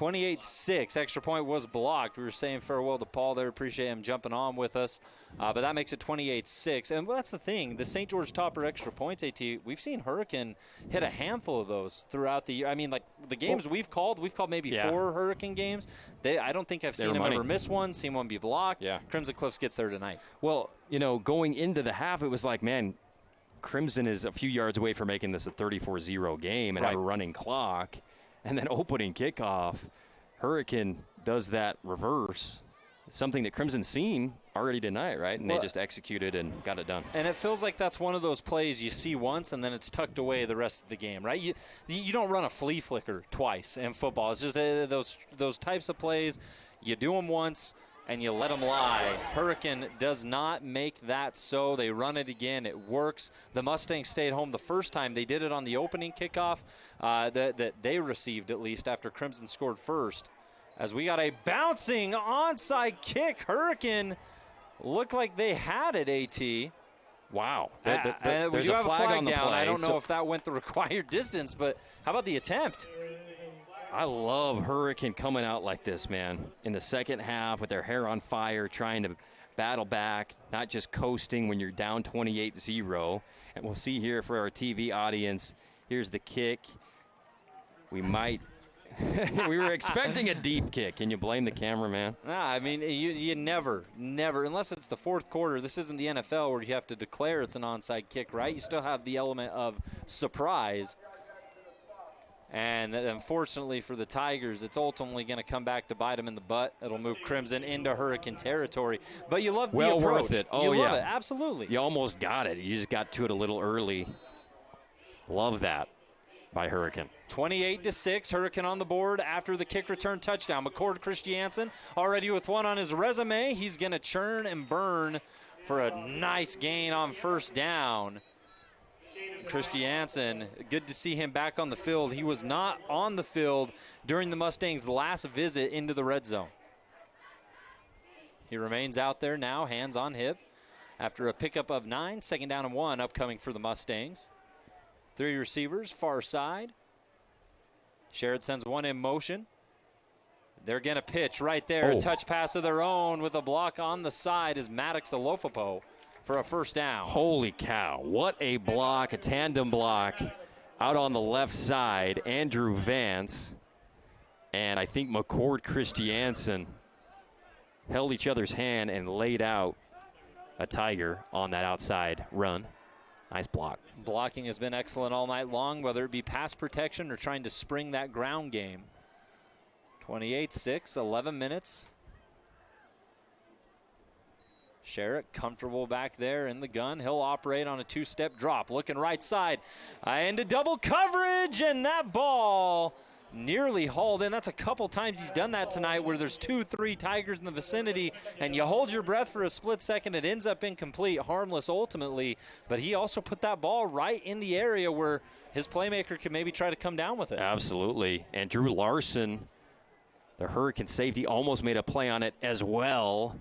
28-6. Extra point was blocked. We were saying farewell to Paul there. Appreciate him jumping on with us. But that makes it 28-6. And that's the thing. The St. George Topper extra points, AT, we've seen Hurricane hit a handful of those throughout the year. I mean, like the games we've called maybe 4 Hurricane games. I don't think I've seen him ever miss one, seen one be blocked. Yeah. Crimson Cliffs gets there tonight. Well, going into the half, it was like, man, Crimson is a few yards away from making this a 34-0 game and have a running clock. And then opening kickoff, Hurricane does that reverse, something that Crimson's seen already tonight, right? And they just executed and got it done. And it feels like that's one of those plays you see once and then it's tucked away the rest of the game, right? You don't run a flea flicker twice in football. It's just those types of plays. You do them once and you let them lie. Hurricane does not make that so. They run it again. It works. The Mustangs stayed home the first time. They did it on the opening kickoff that they received, at least, after Crimson scored first. As we got a bouncing onside kick. Hurricane looked like they had it, AT. Wow. We There's do a have flag a flag on the down. play. I don't know if that went the required distance, but how about the attempt? I love Hurricane coming out like this, man, in the second half with their hair on fire, trying to battle back, not just coasting when you're down 28-0. And we'll see here for our TV audience, here's the kick. We were expecting a deep kick. Can you blame the cameraman? Nah, I mean, you never, unless it's the fourth quarter. This isn't the NFL where you have to declare it's an onside kick, right? You still have the element of surprise. And unfortunately for the Tigers, it's ultimately going to come back to bite them in the butt. It'll move Crimson into Hurricane territory. But you love the approach. Well worth it. Oh, you love yeah. it, absolutely. You almost got it. You just got to it a little early. Love that by Hurricane. 28-6, Hurricane on the board after the kick return touchdown. McCord Christiansen already with one on his resume. He's going to churn and burn for a nice gain on first down. Christiansen, good to see him back on the field. He was not on the field during the Mustangs' last visit into the red zone. He remains out there now, hands on hip, after a pickup of 9, 2nd down and 1 upcoming for the Mustangs. 3 receivers, far side. Sherrod sends one in motion. They're going to pitch right there. A touch pass of their own with a block on the side is Maddox Alofopo for a first down. Holy cow. What a block, a tandem block out on the left side. Andrew Vance and I think McCord Christiansen held each other's hand and laid out a Tiger on that outside run. Nice block. Blocking has been excellent all night long, whether it be pass protection or trying to spring that ground game. 28-6, 11 minutes. Sherritt comfortable back there in the gun. He'll operate on a 2-step drop. Looking right side into double coverage, and that ball nearly hauled in. That's a couple times he's done that tonight where there's 2-3 Tigers in the vicinity, and you hold your breath for a split second. It ends up incomplete, harmless ultimately, but he also put that ball right in the area where his playmaker could maybe try to come down with it. Absolutely. And Drew Larson, the Hurricane safety, almost made a play on it as well.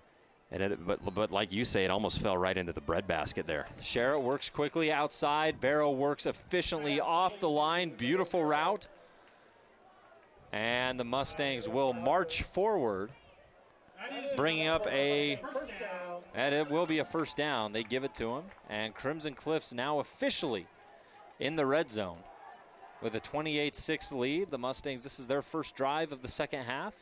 But like you say, it almost fell right into the breadbasket there. Sherritt works quickly outside. Barrow works efficiently off the line. Beautiful route. And the Mustangs will march forward, bringing up and it will be a first down. They give it to him. And Crimson Cliffs now officially in the red zone with a 28-6 lead. The Mustangs, this is their first drive of the second half.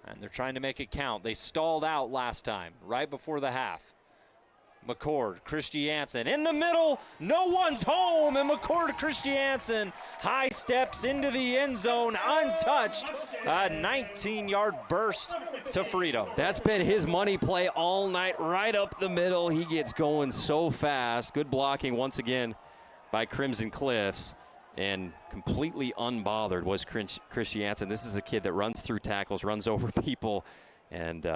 And they're trying to make it count. They stalled out last time, right before the half. McCord, Christiansen in the middle. No one's home, and McCord Christiansen high steps into the end zone untouched. A 19-yard burst to freedom. That's been his money play all night, right up the middle. He gets going so fast. Good blocking once again by Crimson Cliffs. And completely unbothered was Christiansen. This is a kid that runs through tackles, runs over people, and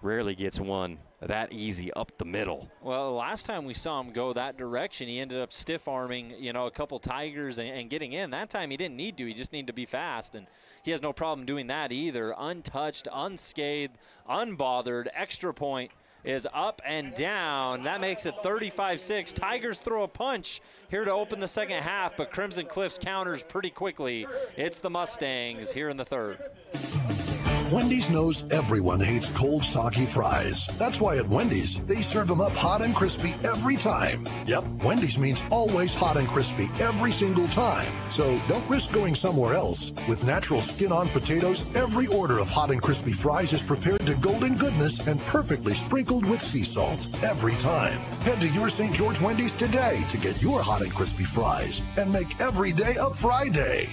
rarely gets one that easy up the middle. Well, last time we saw him go that direction, he ended up stiff-arming, a couple Tigers and getting in. That time he didn't need to. He just needed to be fast, and he has no problem doing that either. Untouched, unscathed, unbothered, extra point is up and down. That makes it 35-6. Tigers throw a punch here to open the second half, but Crimson Cliffs counters pretty quickly. It's the Mustangs here in the third. Wendy's knows everyone hates cold, soggy fries. That's why at Wendy's, they serve them up hot and crispy every time. Yep, Wendy's means always hot and crispy every single time. So don't risk going somewhere else. With natural skin-on potatoes, every order of hot and crispy fries is prepared to golden goodness and perfectly sprinkled with sea salt every time. Head to your St. George Wendy's today to get your hot and crispy fries and make every day a fry day.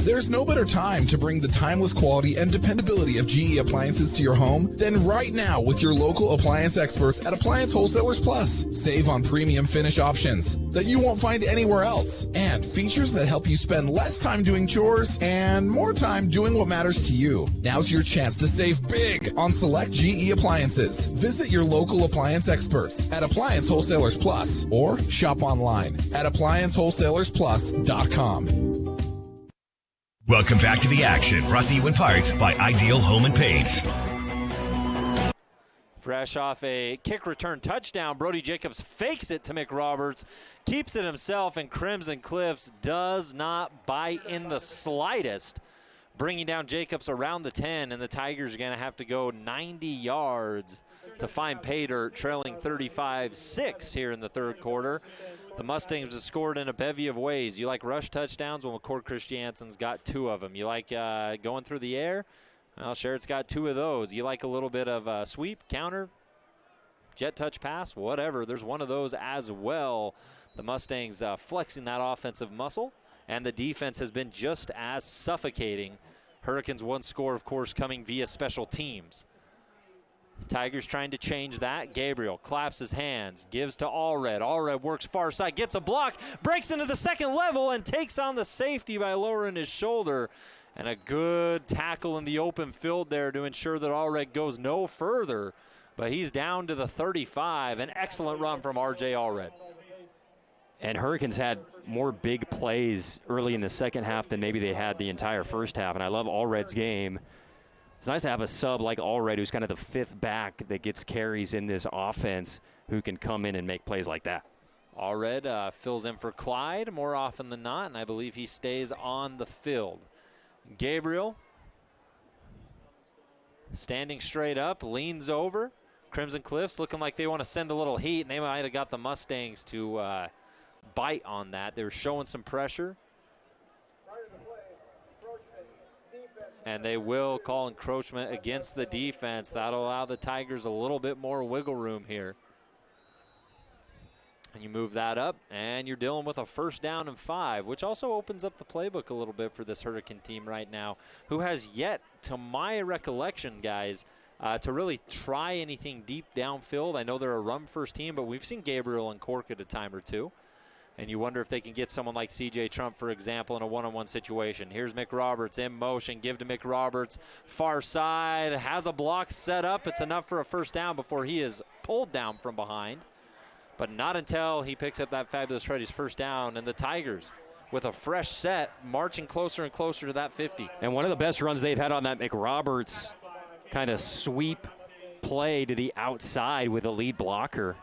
There's no better time to bring the timeless quality and dependability of GE appliances to your home than right now with your local appliance experts at Appliance Wholesalers Plus. Save on premium finish options that you won't find anywhere else, and features that help you spend less time doing chores and more time doing what matters to you. Now's your chance to save big on select GE appliances. Visit your local appliance experts at Appliance Wholesalers Plus or shop online at ApplianceWholesalersPlus.com. Welcome back to the action, brought to you in part by Ideal Home and Paint. Fresh off a kick return touchdown, Brody Jacobs fakes it to McRoberts, keeps it himself, and Crimson Cliffs does not bite in the slightest, bringing down Jacobs around the 10, and the Tigers are going to have to go 90 yards to find pay dirt, trailing 35-6 here in the third quarter. The Mustangs have scored in a bevy of ways. You like rush touchdowns? Well, McCord Christiansen's got 2 of them. You like going through the air? Well, Sherritt's got 2 of those. You like a little bit of sweep, counter, jet touch pass, whatever. There's one of those as well. The Mustangs flexing that offensive muscle, and the defense has been just as suffocating. Hurricanes one score, of course, coming via special teams. Tigers trying to change that. Gabriel claps his hands, gives to Allred. Allred works far side, gets a block, breaks into the second level, and takes on the safety by lowering his shoulder. And a good tackle in the open field there to ensure that Allred goes no further. But he's down to the 35. An excellent run from R.J. Allred. And Hurricanes had more big plays early in the second half than maybe they had the entire first half. And I love Allred's game. It's nice to have a sub like Allred, who's kind of the 5th back that gets carries in this offense, who can come in and make plays like that. Allred fills in for Clyde more often than not, and I believe he stays on the field. Gabriel standing straight up, leans over. Crimson Cliffs looking like they want to send a little heat, and they might have got the Mustangs to bite on that. They were showing some pressure. And they will call encroachment against the defense. That'll allow the Tigers a little bit more wiggle room here. And you move that up, and you're dealing with a 1st down and 5, which also opens up the playbook a little bit for this Hurricane team right now, who has yet, to my recollection, guys, to really try anything deep downfield. I know they're a run-first team, but we've seen Gabriel and Cork at a time or two. And you wonder if they can get someone like C.J. Trump, for example, in a one-on-one situation. Here's McRoberts in motion. Give to McRoberts. Far side. Has a block set up. It's enough for a 1st down before he is pulled down from behind. But not until he picks up that fabulous Freddy's 1st down. And the Tigers, with a fresh set, marching closer and closer to that 50. And one of the best runs they've had on that McRoberts kind of sweep play to the outside with a lead blocker.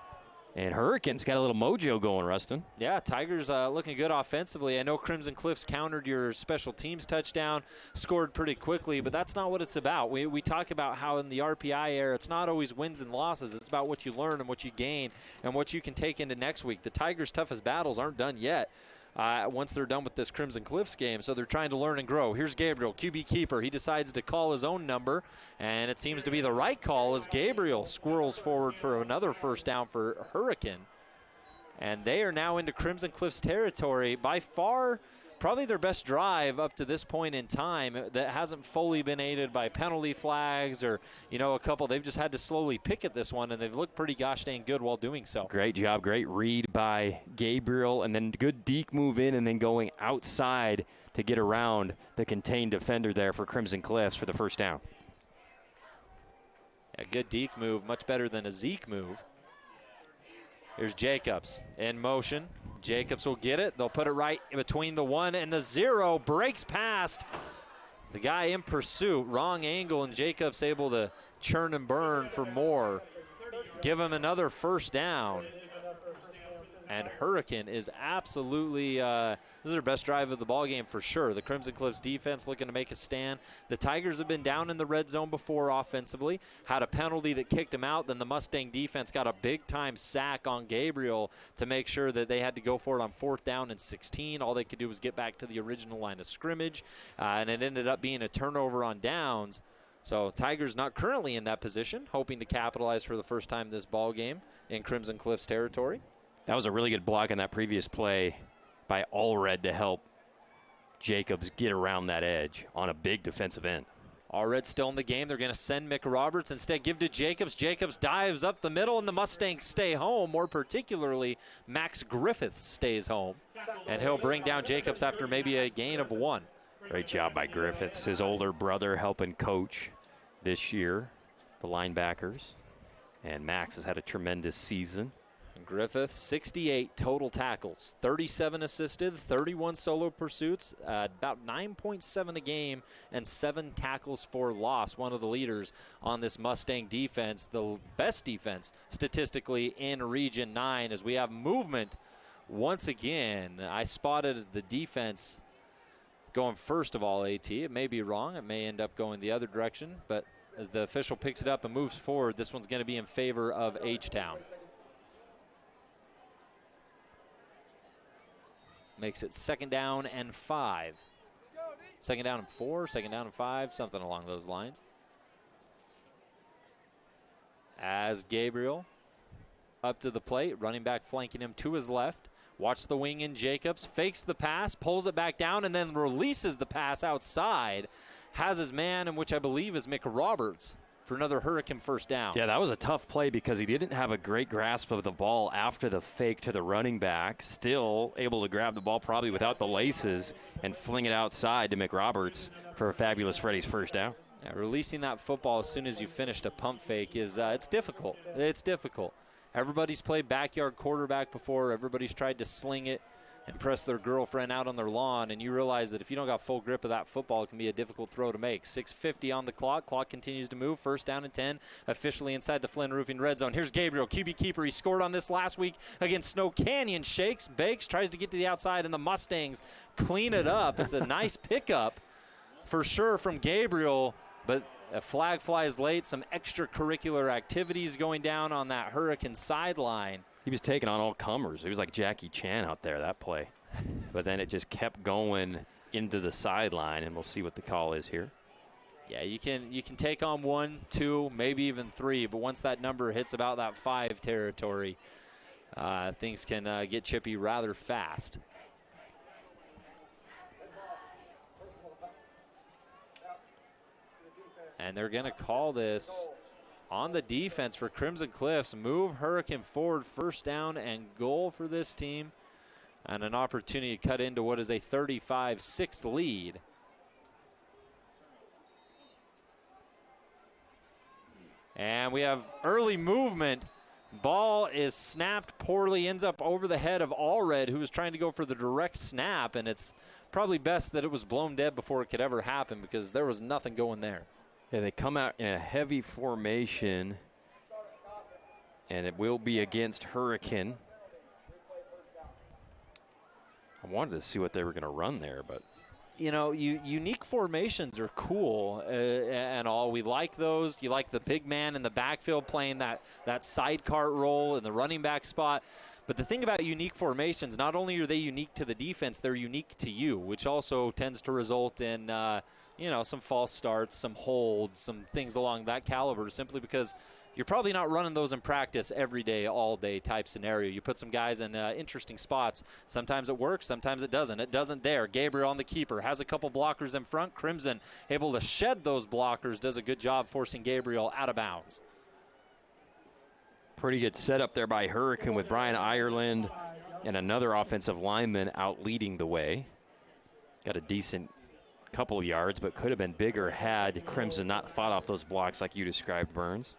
And Hurricanes got a little mojo going, Rustin. Yeah, Tigers looking good offensively. I know Crimson Cliffs countered your special teams touchdown, scored pretty quickly, but that's not what it's about. We talk about how in the RPI era, it's not always wins and losses. It's about what you learn and what you gain and what you can take into next week. The Tigers' toughest battles aren't done yet. Once they're done with this Crimson Cliffs game, so they're trying to learn and grow. Here's Gabriel, QB keeper. He decides to call his own number, and it seems to be the right call as Gabriel squirrels forward for another 1st down for Hurricane. And they are now into Crimson Cliffs territory. By far, probably their best drive up to this point in time that hasn't fully been aided by penalty flags or, a couple. They've just had to slowly pick at this one, and they've looked pretty gosh dang good while doing so. Great job. Great read by Gabriel, and then good deke move in and then going outside to get around the contained defender there for Crimson Cliffs for the 1st down. A good deke move, much better than a Zeke move. Here's Jacobs in motion. Jacobs will get it. They'll put it right between the 1 and the 0. Breaks past The guy in pursuit, wrong angle, and Jacobs able to churn and burn for more. Give him another first down. And Hurricane is absolutely, this is their best drive of the ballgame for sure. The Crimson Cliffs defense looking to make a stand. The Tigers have been down in the red zone before offensively, had a penalty that kicked them out. Then the Mustang defense got a big-time sack on Gabriel to make sure that they had to go for it on 4th down and 16. All they could do was get back to the original line of scrimmage, and it ended up being a turnover on downs. So Tigers not currently in that position, hoping to capitalize for the first time this ball game in Crimson Cliffs territory. That was a really good block on that previous play by Allred to help Jacobs get around that edge on a big defensive end. Allred still in the game. They're going to send Mick Roberts. Instead, give to Jacobs. Jacobs dives up the middle, and the Mustangs stay home. More particularly, Max Griffiths stays home. And he'll bring down Jacobs after maybe a gain of 1. Great job by Griffiths, his older brother helping coach this year, the linebackers. And Max has had a tremendous season. Griffith, 68 total tackles, 37 assisted, 31 solo pursuits, about 9.7 a game, and 7 tackles for loss. One of the leaders on this Mustang defense, the best defense statistically in Region 9, as we have movement once again. I spotted the defense going first of all, AT. It may be wrong. It may end up going the other direction, but as the official picks it up and moves forward, this one's going to be in favor of H-Town. Makes it 2nd down and 5. 2nd down and 4, 2nd down and 5, something along those lines. As Gabriel up to the plate, running back flanking him to his left. Watch the wing in Jacobs, fakes the pass, pulls it back down, and then releases the pass outside. Has his man, in which I believe is Mick Roberts, for another Hurricane first down. Yeah, that was a tough play because he didn't have a great grasp of the ball after the fake to the running back. Still able to grab the ball probably without the laces and fling it outside to McRoberts for a fabulous Freddy's first down. Yeah, releasing that football as soon as you finished a pump fake is it's difficult. It's difficult. Everybody's played backyard quarterback before. Everybody's tried to sling it and press their girlfriend out on their lawn, and you realize that if you don't got full grip of that football, it can be a difficult throw to make. 6:50 on the clock. Clock continues to move. 1st down and 10, officially inside the Flynn Roofing red zone. Here's Gabriel, QB keeper. He scored on this last week against Snow Canyon. Shakes, bakes, tries to get to the outside, and the Mustangs clean it up. It's a nice pickup for sure from Gabriel, but a flag flies late. Some extracurricular activities going down on that Hurricane sideline. He was taking on all comers. He was like Jackie Chan out there, that play. But then it just kept going into the sideline, and we'll see what the call is here. Yeah, you can take on 1, 2, maybe even 3, but once that number hits about that 5 territory, things can get chippy rather fast. And they're going to call this on the defense for Crimson Cliffs. Move Hurricane forward, 1st down and goal for this team. And an opportunity to cut into what is a 35-6 lead. And we have early movement. Ball is snapped poorly, ends up over the head of Allred, who was trying to go for the direct snap. And it's probably best that it was blown dead before it could ever happen because there was nothing going there. Yeah, they come out in a heavy formation, and it will be against Hurricane. I wanted to see what they were going to run there, but. You know, unique formations are cool and all. We like those. You like the big man in the backfield playing that side cart role in the running back spot. But the thing about unique formations, not only are they unique to the defense, they're unique to you, which also tends to result in some false starts, some holds, some things along that caliber, simply because you're probably not running those in practice every day, all day type scenario. You put some guys in interesting spots. Sometimes it works, sometimes it doesn't. It doesn't there. Gabriel on the keeper, has a couple blockers in front. Crimson able to shed those blockers, does a good job forcing Gabriel out of bounds. Pretty good setup there by Hurricane with Brian Ireland and another offensive lineman out leading the way. Got a decent couple of yards, but could have been bigger had Crimson not fought off those blocks like you described, Burns.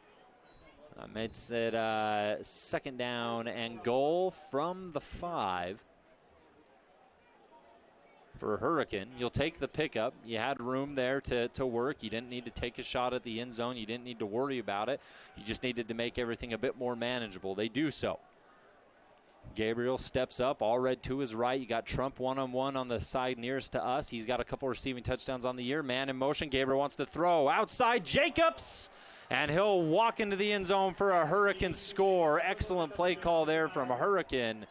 It's at 2nd down and goal from the 5. for Hurricane. You'll take the pickup. You had room there to work. You didn't need to take a shot at the end zone. You didn't need to worry about it. You just needed to make everything a bit more manageable. They do so. Gabriel steps up, all red to his right. You got Trump one-on-one on the side nearest to us. He's got a couple receiving touchdowns on the year. Man in motion. Gabriel wants to throw. Outside, Jacobs. And he'll walk into the end zone for a Hurricane score. Excellent play call there from Hurricane.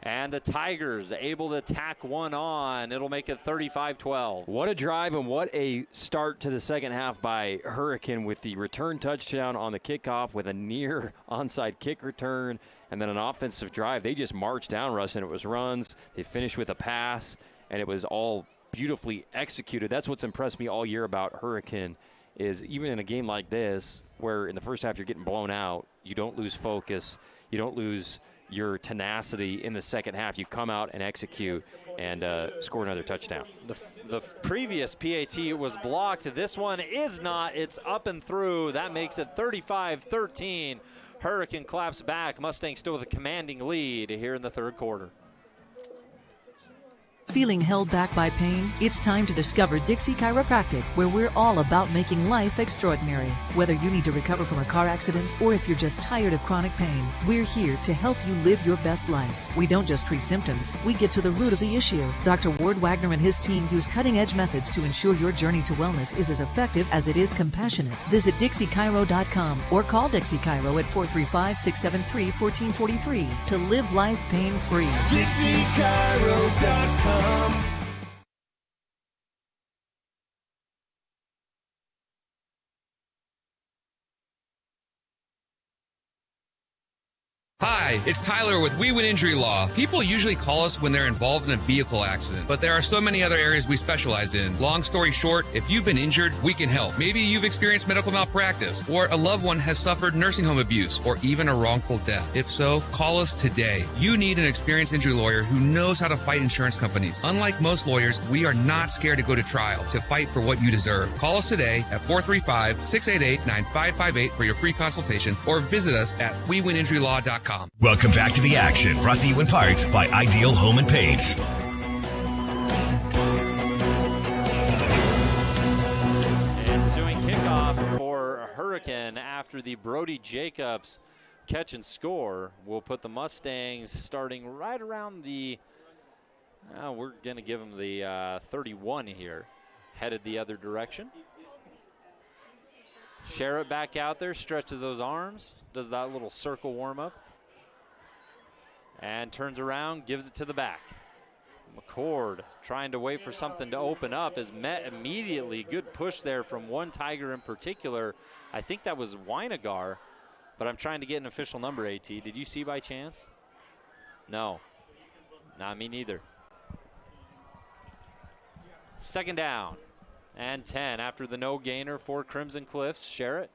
And the Tigers able to tack one on. It'll make it 35-12. What a drive and what a start to the second half by Hurricane with the return touchdown on the kickoff with a near onside kick return and then an offensive drive. They just marched down, Russ, and it was runs. They finished with a pass, and it was all beautifully executed. That's what's impressed me all year about Hurricane is even in a game like this where in the first half you're getting blown out, you don't lose focus, you don't lose your tenacity in the second half. You come out and execute and score another touchdown. The previous PAT was blocked. This one is not. It's up and through. That makes it 35-13. Hurricane claps back. Mustangs still with a commanding lead here in the third quarter. Feeling held back by pain? It's time to discover Dixie Chiropractic, where we're all about making life extraordinary. Whether you need to recover from a car accident or if you're just tired of chronic pain, we're here to help you live your best life. We don't just treat symptoms, we get to the root of the issue. Dr. Ward Wagner and his team use cutting-edge methods to ensure your journey to wellness is as effective as it is compassionate. Visit DixieChiro.com or call Dixie Chiro at 435-673-1443 to live life pain-free. DixieChiro.com. Hi, it's Tyler with We Win Injury Law. People usually call us when they're involved in a vehicle accident, but there are so many other areas we specialize in. Long story short, if you've been injured, we can help. Maybe you've experienced medical malpractice, or a loved one has suffered nursing home abuse, or even a wrongful death. If so, call us today. You need an experienced injury lawyer who knows how to fight insurance companies. Unlike most lawyers, we are not scared to go to trial to fight for what you deserve. Call us today at 435-688-9558 for your free consultation, or visit us at WeWinInjuryLaw.com. Welcome back to The Action, brought to you in part by Ideal Home and Paint. Ensuing kickoff for Hurricane after the Brody Jacobs catch and score will put the Mustangs starting right around the, we're going to give them the 31 here, headed the other direction. Sherritt back out there, stretches those arms, does that little circle warm up. And turns around, gives it to the back. McCord trying to wait for something to open up is met immediately. Good push there from one Tiger in particular. I think that was Weinegar, but I'm trying to get an official number, AT. Did you see by chance? No. Not me neither. Second down and 10 after the no gainer for Crimson Cliffs. Sherritt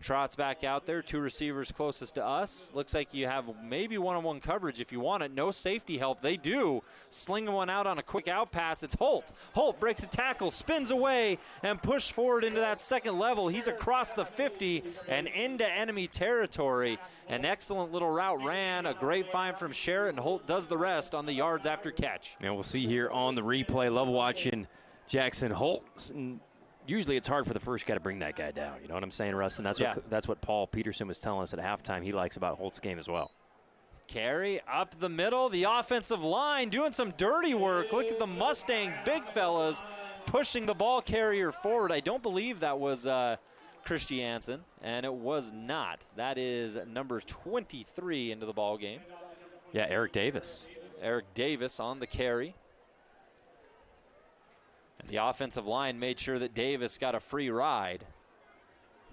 trots back out there, two receivers closest to us. Looks like you have maybe one-on-one coverage if you want it. No safety help. They do. Slinging one out on a quick out pass. It's Holt. Holt breaks a tackle, spins away, and pushed forward into that second level. He's across the 50 and into enemy territory. An excellent little route ran. A great find from Sherritt, and Holt does the rest on the yards after catch. And we'll see here on the replay. Love watching Jackson Holt. Usually it's hard for the first guy to bring that guy down. You know what I'm saying, Russ? And that's what Paul Peterson was telling us at halftime he likes about Holt's game as well. Carry up the middle. The offensive line doing some dirty work. Look at the Mustangs, big fellas, pushing the ball carrier forward. I don't believe that was Christiansen, and it was not. That is number 23 into the ball game. Yeah, Eric Davis. Eric Davis on the carry. The offensive line made sure that Davis got a free ride.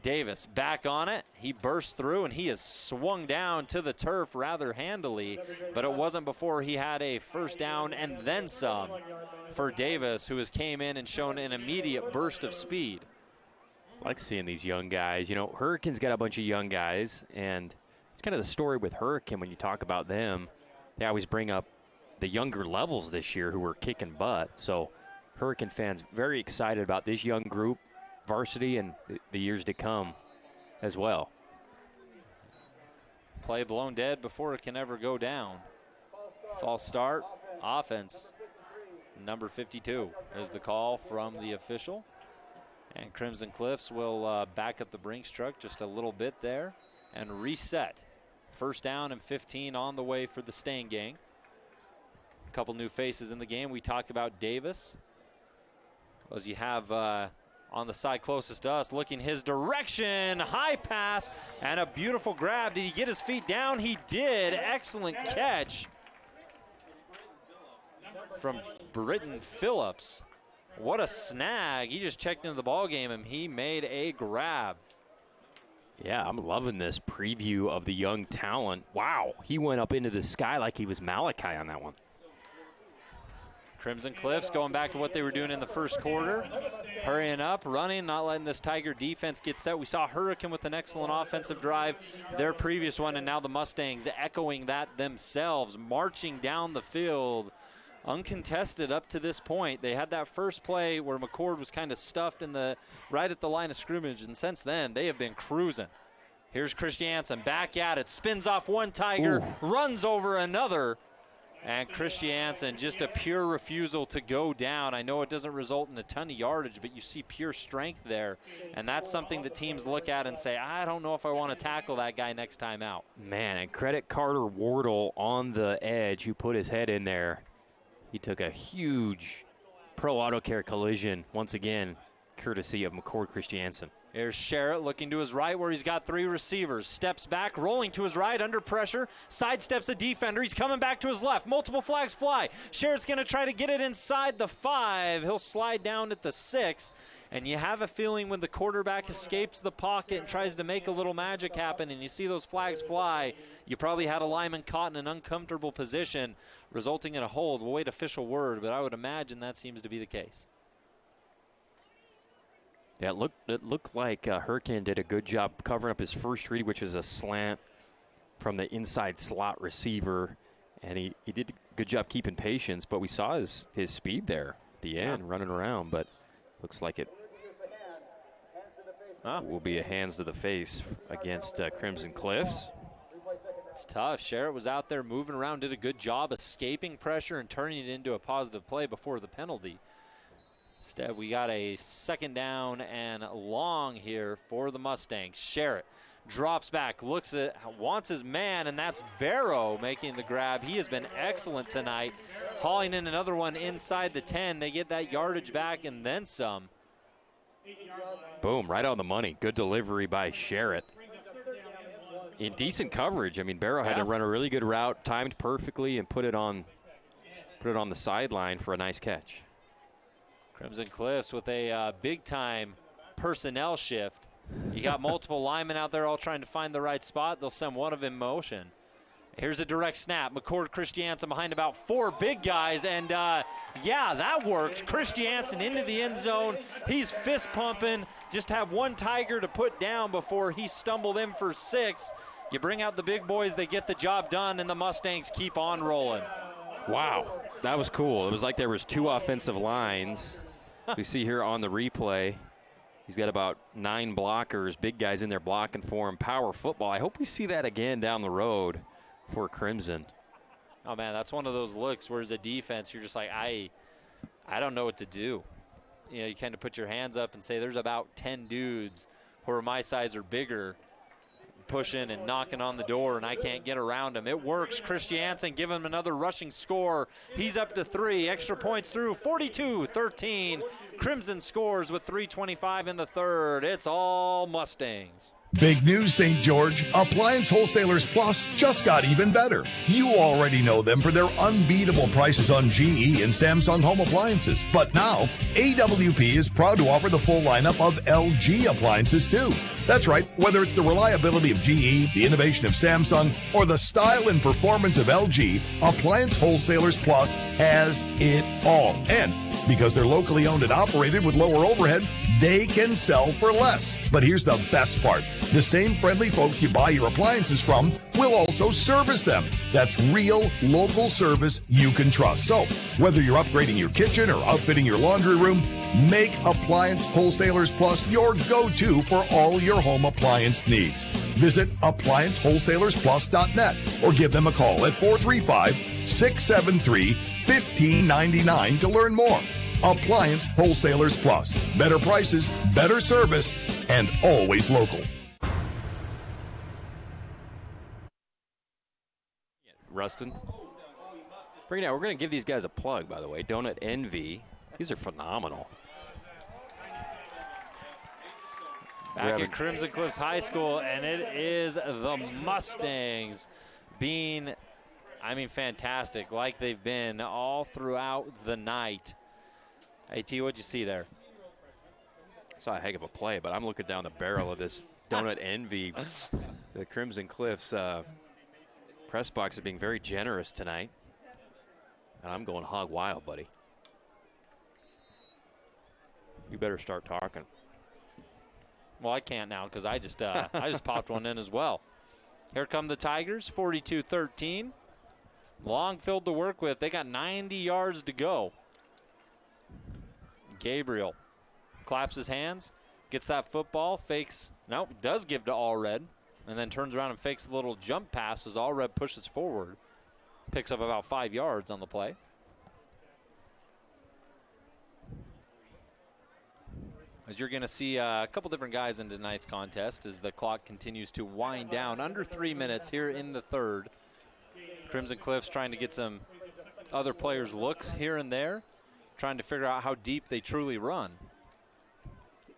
Davis back on it. He burst through, and he is swung down to the turf rather handily, but it wasn't before he had a first down and then some for Davis, who has came in and shown an immediate burst of speed. I like seeing these young guys. You know, Hurricane's got a bunch of young guys, and it's kind of the story with Hurricane when you talk about them. They always bring up the younger levels this year who were kicking butt, so Hurricane fans very excited about this young group, varsity, and the years to come as well. Play blown dead before it can ever go down. False start, offense Number 52 is the call from the official. And Crimson Cliffs will back up the Brinks truck just a little bit there and reset. First down and 15 on the way for the Stang gang. A couple new faces in the game. We talk about Davis. As you have on the side closest to us, looking his direction. High pass and a beautiful grab. Did he get his feet down? He did. Excellent catch from Britton Phillips. What a snag. He just checked into the ball game and he made a grab. Yeah, I'm loving this preview of the young talent. Wow, he went up into the sky like he was Malachi on that one. Crimson Cliffs going back to what they were doing in the first quarter. Hurrying up, running, not letting this Tiger defense get set. We saw Hurricane with an excellent offensive drive, their previous one, and now the Mustangs echoing that themselves, marching down the field. Uncontested up to this point. They had that first play where McCord was kind of stuffed right at the line of scrimmage, and since then they have been cruising. Here's Christiansen back at it, spins off one Tiger, runs over another, and Christiansen just a pure refusal to go down. I know it doesn't result in a ton of yardage, but you see pure strength there, and that's something that teams look at and say, I don't know if I want to tackle that guy next time out. Man, and credit Carter Wardle on the edge who put his head in there. He took a huge Pro Auto Care collision, once again, courtesy of McCord Christiansen. Here's Sherritt looking to his right where he's got three receivers. Steps back, rolling to his right, under pressure. Sidesteps a defender. He's coming back to his left. Multiple flags fly. Sherritt's going to try to get it inside the 5. He'll slide down at the 6. And you have a feeling when the quarterback escapes the pocket and tries to make a little magic happen and you see those flags fly, you probably had a lineman caught in an uncomfortable position, resulting in a hold. We'll wait official word, but I would imagine that seems to be the case. Yeah, it looked like Hurricane did a good job covering up his first read, which was a slant from the inside slot receiver. And he did a good job keeping patience, but we saw his speed there at the end, running around. But looks like it will be a hands to the face against Crimson Cliffs. It's tough. Sherritt was out there moving around, did a good job escaping pressure and turning it into a positive play before the penalty. Instead, we got a second down and long here for the Mustangs. Sherritt drops back, wants his man, and that's Barrow making the grab. He has been excellent tonight, hauling in another one inside the 10. They get that yardage back and then some. Boom, right on the money. Good delivery by Sherritt. In decent coverage. I mean, Barrow had to run a really good route, timed perfectly, and put it on the sideline for a nice catch. Crimson Cliffs with a big-time personnel shift. You got multiple linemen out there all trying to find the right spot. They'll send one of them in motion. Here's a direct snap. McCord Christiansen behind about 4 big guys, and that worked. Christiansen into the end zone. He's fist pumping. Just have one Tiger to put down before he stumbled in for 6. You bring out the big boys, they get the job done, and the Mustangs keep on rolling. Wow, that was cool. It was like there was 2 offensive lines. We see here on the replay, he's got about 9 blockers, big guys in there blocking for him. Power football. I hope we see that again down the road for Crimson. Oh, man, that's one of those looks where as a defense, you're just like, I don't know what to do. You know, you kind of put your hands up and say there's about 10 dudes who are my size or bigger pushing and knocking on the door, and I can't get around him. It works. Christiansen give him another rushing score. He's up to 3. Extra points through 42-13. Crimson scores with 3:25 in the third. It's all Mustangs. Big news, St. George. Appliance Wholesalers Plus just got even better. You already know them for their unbeatable prices on GE and Samsung home appliances. But now, AWP is proud to offer the full lineup of LG appliances, too. That's right. Whether it's the reliability of GE, the innovation of Samsung, or the style and performance of LG, Appliance Wholesalers Plus has it all. And because they're locally owned and operated with lower overhead, they can sell for less. But here's the best part. The same friendly folks you buy your appliances from will also service them. That's real local service you can trust. So whether you're upgrading your kitchen or outfitting your laundry room, make Appliance Wholesalers Plus your go-to for all your home appliance needs. Visit ApplianceWholesalerPlus.net or give them a call at 435-673 $15.99 to learn more. Appliance Wholesalers Plus. Better prices, better service, and always local. Rustin. Bring it out. We're going to give these guys a plug, by the way. Donut Envy. These are phenomenal. Back at Crimson Cliffs High School, and it is the Mustangs being, fantastic, like they've been all throughout the night. AT, what'd you see there? Saw a heck of a play, but I'm looking down the barrel of this Donut Envy. The Crimson Cliffs press box is being very generous tonight. And I'm going hog wild, buddy. You better start talking. Well, I can't now because I just popped one in as well. Here come the Tigers, 42-13. Long field to work with. They got 90 yards to go. Gabriel claps his hands, gets that football, fakes. Nope, does give to Allred, and then turns around and fakes a little jump pass as Allred pushes forward. Picks up about 5 yards on the play. As you're going to see a couple different guys in tonight's contest as the clock continues to wind down. Under 3 minutes here in the third. Crimson Cliffs trying to get some other players' looks here and there, trying to figure out how deep they truly run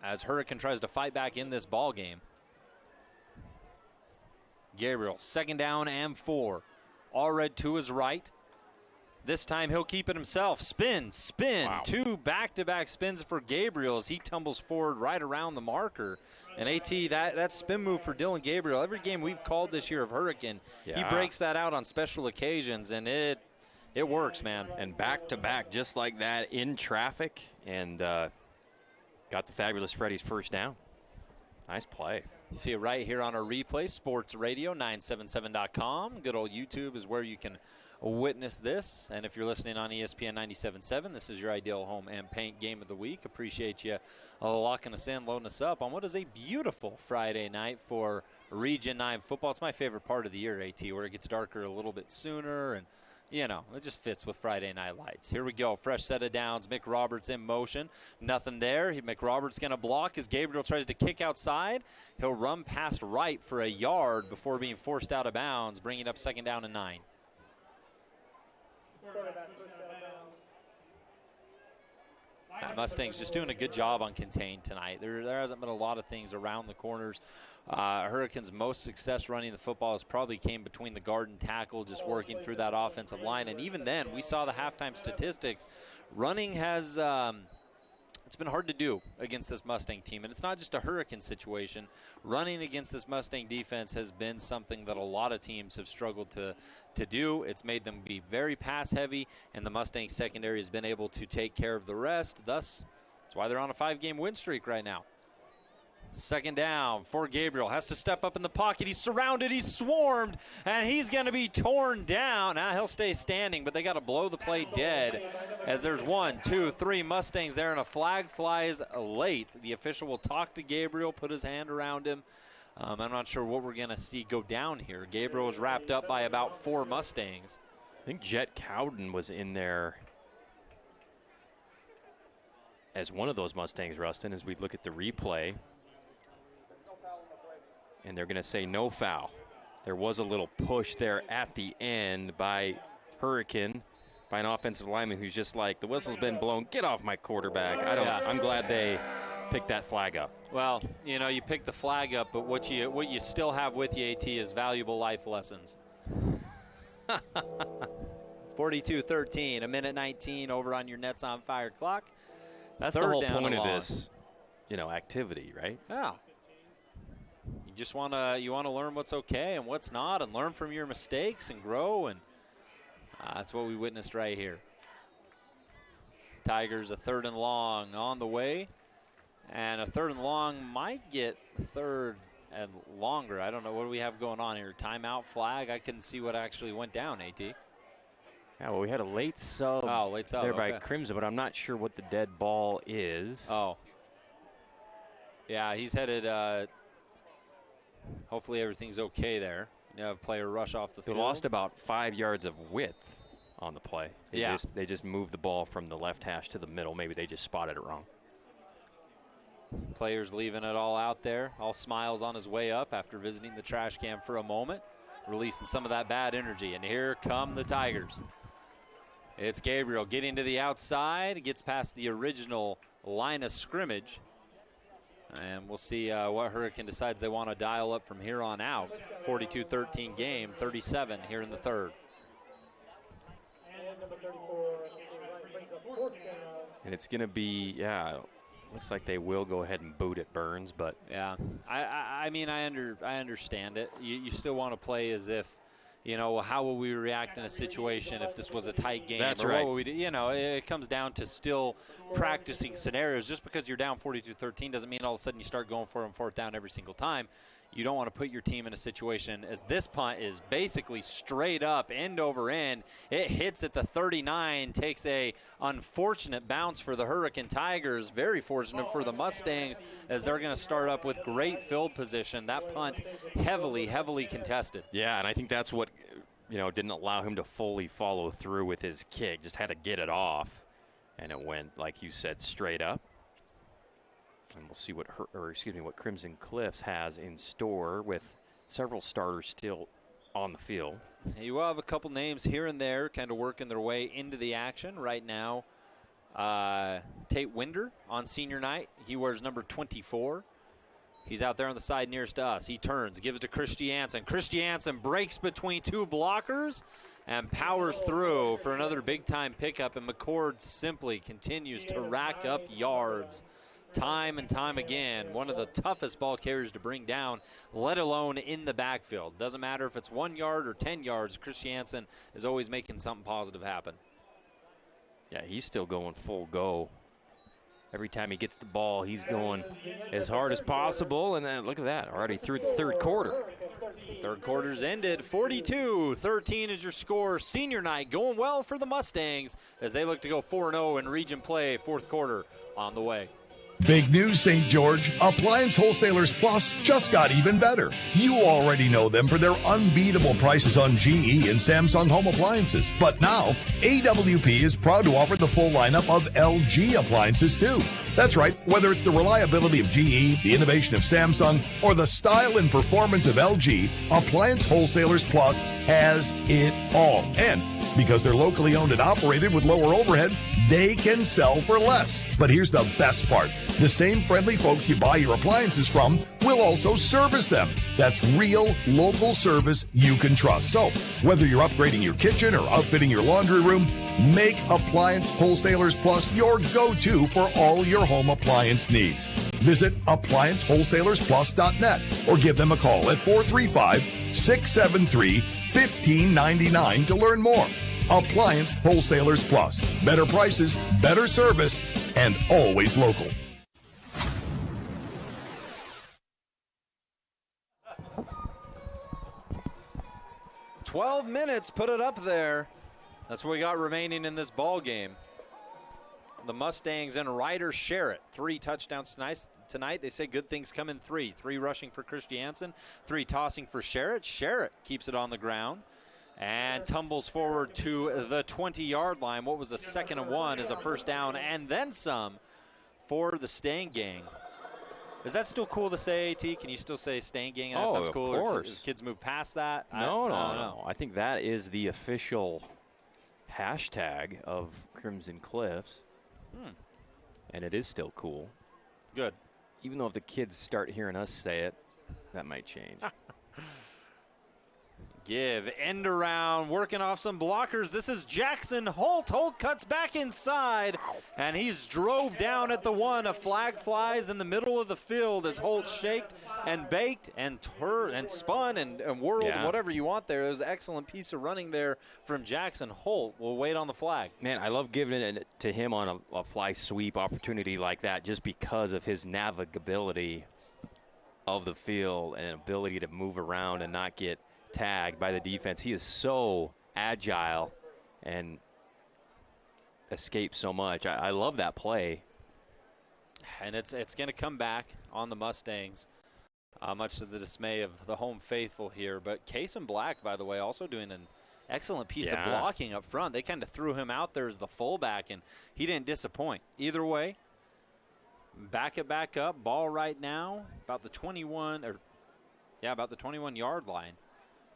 as Hurricane tries to fight back in this ball game. Gabriel, 2nd down and 4. Allred to his right. This time he'll keep it himself. Spin. Wow. 2 back-to-back spins for Gabriel as he tumbles forward right around the marker. And AT, that spin move for Dylan Gabriel, every game we've called this year of Hurricane, he breaks that out on special occasions, and it works, man. And back-to-back just like that in traffic, and got the fabulous Freddie's first down. Nice play. You see it right here on our replay, Sports Radio 977.com. Good old YouTube is where you can witness this. And if you're listening on ESPN 97.7, this is your ideal home and paint game of the week. Appreciate you locking us in, loading us up on what is a beautiful Friday night for Region 9 football. It's my favorite part of the year, AT, where it gets darker a little bit sooner, and it just fits with Friday Night Lights. Here we go. Fresh set of downs. Mick Roberts in motion. Nothing there. Mick Roberts going to block as Gabriel tries to kick outside. He'll run past right for a yard before being forced out of bounds, bringing up 2nd down and 9. Mustangs just doing a good job on contain tonight. There hasn't been a lot of things around the corners. Hurricanes' most success running the football has probably came between the guard and tackle, just working through that offensive line. And even then, we saw the halftime statistics. Running has it's been hard to do against this Mustang team. And it's not just a Hurricane situation. Running against this Mustang defense has been something that a lot of teams have struggled to do. It's made them be very pass-heavy, and the Mustang secondary has been able to take care of the rest. Thus, that's why they're on a 5-game win streak right now. 2nd down for Gabriel. Has to step up in the pocket. He's surrounded. He's swarmed. And he's going to be torn down. Now he'll stay standing, but they got to blow the play dead as there's 1, 2, 3 Mustangs there, and a flag flies late. The official will talk to Gabriel, put his hand around him. I'm not sure what we're going to see go down here. Gabriel was wrapped up by about 4 Mustangs. I think Jet Cowden was in there as one of those Mustangs, Rustin, as we look at the replay. And they're going to say no foul. There was a little push there at the end by Hurricane, by an offensive lineman who's just like, the whistle's been blown, get off my quarterback. I'm glad they picked that flag up. Well, you pick the flag up, but what you still have with you, AT, is valuable life lessons. 42-13, 1:19 over on your Nets on Fire clock. That's the whole point of this, activity, right? Yeah. You just want to learn what's okay and what's not, and learn from your mistakes and grow, and that's what we witnessed right here. Tigers a 3rd and long on the way, and a 3rd and long might get 3rd and longer. I don't know, what do we have going on here? Timeout, flag? I couldn't see what actually went down, AT. Yeah, well, we had a late sub, there by Crimson, but I'm not sure what the dead ball is. Oh. Yeah, he's headed hopefully everything's okay there. You have a player rush off the field. They lost about 5 yards of width on the play. Yeah. They just moved the ball from the left hash to the middle. Maybe they just spotted it wrong. Players leaving it all out there. All smiles on his way up after visiting the trash can for a moment, releasing some of that bad energy. And here come the Tigers. It's Gabriel getting to the outside, gets past the original line of scrimmage. And we'll see what Hurricane decides they want to dial up from here on out. 42-13 game, 37 here in the third. And it's going to be, looks like they will go ahead and boot at Burns, but yeah, I mean, I understand it. You still want to play as if, how will we react in a situation if this was a tight game? That's or right. What will we do? It comes down to still practicing scenarios. Just because you're down 42-13 doesn't mean all of a sudden you start going for it on fourth down every single time. You don't want to put your team in a situation as this punt is basically straight up, end over end. It hits at the 39, takes a unfortunate bounce for the Hurricane Tigers. Very fortunate for the Mustangs as they're going to start up with great field position. That punt heavily, heavily contested. yeah, and I think that's what, didn't allow him to fully follow through with his kick. Just had to get it off, and it went, like you said, straight up. And we'll see what Crimson Cliffs has in store with several starters still on the field. You will have a couple names here and there kind of working their way into the action right now. Tate Winder on senior night. He wears number 24. He's out there on the side nearest to us. He turns, gives to Christiansen. Christiansen breaks between two blockers and powers through for another big-time pickup. And McCord simply continues to rack up yards. Time and time again, one of the toughest ball carriers to bring down, let alone in the backfield. Doesn't matter if it's 1 yard or 10 yards, Christiansen is always making something positive happen. Yeah, he's still going full go. Every time he gets the ball, he's going as hard as possible. And then look at that, already through the third quarter. Third quarter's ended. 42-13 is your score. Senior night going well for the Mustangs as they look to go 4-0 in region play. Fourth quarter on the way. Big news, St. George. Appliance Wholesalers Plus just got even better. You already know them for their unbeatable prices on GE and Samsung home appliances. But now, AWP is proud to offer the full lineup of LG appliances, too. That's right. Whether it's the reliability of GE, the innovation of Samsung, or the style and performance of LG, Appliance Wholesalers Plus has it all. And because they're locally owned and operated with lower overhead, they can sell for less. But here's the best part. The same friendly folks you buy your appliances from will also service them. That's real local service you can trust. So whether you're upgrading your kitchen or outfitting your laundry room, make Appliance Wholesalers Plus your go-to for all your home appliance needs. Visit ApplianceWholesalersPlus.net or give them a call at 435-673-1599 to learn more. Appliance Wholesalers Plus. Better prices, better service, and always local. "12 minutes, put it up there." That's what we got remaining in this ball game. The Mustangs and Ryder share it. 3 touchdowns tonight. They say good things come in 3. 3 rushing for Christiansen, 3 tossing for Sherritt. Sherritt keeps it on the ground and tumbles forward to the 20-yard line. What was a 2nd and 1 is a first down and then some for the Stang Gang. Is that still cool to say, AT? Can you still say Stang Gang? That sounds cool. Of course. Kids move past that? No. I think that is the official hashtag of Crimson Cliffs. And it is still cool. Good. Even though if the kids start hearing us say it, that might change. Give, end around, working off some blockers. This is Jackson Holt. Holt cuts back inside, and he's drove down at the 1. A flag flies in the middle of the field as Holt shaked and baked and spun and whirled, whatever you want there. It was an excellent piece of running there from Jackson Holt. We'll wait on the flag. Man, I love giving it to him on a fly sweep opportunity like that just because of his navigability of the field and ability to move around and not get tagged by the defense. He is so agile and escapes so much. I love that play. And it's going to come back on the Mustangs, much to the dismay of the home faithful here. But Case and Black, by the way, also doing an Excellent piece of blocking up front. They kind of threw him out there as the fullback, and he didn't disappoint. Either way, back it back up. Ball right now about the 21-yard line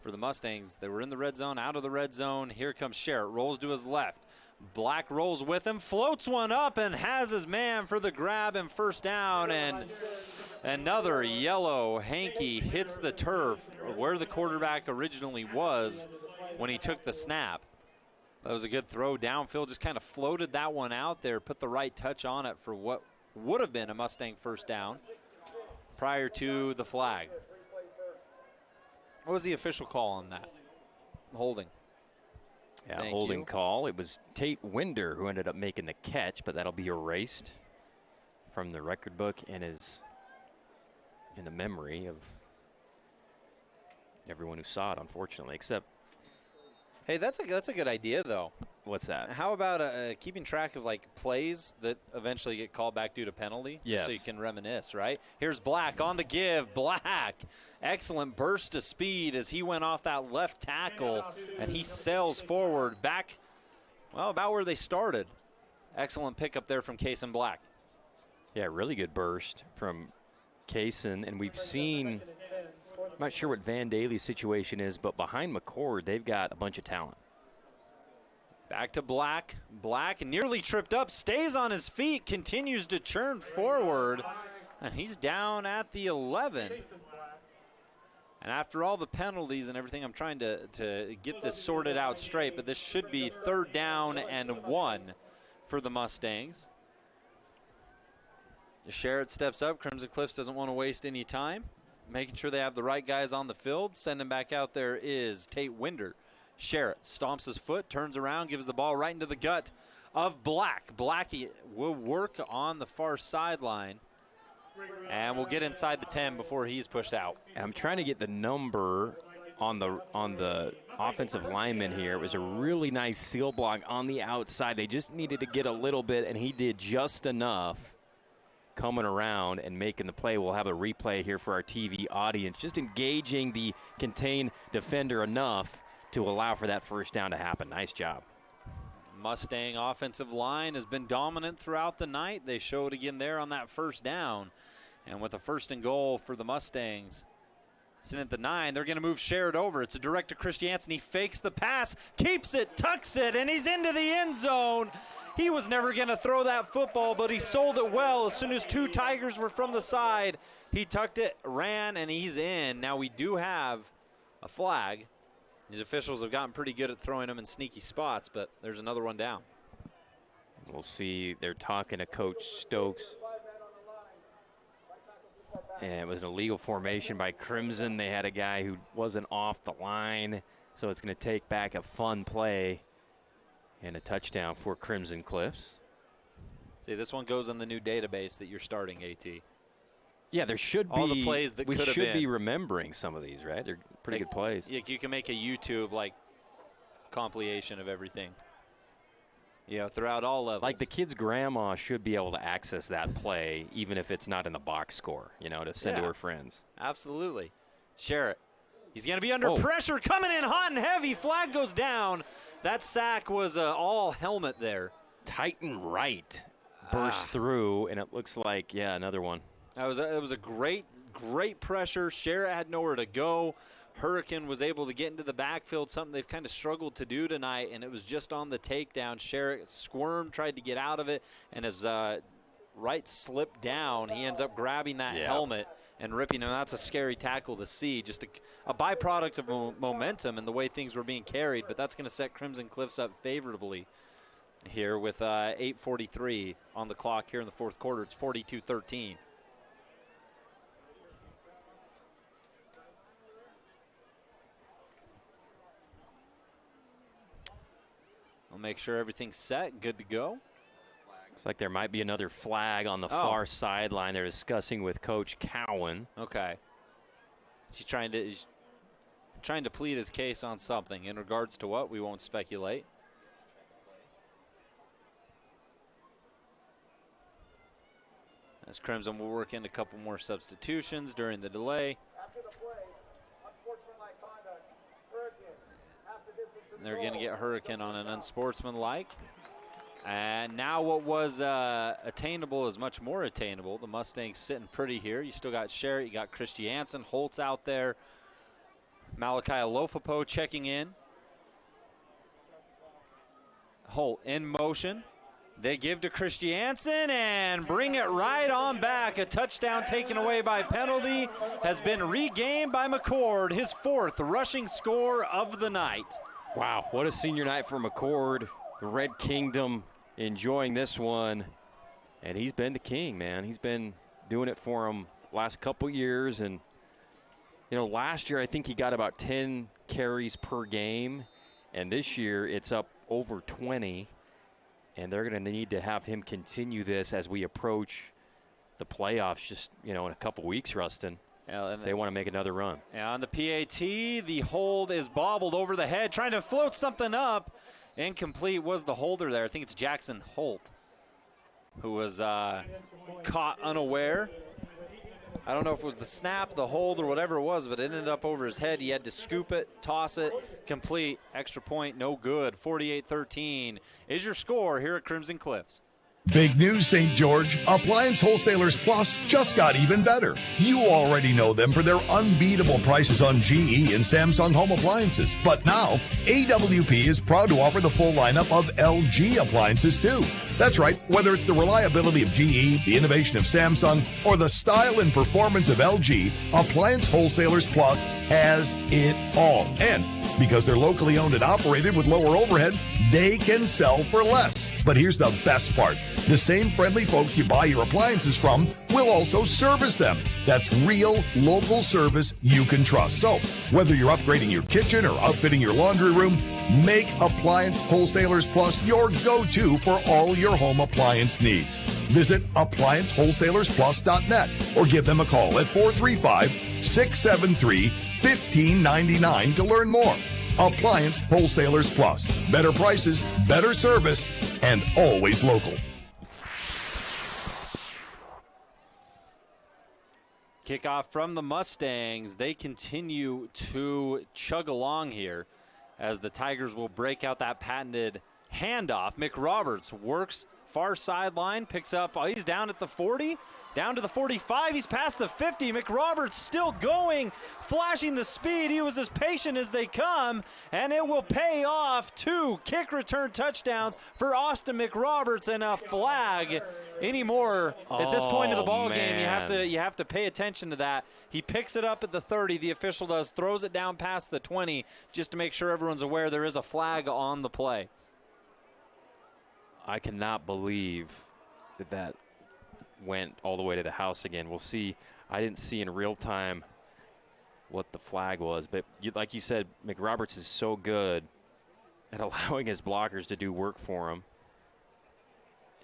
for the Mustangs. They were in the red zone, out of the red zone. Here comes Sherritt. Rolls to his left. Black rolls with him, floats one up, and has his man for the grab and first down. And another yellow hanky hits the turf where the quarterback originally was when he took the snap. That was a good throw downfield. Just kind of floated that one out there, put the right touch on it for what would have been a Mustang first down prior to the flag. What was the official call on that? Holding. Yeah, holding call. It was Tate Winder who ended up making the catch, but that'll be erased from the record book and is in the memory of everyone who saw it, unfortunately, except. Hey, that's a good idea, though. What's that? How about keeping track of, like, plays that eventually get called back due to penalty? Yes. So you can reminisce, right? Here's Black on the give. Black. Excellent burst of speed as he went off that left tackle, and he sails forward back, well, about where they started. Excellent pickup there from Kaysen Black. Yeah, really good burst from Kaysen, and we've seen – I'm not sure what Van Daly's situation is, but behind McCord, they've got a bunch of talent. Back to Black. Black nearly tripped up, stays on his feet, continues to churn forward, and he's down at the 11. And after all the penalties and everything, I'm trying to get this sorted out straight, but this should be 3rd down and 1 for the Mustangs. Sherritt steps up. Crimson Cliffs doesn't want to waste any time, making sure they have the right guys on the field. Sending back out there is Tate Winder. Sherritt stomps his foot, turns around, gives the ball right into the gut of Black. Blackie will work on the far sideline, and we'll get inside the 10 before he's pushed out. I'm trying to get the number on the offensive lineman here. It was a really nice seal block on the outside. They just needed to get a little bit, and he did just enough coming around and making the play. We'll have a replay here for our TV audience, just engaging the contained defender enough to allow for that first down to happen. Nice job. Mustang offensive line has been dominant throughout the night. They showed again there on that first down. And with a 1st and goal for the Mustangs, sitting at the 9, they're going to move Sherritt over. It's a direct to Christiansen. He fakes the pass, keeps it, tucks it, and he's into the end zone. He was never going to throw that football, but he sold it well. As soon as 2 Tigers were from the side, he tucked it, ran, and he's in. Now we do have a flag. These officials have gotten pretty good at throwing them in sneaky spots, but there's another one down. We'll see. They're talking to Coach Stokes. And it was an illegal formation by Crimson. They had a guy who wasn't off the line, so it's going to take back a fun play and a touchdown for Crimson Cliffs. See, this one goes in the new database that you're starting, AT. Yeah, there should be. All the plays that could have been. We should be remembering some of these, right? They're pretty good plays. You can make a YouTube, compilation of everything. Throughout all levels. Like the kid's grandma should be able to access that play, even if it's not in the box score, to send to her friends. Absolutely. Sherritt. He's going to be under pressure, coming in hot and heavy. Flag goes down. That sack was all helmet there. Titan right burst through, and it looks like, another one. It was a great pressure. Sherritt had nowhere to go. Hurricane was able to get into the backfield, something they've kind of struggled to do tonight, and it was just on the takedown. Sherritt squirmed, tried to get out of it, and as right slipped down, he ends up grabbing that helmet and ripping him. That's a scary tackle to see. Just a byproduct of momentum and the way things were being carried, but that's going to set Crimson Cliffs up favorably here with 8:43 on the clock here in the 4th quarter. It's 42-13. I'll make sure everything's set, good to go. Looks like there might be another flag on the far sideline. They're discussing with Coach Cowan. Okay. He's trying to plead his case on something. In regards to what, we won't speculate. As Crimson will work in a couple more substitutions during the delay. After the play, unsportsmanlike conduct, Hurricane, half the distance to They're going to get Hurricane on an unsportsmanlike. And now what was attainable is much more attainable. The Mustangs sitting pretty here. You still got Sherritt, you got Christiansen, Holtz out there. Malachi Alofapo checking in. Holt in motion. They give to Christiansen and bring it right on back. A touchdown taken away by penalty has been regained by McCord, his 4th rushing score of the night. Wow, what a senior night for McCord. The Red Kingdom enjoying this one. And he's been the king, man. He's been doing it for him last couple years. And, last year I think he got about 10 carries per game. And this year it's up over 20. And they're going to need to have him continue this as we approach the playoffs just, in a couple weeks, Rustin. Yeah, they want to make another run. Yeah, on the PAT, the hold is bobbled over the head, trying to float something up. Incomplete was the holder there. I think it's Jackson Holt, who was caught unaware. I don't know if it was the snap, the hold, or whatever it was, but it ended up over his head. He had to scoop it, toss it, complete. Extra point, no good. 48-13 is your score here at Crimson Cliffs. Big news, St. George. Appliance Wholesalers Plus just got even better. You already know them for their unbeatable prices on GE and Samsung home appliances. But now, AWP is proud to offer the full lineup of LG appliances, too. That's right. Whether it's the reliability of GE, the innovation of Samsung, or the style and performance of LG, Appliance Wholesalers Plus has it all. And because they're locally owned and operated with lower overhead, they can sell for less. But here's the best part. The same friendly folks you buy your appliances from will also service them. That's real local service you can trust. So whether you're upgrading your kitchen or outfitting your laundry room, make Appliance Wholesalers Plus your go-to for all your home appliance needs. Visit ApplianceWholesalersPlus.net or give them a call at 435-673-1599 to learn more. Appliance Wholesalers Plus. Better prices, better service, and always local. Kickoff from the Mustangs. They continue to chug along here as the Tigers will break out that patented handoff. McRoberts works far sideline, picks up, he's down at the 40, down to the 45, he's past the 50. McRoberts still going, flashing the speed. He was as patient as they come, and it will pay off. 2 kick return touchdowns for Austin McRoberts and a flag. Anymore at this point of the ball game, you have to pay attention to that. He picks it up at the 30, the official does, throws it down past the 20 just to make sure everyone's aware there is a flag on the play. I cannot believe that went all the way to the house again. We'll see. I didn't see in real time what the flag was, but like you said, McRoberts is so good at allowing his blockers to do work for him.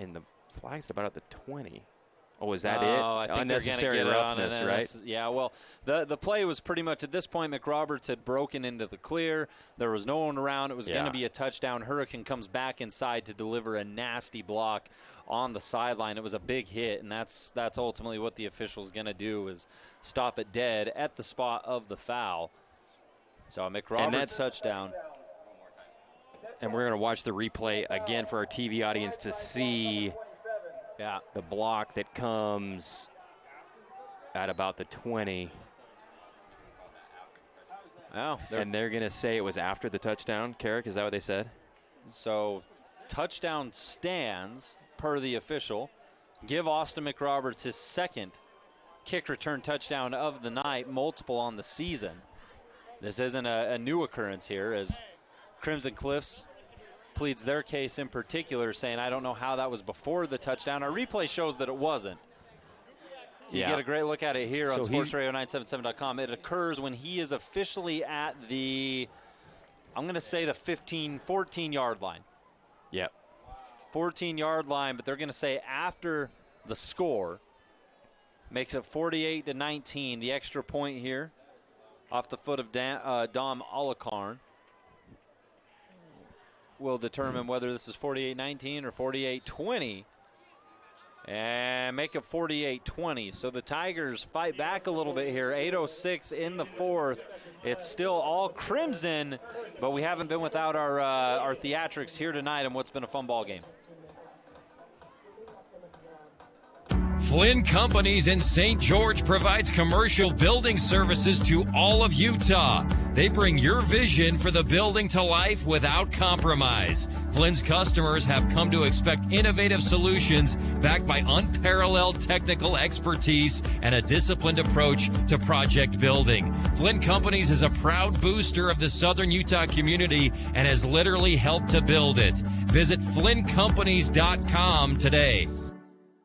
And the flag's about at the 20. Oh, is that it? I think unnecessary they're roughness, right? Yeah, well, the play was pretty much at this point, McRoberts had broken into the clear. There was no one around. It was going to be a touchdown. Hurricane comes back inside to deliver a nasty block on the sideline. It was a big hit, and that's ultimately what the official's going to do is stop it dead at the spot of the foul. So a McRoberts touchdown. And we're going to watch the replay again for our TV audience to see the block that comes at about the 20. Oh, and they're going to say it was after the touchdown. Carrick, is that what they said? So touchdown stands per the official. Give Austin McRoberts his 2nd kick return touchdown of the night, multiple on the season. This isn't a new occurrence here as Crimson Cliffs pleads their case in particular, saying, I don't know how that was before the touchdown. Our replay shows that it wasn't. You get a great look at it here on sportsradio977.com. It occurs when he is officially at the, I'm going to say the 14-yard line. Yep. 14-yard line, but they're going to say after the score. Makes it 48-19. The extra point here off the foot of Dom Olakarn will determine whether this is 48-19 or 48-20. and make it 48-20. So the Tigers fight back a little bit here. 8:06 in the fourth. It's still all Crimson, but we haven't been without our theatrics here tonight in what's been a fun ball game. Flynn Companies in St. George provides commercial building services to all of Utah. They bring your vision for the building to life without compromise. Flynn's customers have come to expect innovative solutions backed by unparalleled technical expertise and a disciplined approach to project building. Flynn Companies is a proud booster of the Southern Utah community and has literally helped to build it. Visit FlynnCompanies.com today.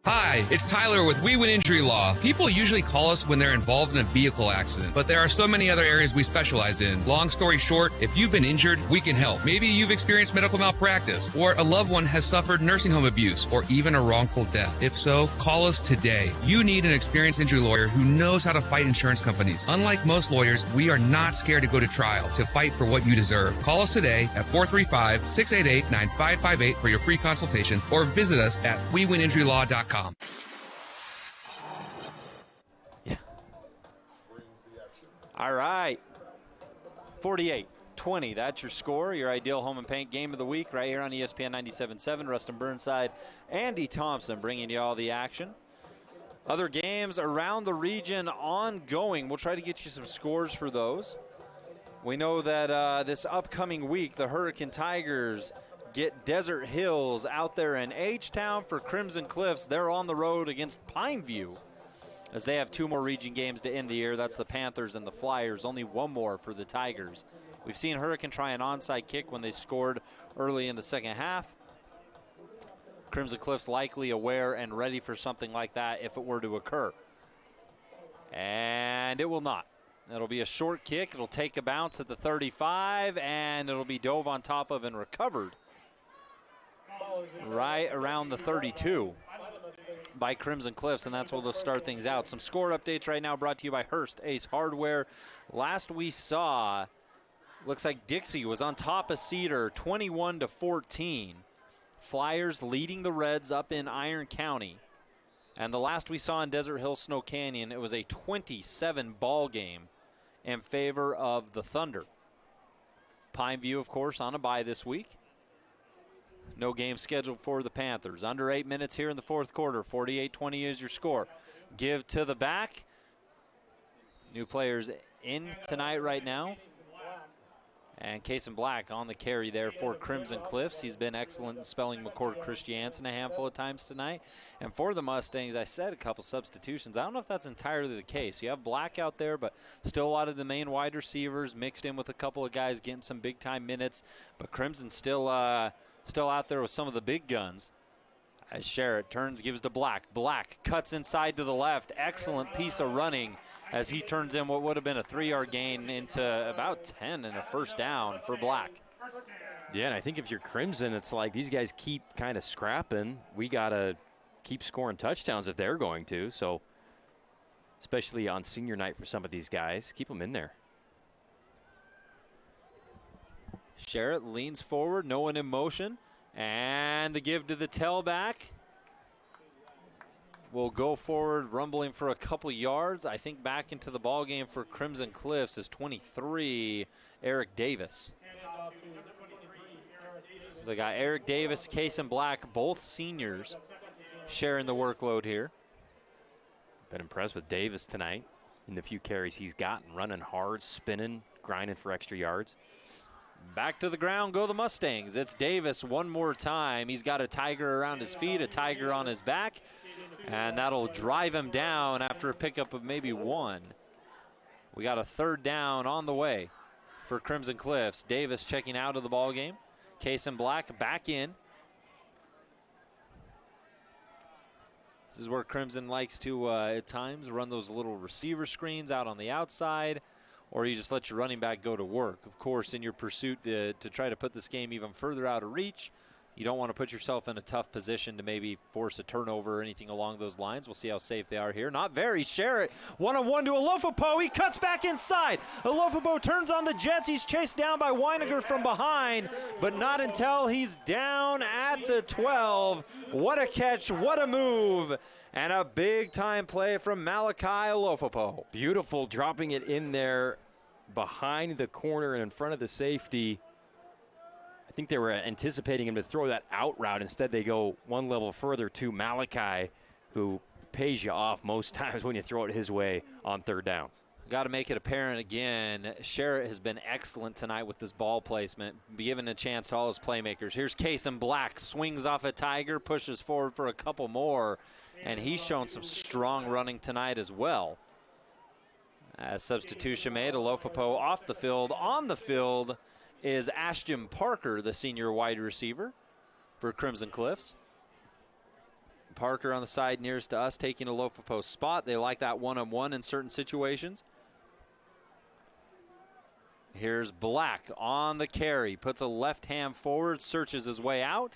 Hi, it's Tyler with We Win Injury Law. People usually call us when they're involved in a vehicle accident, but there are so many other areas we specialize in. Long story short, if you've been injured, we can help. Maybe you've experienced medical malpractice, or a loved one has suffered nursing home abuse, or even a wrongful death. If so, call us today. You need an experienced injury lawyer who knows how to fight insurance companies. Unlike most lawyers, we are not scared to go to trial to fight for what you deserve. Call us today at 435-688-9558 for your free consultation, or visit us at wewininjurylaw.com. Yeah. All right. 48-20. That's your score. Your ideal home and paint game of the week right here on ESPN 97.7. Rustin Burnside, Andy Thompson bringing you all the action. Other games around the region ongoing. We'll try to get you some scores for those. We know that this upcoming week, the Hurricane Tigers get Desert Hills out there in H-Town for Crimson Cliffs. They're on the road against Pineview as they have two more region games to end the year. That's the Panthers and the Flyers. Only one more for the Tigers. We've seen Hurricane try an onside kick when they scored early in the second half. Crimson Cliffs likely aware and ready for something like that if it were to occur. And it will not. It'll be a short kick. It'll take a bounce at the 35, and it'll be dove on top of and recovered right around the 32 by Crimson Cliffs, and that's where they'll start things out. Some score updates right now brought to you by Hearst Ace Hardware. Last we saw, looks like Dixie was on top of Cedar 21-14. Flyers leading the Reds up in Iron County. And the last we saw in Desert Hills Snow Canyon, it was a 27 ball game in favor of the Thunder. Pineview, of course, on a bye this week. No game scheduled for the Panthers. Under 8 minutes here in the fourth quarter. 48-20 is your score. Give to the back. New players in tonight right now. And Kason Black on the carry there for Crimson Cliffs. He's been excellent in spelling McCord Christiansen a handful of times tonight. And for the Mustangs, I said a couple substitutions. I don't know if that's entirely the case. You have Black out there, but still a lot of the main wide receivers mixed in with a couple of guys getting some big-time minutes. But Crimson still out there with some of the big guns. As Sherritt turns, gives to Black. Black cuts inside to the left. Excellent piece of running as he turns in what would have been a 3-yard gain into about 10 and a first down for Black. Yeah, and I think if you're Crimson, it's like these guys keep kind of scrapping. We got to keep scoring touchdowns if they're going to. So, especially on senior night for some of these guys, keep them in there. Sherritt leans forward, no one in motion. And the give to the tailback. Will go forward, rumbling for a couple yards. I think back into the ball game for Crimson Cliffs is 23, Eric Davis. They got Eric Davis, Kason Black, both seniors sharing the workload here. Been impressed with Davis tonight in the few carries he's gotten, running hard, spinning, grinding for extra yards. Back to the ground go the Mustangs. It's Davis one more time. He's got a Tiger around his feet, a Tiger on his back, and that'll drive him down after a pickup of maybe one. We got a third down on the way for Crimson Cliffs. Davis checking out of the ball game. Kason Black back in. This is where Crimson likes to, at times, run those little receiver screens out on the outside, or you just let your running back go to work. Of course, in your pursuit to try to put this game even further out of reach, you don't want to put yourself in a tough position to maybe force a turnover or anything along those lines. We'll see how safe they are here. Not very. Sherritt, one-on-one to Alofopo. He cuts back inside. Alofopo turns on the Jets. He's chased down by Weiniger from behind, but not until he's down at the 12. What a catch. What a move. And a big-time play from Malachi Alofopo. Beautiful, dropping it in there behind the corner and in front of the safety. I think they were anticipating him to throw that out route. Instead, they go one level further to Malachi, who pays you off most times when you throw it his way on third downs. Got to make it apparent again. Sherritt has been excellent tonight with this ball placement, giving a chance to all his playmakers. Here's Case in black, swings off a Tiger, pushes forward for a couple more, and he's shown some strong running tonight as well. As substitution made, Alofopo off the field. On the field is Ashton Parker, the senior wide receiver for Crimson Cliffs. Parker on the side nearest to us, taking Alofopo's spot. They like that one-on-one in certain situations. Here's Black on the carry. Puts a left hand forward, searches his way out.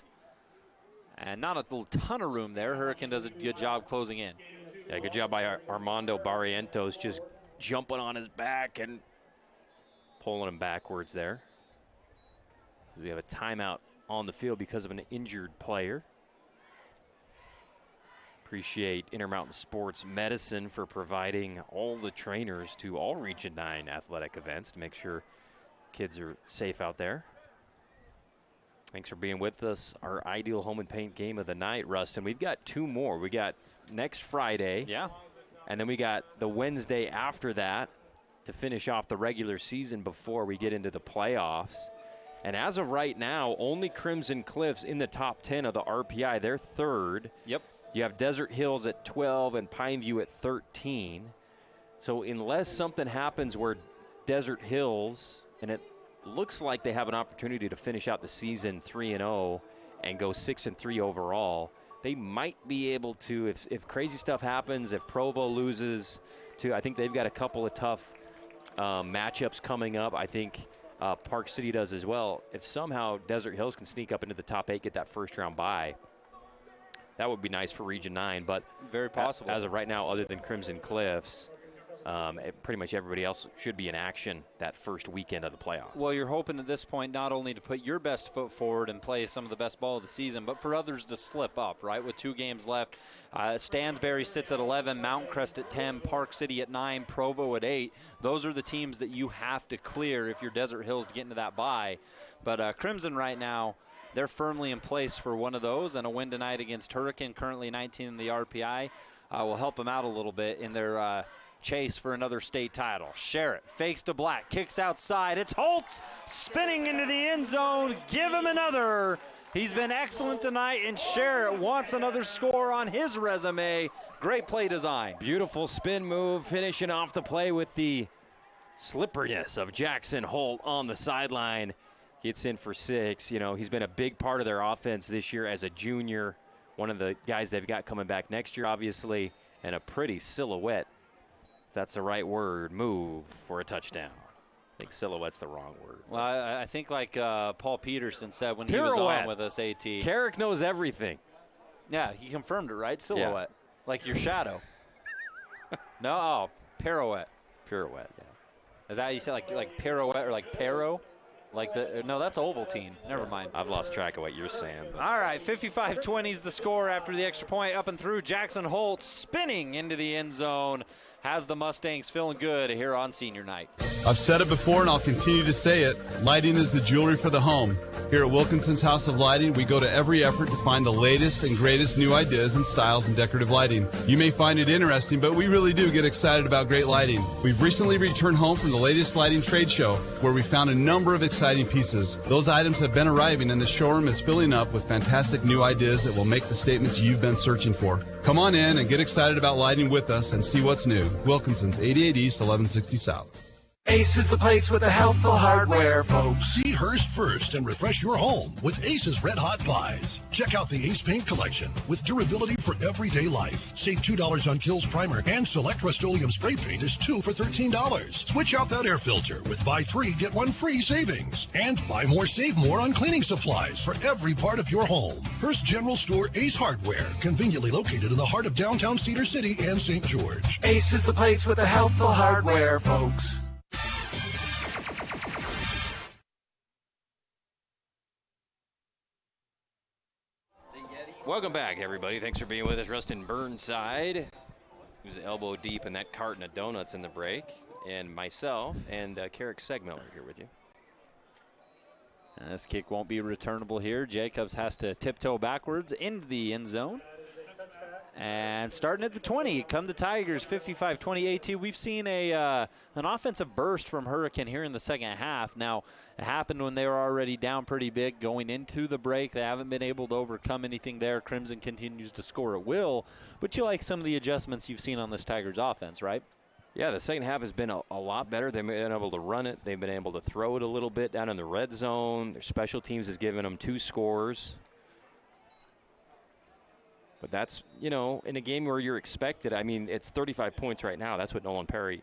And not a ton of room there. Hurricane does a good job closing in. Yeah, good job by Armando Barrientos, just jumping on his back and pulling him backwards there. We have a timeout on the field because of an injured player. Appreciate Intermountain Sports Medicine for providing all the trainers to all Region 9 athletic events to make sure kids are safe out there. Thanks for being with us. Our ideal home and paint game of the night, Rustin. We've got two more. We got next Friday. Yeah. And then we got the Wednesday after that to finish off the regular season before we get into the playoffs. And as of right now, only Crimson Cliffs in the top 10 of the RPI. They're third. Yep. You have Desert Hills at 12 and Pineview at 13. So unless something happens where Desert Hills, and it looks like they have an opportunity to finish out the season 3-0 and go 6-3 overall, they might be able to, if crazy stuff happens, if Provo loses to, I think they've got a couple of tough matchups coming up. I think Park City does as well. If somehow Desert Hills can sneak up into the top 8, get that first round bye, that would be nice for Region 9. But very possible. As of right now, other than Crimson Cliffs, pretty much everybody else should be in action that first weekend of the playoff. Well, you're hoping at this point not only to put your best foot forward and play some of the best ball of the season, but for others to slip up, right? With 2 games left, Stansbury sits at 11, Mountain Crest at 10, Park City at 9, Provo at 8. Those are the teams that you have to clear if you're Desert Hills to get into that bye. But Crimson right now, they're firmly in place for one of those, and a win tonight against Hurricane, currently 19 in the RPI, will help them out a little bit in their chase for another state title. Sherritt fakes to Black, kicks outside. It's Holtz spinning into the end zone. Give him another. He's been excellent tonight, and Sherritt wants another score on his resume. Great play design. Beautiful spin move, finishing off the play with the slipperiness of Jackson Holt on the sideline. Gets in for 6. You know, he's been a big part of their offense this year as a junior. One of the guys they've got coming back next year, obviously, and a pretty silhouette, if that's the right word, move for a touchdown. I think silhouette's the wrong word. Well, I think like Paul Peterson said when he was on with us, AT. Carrick knows everything. Yeah, he confirmed it, right? Silhouette. Yeah. Like your shadow. No? Oh, pirouette. Pirouette, yeah. Is that how you say like pirouette or like pero? Like no, that's Ovaltine. Never mind. I've lost track of what you're saying. But. All right, 55-20 is the score after the extra point. Up and through, Jackson Holt spinning into the end zone. Has the Mustangs feeling good here on senior night. I've said it before and I'll continue to say it. Lighting is the jewelry for the home. Here at Wilkinson's House of Lighting, we go to every effort to find the latest and greatest new ideas and styles in decorative lighting. You may find it interesting, but we really do get excited about great lighting. We've recently returned home from the latest lighting trade show, where we found a number of exciting pieces. Those items have been arriving, and the showroom is filling up with fantastic new ideas that will make the statements you've been searching for. Come on in and get excited about lighting with us and see what's new. Wilkinson's, 88 East, 1160 South. Ace is the place with the helpful hardware, folks. See Hearst first and refresh your home with Ace's Red Hot Buys. Check out the Ace Paint Collection with durability for everyday life. Save $2 on Kills Primer and select Rust-Oleum Spray Paint is 2 for $13. Switch out that air filter with buy 3, get 1 free savings. And buy more, save more on cleaning supplies for every part of your home. Hearst General Store Ace Hardware, conveniently located in the heart of downtown Cedar City and St. George. Ace is the place with the helpful hardware, folks. Welcome back, everybody. Thanks for being with us. Rustin Burnside, who's elbow deep in that carton of donuts in the break, and myself and Carrick Segmiller here with you. And this kick won't be returnable here. Jacobs has to tiptoe backwards into the end zone. And starting at the 20, come the Tigers, 55-28. We've seen an offensive burst from Hurricane here in the second half. Now, it happened when they were already down pretty big going into the break. They haven't been able to overcome anything there. Crimson continues to score at will. But you like some of the adjustments you've seen on this Tigers offense, right? Yeah, the second half has been a lot better. They've been able to run it. They've been able to throw it a little bit down in the red zone. Their special teams has given them 2 scores. But that's, in a game where you're expected, I mean, it's 35 points right now. That's what Nolan Perry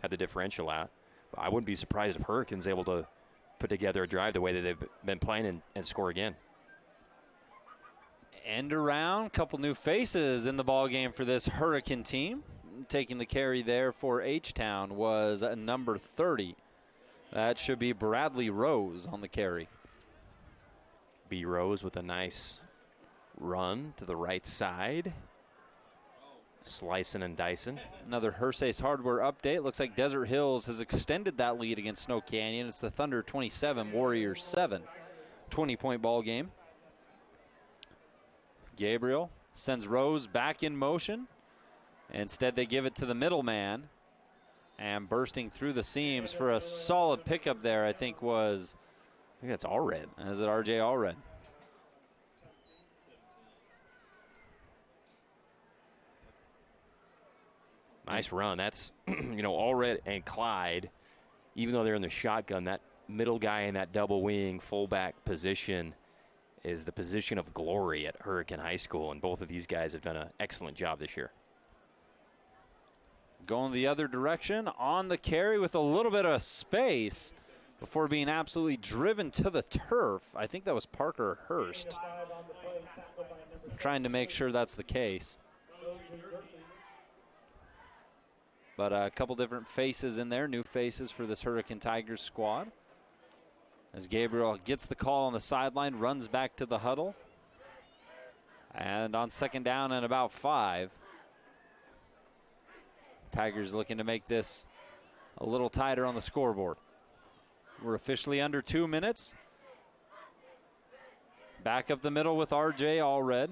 had the differential at. I wouldn't be surprised if Hurricane's able to put together a drive the way that they've been playing and score again. End around, couple new faces in the ball game for this Hurricane team. Taking the carry there for H-Town was number 30. That should be Bradley Rose on the carry. B. Rose with a nice run to the right side. Slicing and dicing. Another Hearst Hardware update. Looks like Desert Hills has extended that lead against Snow Canyon. It's the Thunder 27, Warriors 7. 20-point ball game. Gabriel sends Rose back in motion. Instead, they give it to the middleman. And bursting through the seams for a solid pickup there, I think that's Allred. Is it R.J. Allred? Nice run. That's, Allred and Clyde, even though they're in the shotgun, that middle guy in that double wing fullback position is the position of glory at Hurricane High School, and both of these guys have done an excellent job this year. Going the other direction on the carry with a little bit of space before being absolutely driven to the turf. I think that was Parker Hurst. I'm trying to make sure that's the case. But a couple different faces in there, new faces for this Hurricane Tigers squad. As Gabriel gets the call on the sideline, runs back to the huddle. And on second down and about 5. Tigers looking to make this a little tighter on the scoreboard. We're officially under 2 minutes. Back up the middle with R.J. Allred.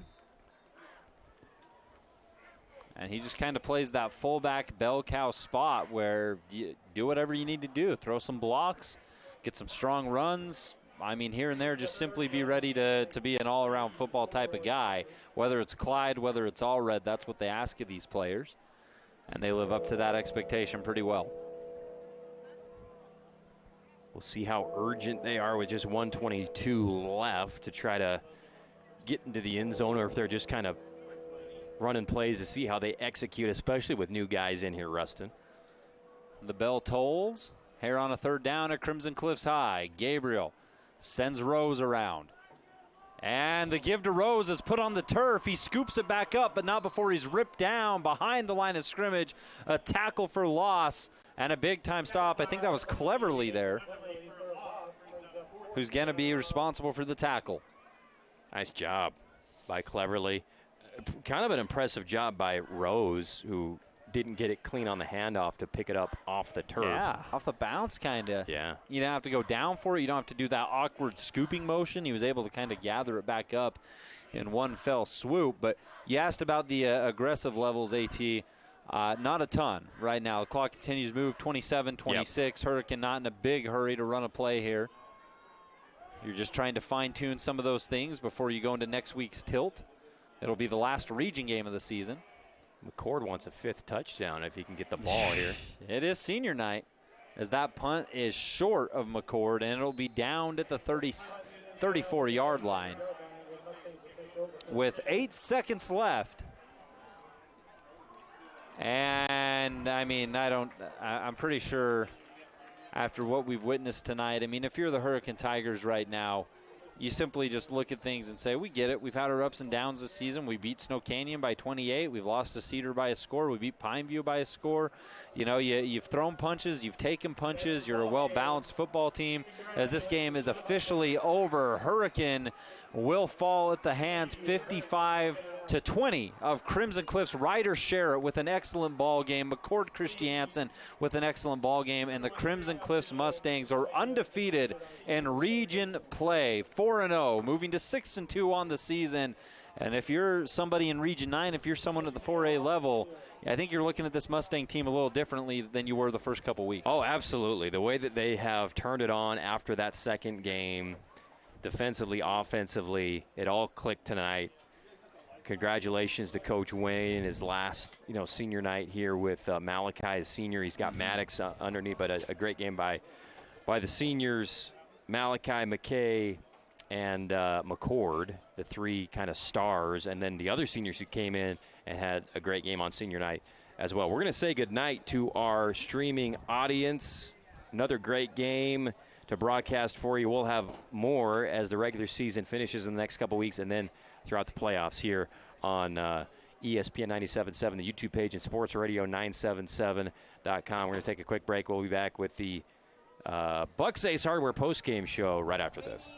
And he just kind of plays that fullback bell cow spot where you do whatever you need to do. Throw some blocks, get some strong runs. I mean, here and there, just simply be ready to be an all-around football type of guy. Whether it's Clyde, whether it's Allred, that's what they ask of these players. And they live up to that expectation pretty well. We'll see how urgent they are with just 1:22 left to try to get into the end zone, or if they're just kind of running plays to see how they execute, especially with new guys in here, Rustin. The bell tolls. Here on a third down at Crimson Cliffs High. Gabriel sends Rose around. And the give to Rose is put on the turf. He scoops it back up, but not before he's ripped down behind the line of scrimmage. A tackle for loss and a big-time stop. I think that was Cleverly there, who's going to be responsible for the tackle. Nice job by Cleverly. Kind of an impressive job by Rose, who didn't get it clean on the handoff to pick it up off the turf. Yeah, off the bounce kind of. Yeah. You don't have to go down for it. You don't have to do that awkward scooping motion. He was able to kind of gather it back up in one fell swoop. But you asked about the aggressive levels, AT. Not a ton right now. The clock continues to move, 27-26. Yep. Hurricane not in a big hurry to run a play here. You're just trying to fine-tune some of those things before you go into next week's tilt. It'll be the last region game of the season. McCord wants a 5th touchdown if he can get the ball here. It is senior night. as that punt is short of McCord, and it'll be downed at the 34-yard line. With 8 seconds left. And, I mean, I'm pretty sure after what we've witnessed tonight, I mean, if you're the Hurricane Tigers right now, you simply just look at things and say, we get it. We've had our ups and downs this season. We beat Snow Canyon by 28. We've lost to Cedar by a score. We beat Pineview by a score. You know, you've thrown punches. You've taken punches. You're a well-balanced football team. As this game is officially over, Hurricane will fall at the hands 55-20 of Crimson Cliffs. Ryder Sherritt with an excellent ball game. McCord Christiansen with an excellent ball game. And the Crimson Cliffs Mustangs are undefeated in region play. 4-0, moving to 6-2 on the season. And if you're somebody in Region 9, if you're someone at the 4A level, I think you're looking at this Mustang team a little differently than you were the first couple weeks. Oh, absolutely. The way that they have turned it on after that second game, defensively, offensively, it all clicked tonight. Congratulations to Coach Wayne in his last, senior night here with Malachi as senior. He's got Maddox underneath, but a great game by the seniors, Malachi, McKay, and McCord, the three kind of stars, and then the other seniors who came in and had a great game on senior night as well. We're going to say goodnight to our streaming audience. Another great game to broadcast for you. We'll have more as the regular season finishes in the next couple weeks and then throughout the playoffs here on ESPN 97.7, the YouTube page, and sportsradio977.com. We're going to take a quick break. We'll be back with the Bucks Ace Hardware postgame show right after this.